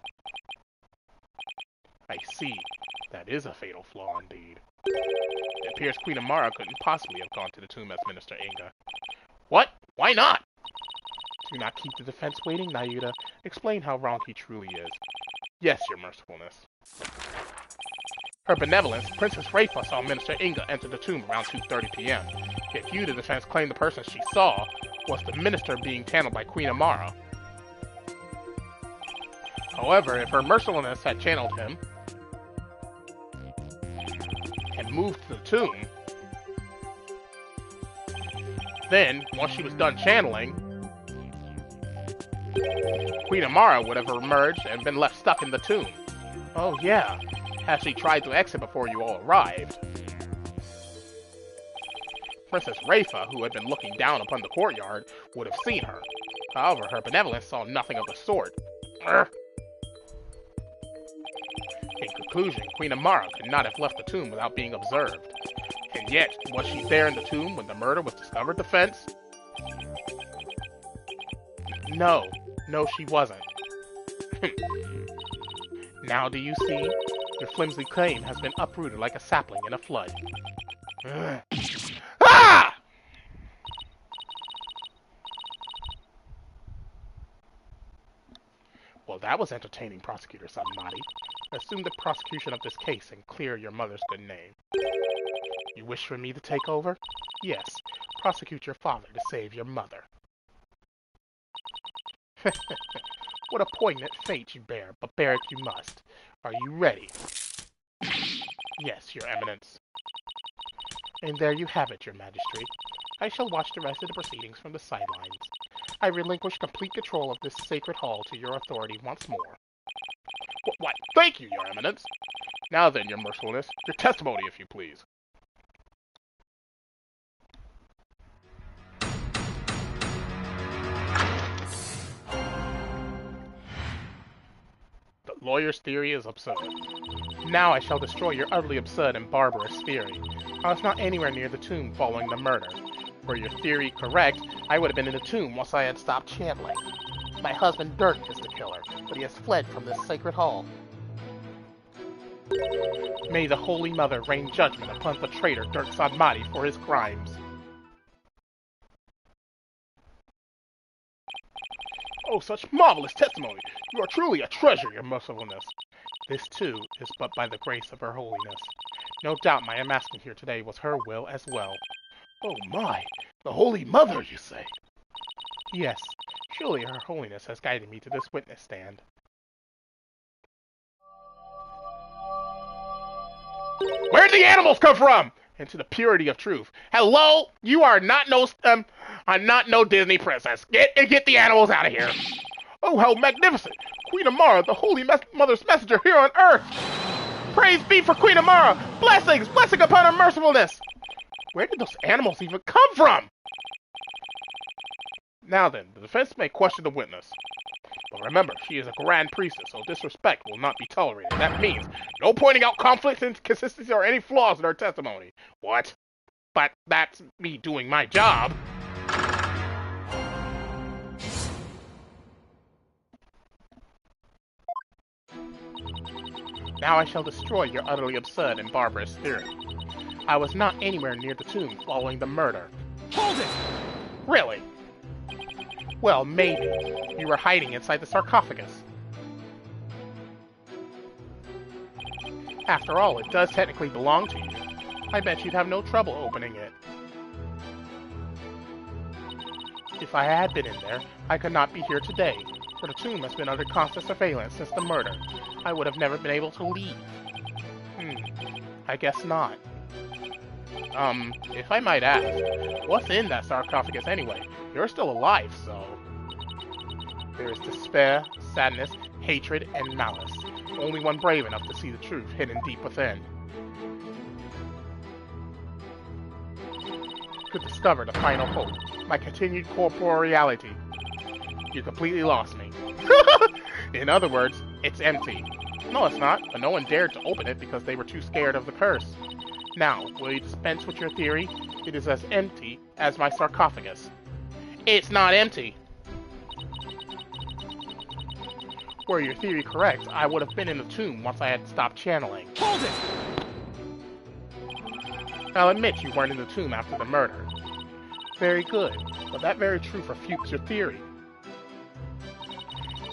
A: I see. That is a fatal flaw indeed. It appears Queen Amara couldn't possibly have gone to the tomb as Minister Inga.
D: What? Why not?
A: Do not keep the defense waiting, Nayuta. Explain how wrong he truly is.
D: Yes, your mercifulness.
A: Her benevolence, Princess Raifa saw Minister Inga enter the tomb around 2:30 p.m. Yet you, the defense, claim the person she saw was the minister being channeled by Queen Amara. However, if her mercilessness had channeled him, moved to the tomb. Then, once she was done channeling, Queen Amara would have emerged and been left stuck in the tomb. Oh yeah, had she tried to exit before you all arrived. Princess Rafa, who had been looking down upon the courtyard, would have seen her. However, her benevolence saw nothing of the sort. In conclusion, Queen Amara could not have left the tomb without being observed. And yet, was she there in the tomb when the murder was discovered, Defense? No, she wasn't. Now do you see? Your flimsy claim has been uprooted like a sapling in a flood. Ah! Well, that was entertaining, Prosecutor Satomati. Assume the prosecution of this case and clear your mother's good name. You wish for me to take over? Yes. Prosecute your father to save your mother. What a poignant fate you bear, but bear it you must. Are you ready? Yes, Your Eminence. And there you have it, Your Majesty. I shall watch the rest of the proceedings from the sidelines. I relinquish complete control of this sacred hall to your authority once more. Why, thank you, Your Eminence. Now then, Your Mercifulness, your testimony, if you please. The lawyer's theory is absurd. Now I shall destroy your utterly absurd and barbarous theory. I was not anywhere near the tomb following the murder. Were your theory correct, I would have been in the tomb once I had stopped channeling. My husband Dirk is the killer, but he has fled from this sacred hall. May the Holy Mother rain judgment upon the traitor Dirk Satomati for his crimes. Oh, such marvelous testimony! You are truly a treasure, Your Mercifulness. This, too, is but by the grace of Her Holiness. No doubt my unmasking here today was her will as well. Oh my! The Holy Mother, you say? Yes. Surely Her Holiness has guided me to this witness stand. Where'd the animals come from? And to the purity of truth. Hello? You are not no Disney princess. Get the animals out of here. Oh, how magnificent! Queen Amara, the Holy Mother's messenger here on earth! Praise be for Queen Amara! Blessings! Blessing upon her mercifulness! Where did those animals even come from? Now then, the defense may question the witness. But remember, she is a grand priestess, so disrespect will not be tolerated. That means no pointing out conflicts, inconsistencies, or any flaws in her testimony. What? But that's me doing my job. Now I shall destroy your utterly absurd and barbarous theory. I was not anywhere near the tomb following the murder.
C: Hold it!
A: Really? Well, maybe. You were hiding inside the sarcophagus. After all, it does technically belong to you. I bet you'd have no trouble opening it. If I had been in there, I could not be here today, for the tomb has been under constant surveillance since the murder. I would have never been able to leave. I guess not. If I might ask, what's in that sarcophagus anyway? You're still alive, so... There is despair, sadness, hatred, and malice. Only one brave enough to see the truth hidden deep within. Could discover the final hope, my continued corporeality. You completely lost me. In other words, it's empty. No, it's not, but no one dared to open it because they were too scared of the curse. Now, will you dispense with your theory? It is as empty as my sarcophagus. It's not empty. Were your theory correct, I would have been in the tomb once I had stopped channeling.
C: Hold it!
A: I'll admit you weren't in the tomb after the murder. Very good, but that very truth refutes your theory.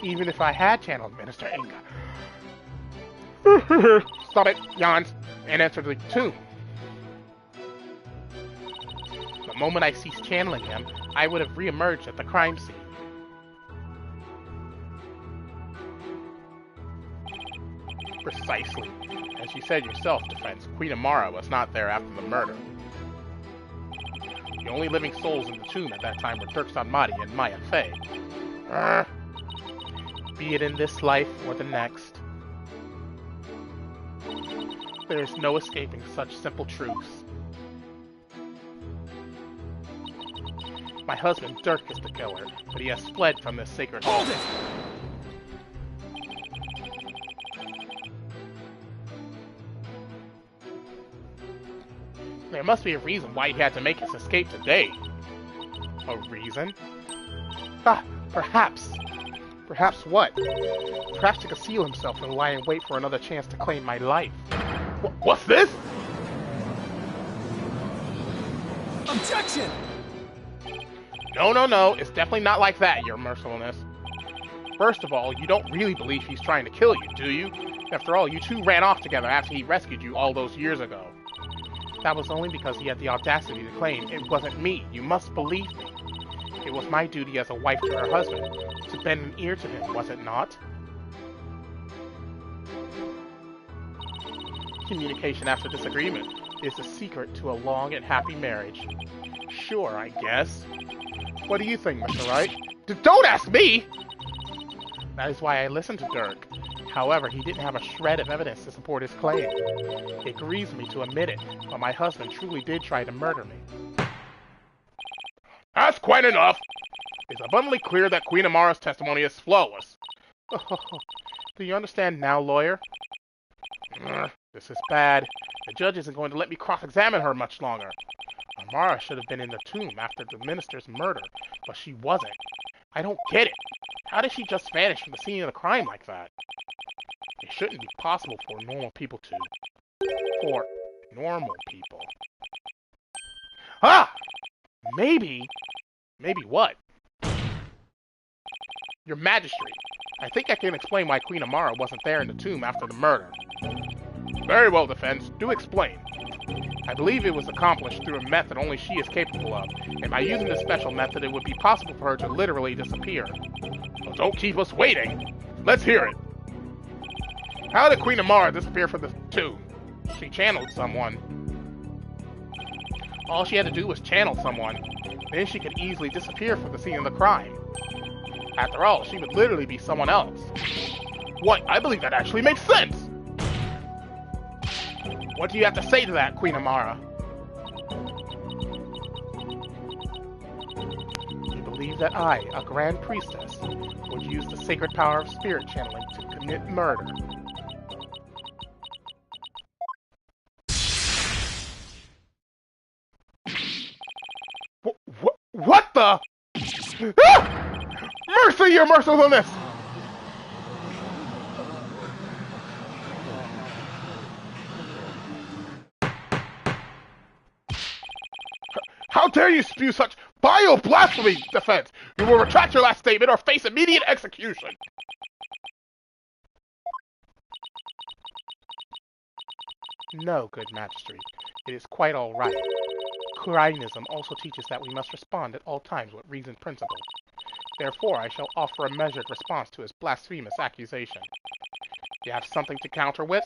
A: Even if I had channeled Minister Inga. Stop it, yawns, and enter the tomb. The moment I ceased channeling him, I would have re-emerged at the crime scene. Precisely. As you said yourself, Defense, Queen Amara was not there after the murder. The only living souls in the tomb at that time were Dirk-san Mari and Maya Fei. Be it in this life or the next, there is no escaping such simple truths. My husband, Dirk, is the killer, but he has fled from this sacred home.
C: Hold it!
A: There must be a reason why he had to make his escape today. A reason? Perhaps. Perhaps what? Perhaps to conceal himself and lie in wait for another chance to claim my life.
D: What's this?
C: Objection!
A: No, it's definitely not like that, your mercifulness. First of all, you don't really believe he's trying to kill you, do you? After all, you two ran off together after he rescued you all those years ago. That was only because he had the audacity to claim it wasn't me. You must believe me. It was my duty as a wife to her husband to bend an ear to him, was it not? Communication after disagreement is the secret to a long and happy marriage. Sure, I guess. What do you think, Mr. Wright?
D: Don't ask me!
A: That is why I listened to Dirk. However, he didn't have a shred of evidence to support his claim. It grieves me to admit it, but my husband truly did try to murder me.
D: That's quite enough! It's abundantly clear that Queen Amara's testimony is flawless.
A: Do you understand now, lawyer? This is bad. The judge isn't going to let me cross-examine her much longer. Amara should have been in the tomb after the minister's murder, but she wasn't. I don't get it. How did she just vanish from the scene of the crime like that? It shouldn't be possible for normal people to... For normal people. Maybe... Maybe what? Your Majesty, I think I can explain why Queen Amara wasn't there in the tomb after the murder.
D: Very well, Defense. Do explain.
A: I believe it was accomplished through a method only she is capable of, and by using this special method it would be possible for her to literally disappear.
D: Well, don't keep us waiting. Let's hear it.
A: How did Queen Amara disappear from the tomb? She channeled someone. All she had to do was channel someone. Then she could easily disappear from the scene of the crime. After all, she would literally be someone else.
D: What? I believe that actually makes sense!
A: What do you have to say to that, Queen Amara? You believe that I, a Grand Priestess, would use the sacred power of spirit channeling to commit murder?
D: What the? Mercy, your mercifulness! How dare you spew such vile blasphemy, Defense! You will retract your last statement or face immediate execution!
A: No, good Majesty. It is quite all right. Kurainism also teaches that we must respond at all times with reasoned principle. Therefore, I shall offer a measured response to his blasphemous accusation. You have something to counter with?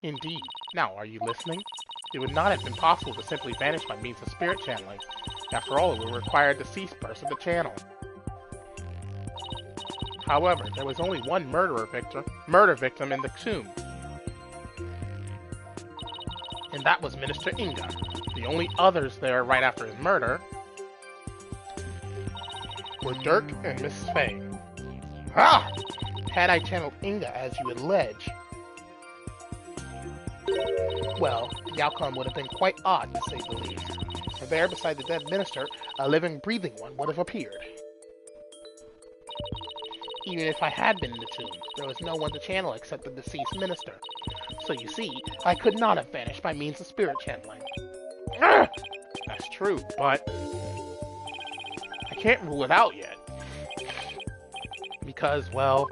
A: Indeed. Now, are you listening? It would not have been possible to simply vanish by means of spirit channeling. After all, it would require a deceased person to channel. However, there was only one murder victim in the tomb. And that was Minister Inga. The only others there right after his murder were Dirk and Mrs. Fei. Had I channeled Inga as you allege, well, the outcome would have been quite odd, to say the least. For there, beside the dead minister, a living, breathing one would have appeared. Even if I had been in the tomb, there was no one to channel except the deceased minister. So you see, I could not have vanished by means of spirit channeling. That's true, but I can't rule it out yet. Because, well,